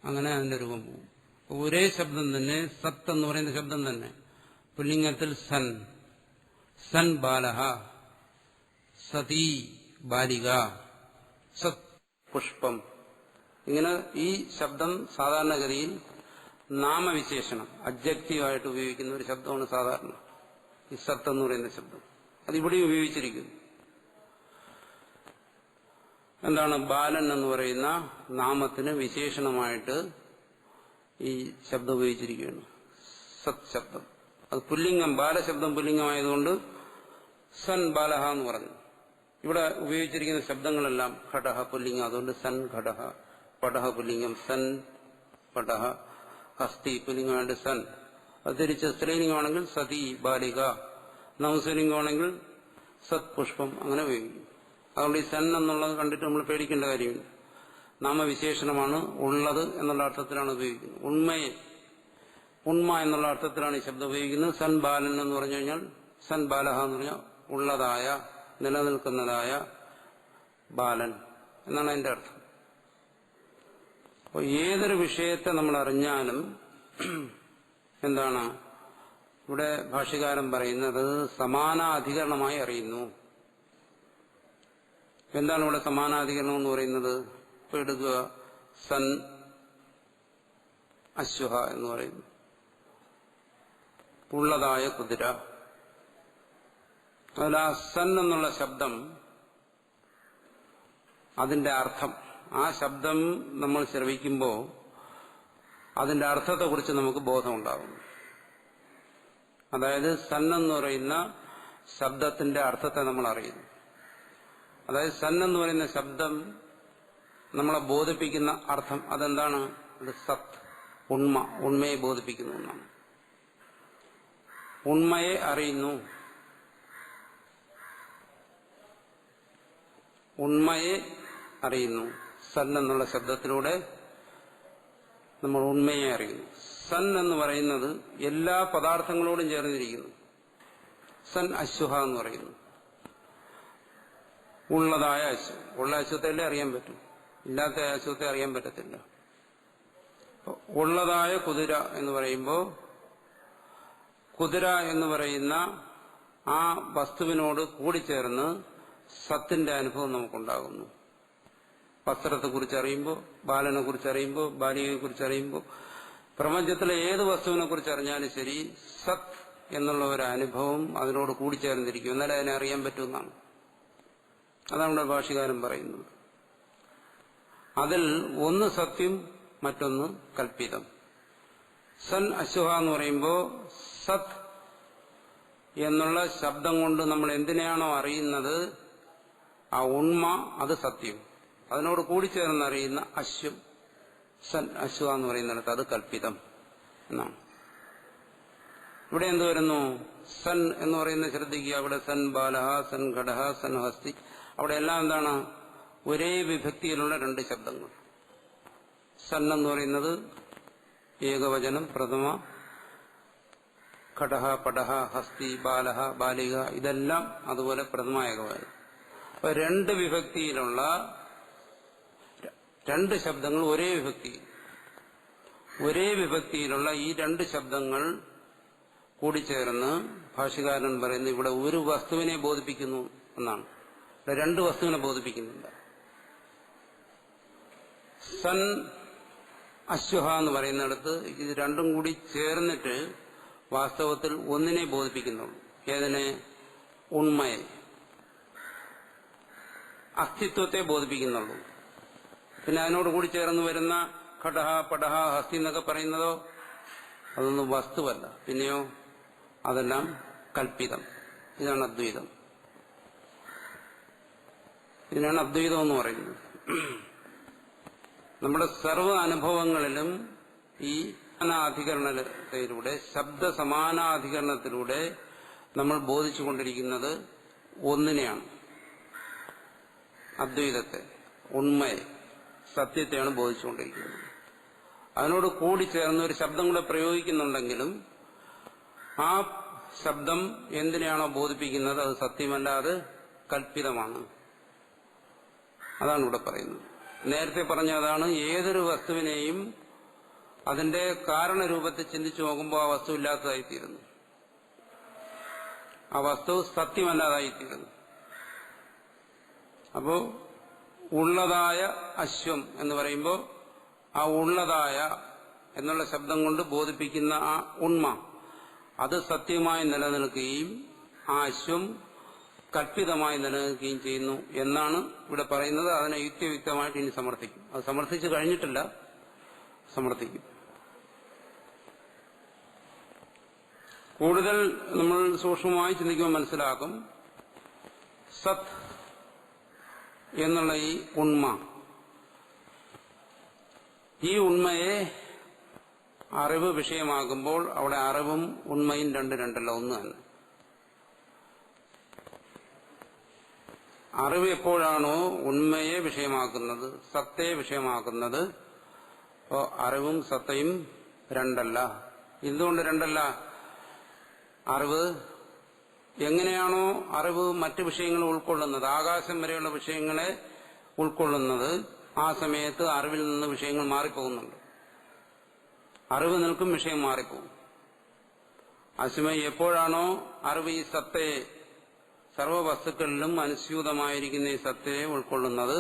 അങ്ങനെ അതിന്റെ രൂപം പോകും. ഒരേ ശബ്ദം തന്നെ, സത്ത് എന്ന് പറയുന്ന ശബ്ദം തന്നെ പുല്ലിംഗത്തിൽ സൻ, സൻ ബാലഃ, സതി ബാലിക, സത് പുഷ്പം. ഇങ്ങനെ ഈ ശബ്ദം സാധാരണഗതിയിൽ നാമവിശേഷണം അബ്ജക്റ്റീവായിട്ട് ഉപയോഗിക്കുന്ന ഒരു ശബ്ദമാണ് സാധാരണ ഈ സത്ത് എന്ന് പറയുന്ന ശബ്ദം. അതിവിടെ ഉപയോഗിച്ചിരിക്കുന്നു. എന്താണ്? ബാലൻ എന്ന് പറയുന്ന നാമത്തിന് വിശേഷണമായിട്ട് ഈ ശബ്ദം ഉപയോഗിച്ചിരിക്കുകയാണ്, സത് ശബ്ദം. അത് പുല്ലിംഗം, ബാലശബ്ദം പുല്ലിംഗമായതുകൊണ്ട് സൻ ബാലഹ എന്ന് പറഞ്ഞു. ഇവിടെ ഉപയോഗിച്ചിരിക്കുന്ന ശബ്ദങ്ങളെല്ലാം ഘടഹ പുല്ലിംഗം, അതുകൊണ്ട് സൻ ഘടഹ. പടഹ പുല്ലിംഗം, സൻ പടഹ. ഹസ്തി പുല്ലിംഗമായിട്ട് സൻ. അത് തിരിച്ച് സ്ത്രീലിംഗമാണെങ്കിൽ സതി ബാലിക, നംസലിംഗമാണെങ്കിൽ സത് പുഷ്പം, അങ്ങനെ ഉപയോഗിക്കും. അതുകൊണ്ട് ഈ സൻ എന്നുള്ളത് കണ്ടിട്ട് നമ്മൾ പേടിക്കേണ്ട കാര്യമില്ല. നാമവിശേഷണമാണ്, ഉള്ളത് എന്നുള്ള അർത്ഥത്തിലാണ് ഉപയോഗിക്കുന്നത്. ഉണ്മ എന്നുള്ള അർത്ഥത്തിലാണ് ഈ ശബ്ദം ഉപയോഗിക്കുന്നത്. സൻ ബാലൻ എന്ന് പറഞ്ഞു കഴിഞ്ഞാൽ, സൻ ബാലഹ എന്ന് പറഞ്ഞാൽ ഉള്ളതായ, നിലനിൽക്കുന്നതായ ബാലൻ എന്നാണ് അതിന്റെ അർത്ഥം. അപ്പോൾ ഏതൊരു വിഷയത്തെ നമ്മൾ അറിഞ്ഞാലും എന്താണ് ഇവിടെ ഭാഷ്യകാരൻ പറയുന്നത്? സമാനാധികരണമായി അറിയുന്നു. എന്താണ് ഇവിടെ സമാനാധികരണം എന്ന് പറയുന്നത്? ഇപ്പൊ എടുക്കുക, സൻ അശ്വഹ എന്ന് പറയുന്നു, ഉള്ളതായ കുതിര. അതിൽ ആ സൻ എന്നുള്ള ശബ്ദം, അതിന്റെ അർത്ഥം, ആ ശബ്ദം നമ്മൾ ശ്രവിക്കുമ്പോൾ അതിന്റെ അർത്ഥത്തെക്കുറിച്ച് നമുക്ക് ബോധമുണ്ടാകും. അതായത് സൻ എന്ന് പറയുന്ന ശബ്ദത്തിന്റെ അർത്ഥത്തെ നമ്മൾ അറിയുന്നു. അതായത് സൻ എന്ന് പറയുന്ന ശബ്ദം നമ്മളെ ബോധിപ്പിക്കുന്ന അർത്ഥം അതെന്താണ്? അത് സത്ത്, ഉണ്മ, ഉണ്മയെ ബോധിപ്പിക്കുന്ന ഒന്നാണ്. ഉണ്മയെ അറിയുന്നു, ഉണ്മയെ അറിയുന്നു. സൻ എന്നുള്ള ശബ്ദത്തിലൂടെ നമ്മൾ ഉണ്മയെ അറിയുന്നു. സൻ എന്ന് പറയുന്നത് എല്ലാ പദാർത്ഥങ്ങളോടും ചേർന്നിരിക്കുന്നു. സൻ അശ്വഹ എന്ന് പറയുന്നു, ഉള്ളതായ അശ്വം. ഉള്ള അശ്വത്തെയല്ലേ അറിയാൻ പറ്റും, ഇല്ലാത്ത അശ്വത്തെ അറിയാൻ പറ്റത്തില്ല. ഉള്ളതായ കുതിര എന്ന് പറയുമ്പോൾ കുതിര എന്ന് പറയുന്ന ആ വസ്തുവിനോട് കൂടിച്ചേർന്ന് സത്തിന്റെ അനുഭവം നമുക്കുണ്ടാകുന്നു. വസ്ത്രത്തെക്കുറിച്ച് അറിയുമ്പോൾ, ബാലനെ കുറിച്ച് അറിയുമ്പോൾ, ബാലികയെ കുറിച്ച് അറിയുമ്പോൾ, പ്രപഞ്ചത്തിലെ ഏത് വസ്തുവിനെ കുറിച്ച് അറിഞ്ഞാലും ശരി, സത് എന്നുള്ള ഒരു അനുഭവം അതിനോട് കൂടിച്ചേർന്നിരിക്കും. എന്നാലേ അതിനെ അറിയാൻ പറ്റുമെന്നാണ്. അതാണ് ഇവിടെ ഭാഷ്യകാരൻ പറയുന്നത്. അതിൽ ഒന്ന് സത്യം, മറ്റൊന്ന് കൽപ്പിതം. സൻ അശ്വഹ എന്ന് പറയുമ്പോൾ സത് എന്നുള്ള ശബ്ദം കൊണ്ട് നമ്മൾ എന്തിനെയാണോ അറിയുന്നത്, ആ ഉണ്മ, അത് സത്യം. അതിനോട് കൂടിച്ചേർന്നറിയുന്ന അശ്വം, സൻ അശ്വ എന്ന് പറയുന്നിടത്ത് അത് കൽപ്പിതം എന്നാണ്. ഇവിടെ എന്ത് വരുന്നു? സൻ എന്ന് പറയുന്ന ശ്രദ്ധിക്കുക. അവിടെ സൻ ബാലഹ, സൻ ഘടഹ, സൻ ഹസ്തി, അവിടെ എല്ലാം എന്താണ്? ഒരേ വിഭക്തിയിലുള്ള രണ്ട് ശബ്ദങ്ങൾ. സൻ എന്ന് പറയുന്നത് ഏകവചനം, പ്രഥമ, ഘടഹ, പടഹ, ഹസ്തി, ബാലഹ, ബാലിക, ഇതെല്ലാം അതുപോലെ പ്രഥമ ഏകവചനം. അപ്പൊ രണ്ട് വിഭക്തിയിലുള്ള രണ്ട് ശബ്ദങ്ങൾ ഒരേ വിഭക്തിയിലുള്ള ഈ രണ്ട് ശബ്ദങ്ങൾ കൂടിച്ചേർന്ന് ഭാഷ്യകാരൻ പറയുന്നത് ഇവിടെ ഒരു വസ്തുവിനെ ബോധിപ്പിക്കുന്നു എന്നാണ്. ഇവിടെ രണ്ട് വസ്തുവിനെ ബോധിപ്പിക്കുന്നില്ല. സൻ അശ്വഹ എന്ന് പറയുന്നിടത്ത് ഇത് രണ്ടും കൂടി ചേർന്നിട്ട് വാസ്തവത്തിൽ ഒന്നിനെ ബോധിപ്പിക്കുന്നുള്ളൂ. ഏതിനെ? ഉണ്മയെ, അസ്തിത്വത്തെ ബോധിപ്പിക്കുന്നുള്ളൂ. പിന്നെ അതിനോട് കൂടി ചേർന്ന് വരുന്ന ഘടഹ, പടഹ, ഹസ്തി എന്നൊക്കെ പറയുന്നതോ അതൊന്നും വസ്തുവല്ല. പിന്നെയോ അതെല്ലാം കൽപ്പിതം. ഇതാണ് അദ്വൈതം. ഇതിനാണ് അദ്വൈതം എന്ന് പറയുന്നത്. നമ്മുടെ സർവ്വ അനുഭവങ്ങളിലും ഈ സമാനാധികരണത്തിലൂടെ, ശബ്ദ സമാനാധികരണത്തിലൂടെ നമ്മൾ ബോധിച്ചുകൊണ്ടിരിക്കുന്നത് ഒന്നിനെയാണ്, അദ്വൈതത്തെ, ഉണ്മയെ, സത്യത്തെയാണ് ബോധിച്ചുകൊണ്ടിരിക്കുന്നത്. അതിനോട് കൂടിച്ചേർന്ന് ഒരു ശബ്ദം കൂടെ പ്രയോഗിക്കുന്നുണ്ടെങ്കിലും ആ ശബ്ദം എന്തിനെയാണോ ബോധിപ്പിക്കുന്നത് അത് സത്യമല്ല, അത് കൽപ്പിതമാണ്. അതാണ് ഇവിടെ പറയുന്നത്. നേരത്തെ പറഞ്ഞതാണ്, ഏതൊരു വസ്തുവിനെയും അതിന്റെ കാരണരൂപത്തെ ചിന്തിച്ചു നോക്കുമ്പോൾ ആ വസ്തു ഇല്ലാത്തതായിത്തീരുന്നു, ആ വസ്തു സത്യമല്ലാതായിത്തീരുന്നു. അപ്പോ ഉള്ളതായ അശ്വം എന്ന് പറയുമ്പോൾ ആ ഉള്ളതായ എന്നുള്ള ശബ്ദം കൊണ്ട് ബോധിപ്പിക്കുന്ന ആ ഉണ്മ അത് സത്യമായി നിലനിൽക്കുകയും ആ അശ്വം കൽപ്പിതമായി നിലനിൽക്കുകയും ചെയ്യുന്നു എന്നാണ് ഇവിടെ പറയുന്നത്. അതിനെ യുക്തിയുക്തമായിട്ട് ഇനി സമർത്ഥിക്കും. അത് സമർത്ഥിച്ചു കഴിഞ്ഞിട്ടില്ല, സമർത്ഥിക്കും. കൂടുതൽ നമ്മൾ സൂക്ഷ്മമായി ചിന്തിക്കുമ്പോൾ മനസ്സിലാക്കും, സത് എന്നുള്ള ഈ ഉണ്മ, ഈ ഉണ്മയെ അറിവ് വിഷയമാകുമ്പോൾ അവിടെ അറിവും ഉണ്മയും രണ്ടല്ല, ഒന്ന് തന്നെ. അറിവ് എപ്പോഴാണോ ഉണ്മയെ വിഷയമാക്കുന്നത്, സത്തയെ വിഷയമാക്കുന്നത്, അപ്പോൾ അറിവും സത്തയും രണ്ടല്ല. എന്തുകൊണ്ട് രണ്ടല്ല? അറിവ് എങ്ങനെയാണോ അറിവ് മറ്റ് വിഷയങ്ങൾ ഉൾക്കൊള്ളുന്നത്, ആകാശം വരെയുള്ള വിഷയങ്ങളെ ഉൾക്കൊള്ളുന്നത്, ആ സമയത്ത് അറിവിൽ നിന്ന് വിഷയങ്ങൾ മാറിപ്പോകുന്നുണ്ട്. അറിവ് നിൽക്കും, വിഷയം മാറിപ്പോകും. അതേസമയം എപ്പോഴാണോ അറിവ് ഈ സത്തയെ, സർവവസ്തുക്കളിലും അനുസ്യൂതമായിരിക്കുന്ന ഈ സത്തയെ ഉൾക്കൊള്ളുന്നത്,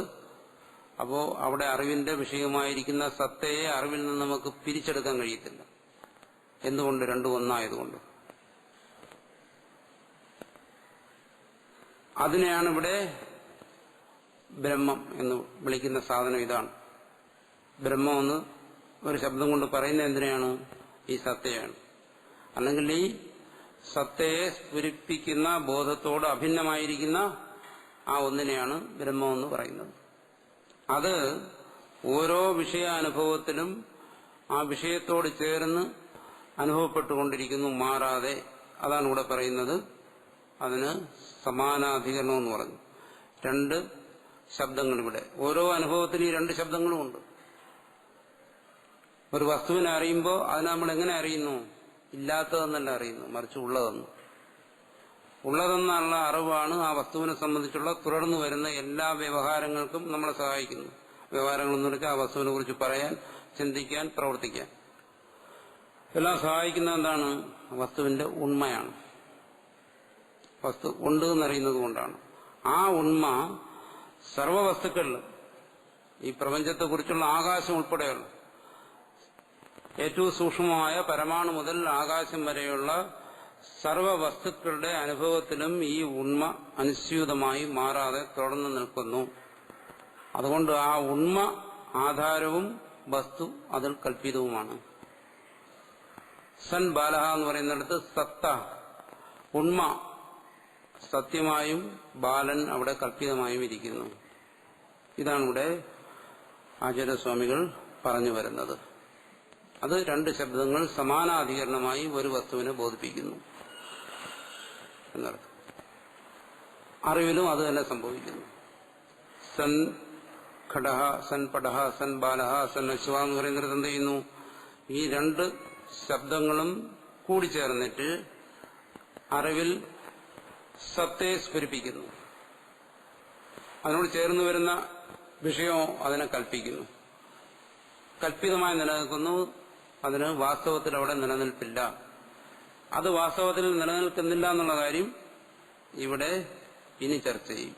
അപ്പോ അവിടെ അറിവിന്റെ വിഷയമായിരിക്കുന്ന സത്തയെ അറിവിൽ നിന്ന് നമുക്ക് പിരിച്ചെടുക്കാൻ കഴിയത്തില്ല. എന്തുകൊണ്ട്? രണ്ടും ഒന്നായതുകൊണ്ട്. അതിനെയാണ് ഇവിടെ ബ്രഹ്മം എന്ന് വിളിക്കുന്ന സാധനം. ഇതാണ് ബ്രഹ്മം എന്ന് ഒരു ശബ്ദം കൊണ്ട് പറയുന്നത്. എന്തിനാണ്? ഈ സത്തയാണ്. അല്ലെങ്കിൽ ഈ സത്തയെ സ്ഫുരിപ്പിക്കുന്ന ബോധത്തോട് അഭിന്നമായിരിക്കുന്ന ആ ഒന്നിനെയാണ് ബ്രഹ്മമെന്ന് പറയുന്നത്. അത് ഓരോ വിഷയാനുഭവത്തിലും ആ വിഷയത്തോട് ചേർന്ന് അനുഭവപ്പെട്ടുകൊണ്ടിരിക്കുന്നു, മാറാതെ. അതാണ് ഇവിടെ പറയുന്നത്. അതിന് സമാനാധികരണം എന്ന് പറഞ്ഞു. രണ്ട് ശബ്ദങ്ങൾ ഇവിടെ. ഓരോ അനുഭവത്തിനും ഈ രണ്ട് ശബ്ദങ്ങളുമുണ്ട്. ഒരു വസ്തുവിനെ അറിയുമ്പോൾ അതിനെ നമ്മൾ എങ്ങനെ അറിയുന്നു? ഇല്ലാത്തതെന്നല്ല അറിയുന്നു, മറിച്ച് ഉള്ളതെന്ന്. ഉള്ളതെന്നുള്ള അറിവാണ് ആ വസ്തുവിനെ സംബന്ധിച്ചുള്ള തുടർന്ന് വരുന്ന എല്ലാ വ്യവഹാരങ്ങൾക്കും നമ്മളെ സഹായിക്കുന്നു. വ്യവഹാരങ്ങളെന്ന് വെച്ചാൽ ആ വസ്തുവിനെ കുറിച്ച് പറയാൻ, ചിന്തിക്കാൻ, പ്രവർത്തിക്കാൻ എല്ലാം സഹായിക്കുന്ന എന്താണ്? വസ്തുവിന്റെ ഉണ്മയാണ്. വസ്തു ഉണ്ട് എന്നറിയുന്നത് കൊണ്ടാണ്. ആ ഉണ്മ സർവവസ്തുക്കളിൽ, ഈ പ്രപഞ്ചത്തെക്കുറിച്ചുള്ള ആകാശം ഉൾപ്പെടെയുള്ള ഏറ്റവും സൂക്ഷ്മമായ പരമാണു മുതൽ ആകാശം വരെയുള്ള സർവവസ്തുക്കളുടെ അനുഭവത്തിലും ഈ ഉണ്മ അനുസ്യൂതമായി മാറാതെ തുടർന്ന് നിൽക്കുന്നു. അതുകൊണ്ട് ആ ഉണ്മ ആധാരവും വസ്തു അതിൽ കൽപ്പിതവുമാണ്. സൻ ബാലഹ എന്ന് പറയുന്നിടത്ത് സത്ത, ഉണ്മ സത്യമായും ബാലൻ അവിടെ കൽപ്പിതമായും ഇരിക്കുന്നു. ഇതാണ് ഇവിടെ ആചാര്യസ്വാമികൾ പറഞ്ഞു വരുന്നത്. അത് രണ്ട് ശബ്ദങ്ങൾ സമാനാധികരണമായി ഒരു വസ്തുവിനെ ബോധിപ്പിക്കുന്നു എന്നർത്ഥം. അറിവിലും അത് തന്നെ സംഭവിക്കുന്നു. സൻ ഘടഹ, സൻ പടഹ, സൻ ബാലഹ, സൻ അശ്വ എന്ന് പറയുന്നത് എന്ത് ചെയ്യുന്നു? ഈ രണ്ട് ശബ്ദങ്ങളും കൂടിച്ചേർന്നിട്ട് അറിവിൽ സത്തയെ സ്ഫുരിപ്പിക്കുന്നു. അതിനോട് ചേർന്ന് വരുന്ന വിഷയമോ അതിനെ കൽപ്പിക്കുന്നു. കൽപ്പിതമായി നിലനിൽക്കുന്നു. അതിന് വാസ്തവത്തിൽ അവിടെ നിലനിൽപ്പില്ല. അത് വാസ്തവത്തിൽ നിലനിൽക്കുന്നില്ല എന്നുള്ള കാര്യം ഇവിടെ ഇനി ചർച്ച ചെയ്യും.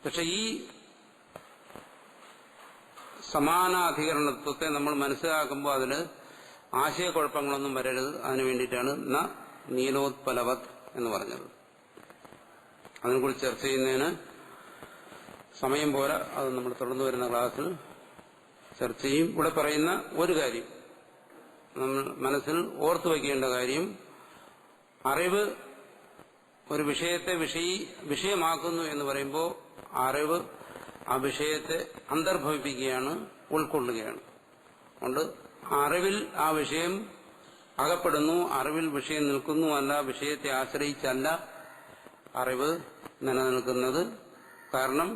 പക്ഷെ ഈ സമാനാധികരണത്വത്തെ നമ്മൾ മനസ്സിലാക്കുമ്പോൾ അതിന് ആശയക്കുഴപ്പങ്ങളൊന്നും വരരുത്. അതിനു വേണ്ടിയിട്ടാണ് നീലോത്പലവത് എന്ന് പറഞ്ഞത്. അതിനെക്കുറിച്ച് ചർച്ച ചെയ്യുന്നതിന് സമയം പോരാ. അത് നമ്മൾ തുടർന്നു വരുന്ന ക്ലാസ്സിൽ ചർച്ച ചെയ്യും. ഇവിടെ പറയുന്ന ഒരു കാര്യം നമ്മൾ മനസ്സിൽ ഓർത്തു വയ്ക്കേണ്ട കാര്യം, അറിവ് ഒരു വിഷയത്തെ വിഷയമാക്കുന്നു എന്ന് പറയുമ്പോൾ അറിവ് ആ വിഷയത്തെ അന്തർഭവിപ്പിക്കുകയാണ്, ഉൾക്കൊള്ളുകയാണ്. അതുകൊണ്ട് അറിവിൽ ആ വിഷയം അകപ്പെടുന്നു, അറിവിൽ വിഷയം നിൽക്കുന്നു. അല്ല, വിഷയത്തെ ആശ്രയിച്ചല്ല അറിവ് നിലനിൽക്കുന്നത്. കാരണം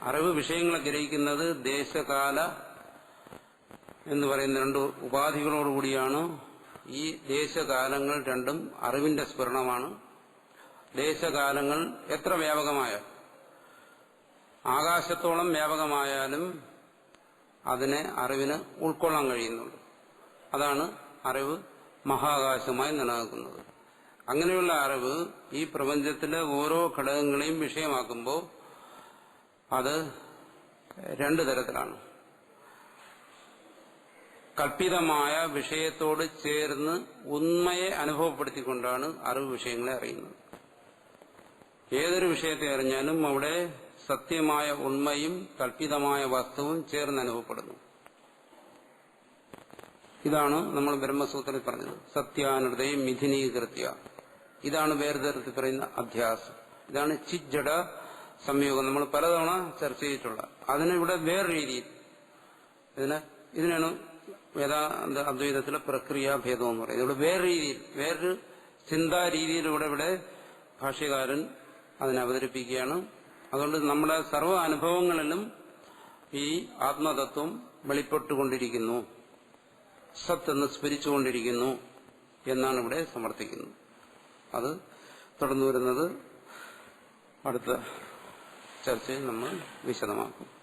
അറിവ് വിഷയങ്ങളെ ഗ്രഹിക്കുന്നത് ദേശകാല എന്ന് പറയുന്ന രണ്ട് ഉപാധികളോടുകൂടിയാണ്. ഈ ദേശകാലങ്ങൾ രണ്ടും അറിവിന്റെ സ്ഫുരണമാണ്. ദേശകാലങ്ങൾ എത്ര വ്യാപകമായ, ആകാശത്തോളം വ്യാപകമായാലും അതിനെ അറിവിന് ഉൾക്കൊള്ളാൻ കഴിയുന്നുള്ളൂ. അതാണ് അറിവ് മഹാകാശമായി നിലനിൽക്കുന്നത്. അങ്ങനെയുള്ള അറിവ് ഈ പ്രപഞ്ചത്തിലെ ഓരോ ഘടകങ്ങളെയും വിഷയമാക്കുമ്പോൾ അത് രണ്ടു തരത്തിലാണ്. കൽപ്പിതമായ വിഷയത്തോട് ചേർന്ന് ഉണ്മയെ അനുഭവപ്പെടുത്തിക്കൊണ്ടാണ് അറിവ് വിഷയങ്ങളെ അറിയുന്നത്. ഏതൊരു വിഷയത്തെ അറിഞ്ഞാലും അവിടെ സത്യമായ ഉണ്മയും കൽപ്പിതമായ വസ്തുവും ചേർന്ന് അനുഭവപ്പെടുന്നു. ഇതാണ് നമ്മൾ ബ്രഹ്മസൂത്രത്തിൽ പറഞ്ഞത്. സത്യാനുദയം മിഥുനീകൃത്യ. ഇതാണ് വേർതിർത്തി പറയുന്ന അധ്യാസം. ഇതാണ് ചിജ്ജട സംയോഗം. നമ്മൾ പലതവണ ചർച്ച ചെയ്തിട്ടുള്ള. അതിനിവിടെ വേറെ രീതിയിൽ ഇതിനാണ് വേദാന്ത അദ്വൈതത്തിലെ പ്രക്രിയാഭേദം എന്ന് പറയുന്നത്. ഇവിടെ വേറെ രീതിയിൽ, വേറൊരു ചിന്താരീതിയിലൂടെ ഇവിടെ ഭാഷ്യകാരൻ അതിനെ അവതരിപ്പിക്കുകയാണ്. അതുകൊണ്ട് നമ്മുടെ സർവ്വ അനുഭവങ്ങളിലും ഈ ആത്മതത്വം വെളിപ്പെട്ടുകൊണ്ടിരിക്കുന്നു, സത്ത് എന്ന് സ്മരിച്ചുകൊണ്ടിരിക്കുന്നു എന്നാണ് ഇവിടെ സമർത്ഥിക്കുന്നത്. അത് തുടർന്നു വരുന്നത് അടുത്ത ചർച്ചയിൽ നമ്മൾ വിശദമാക്കും.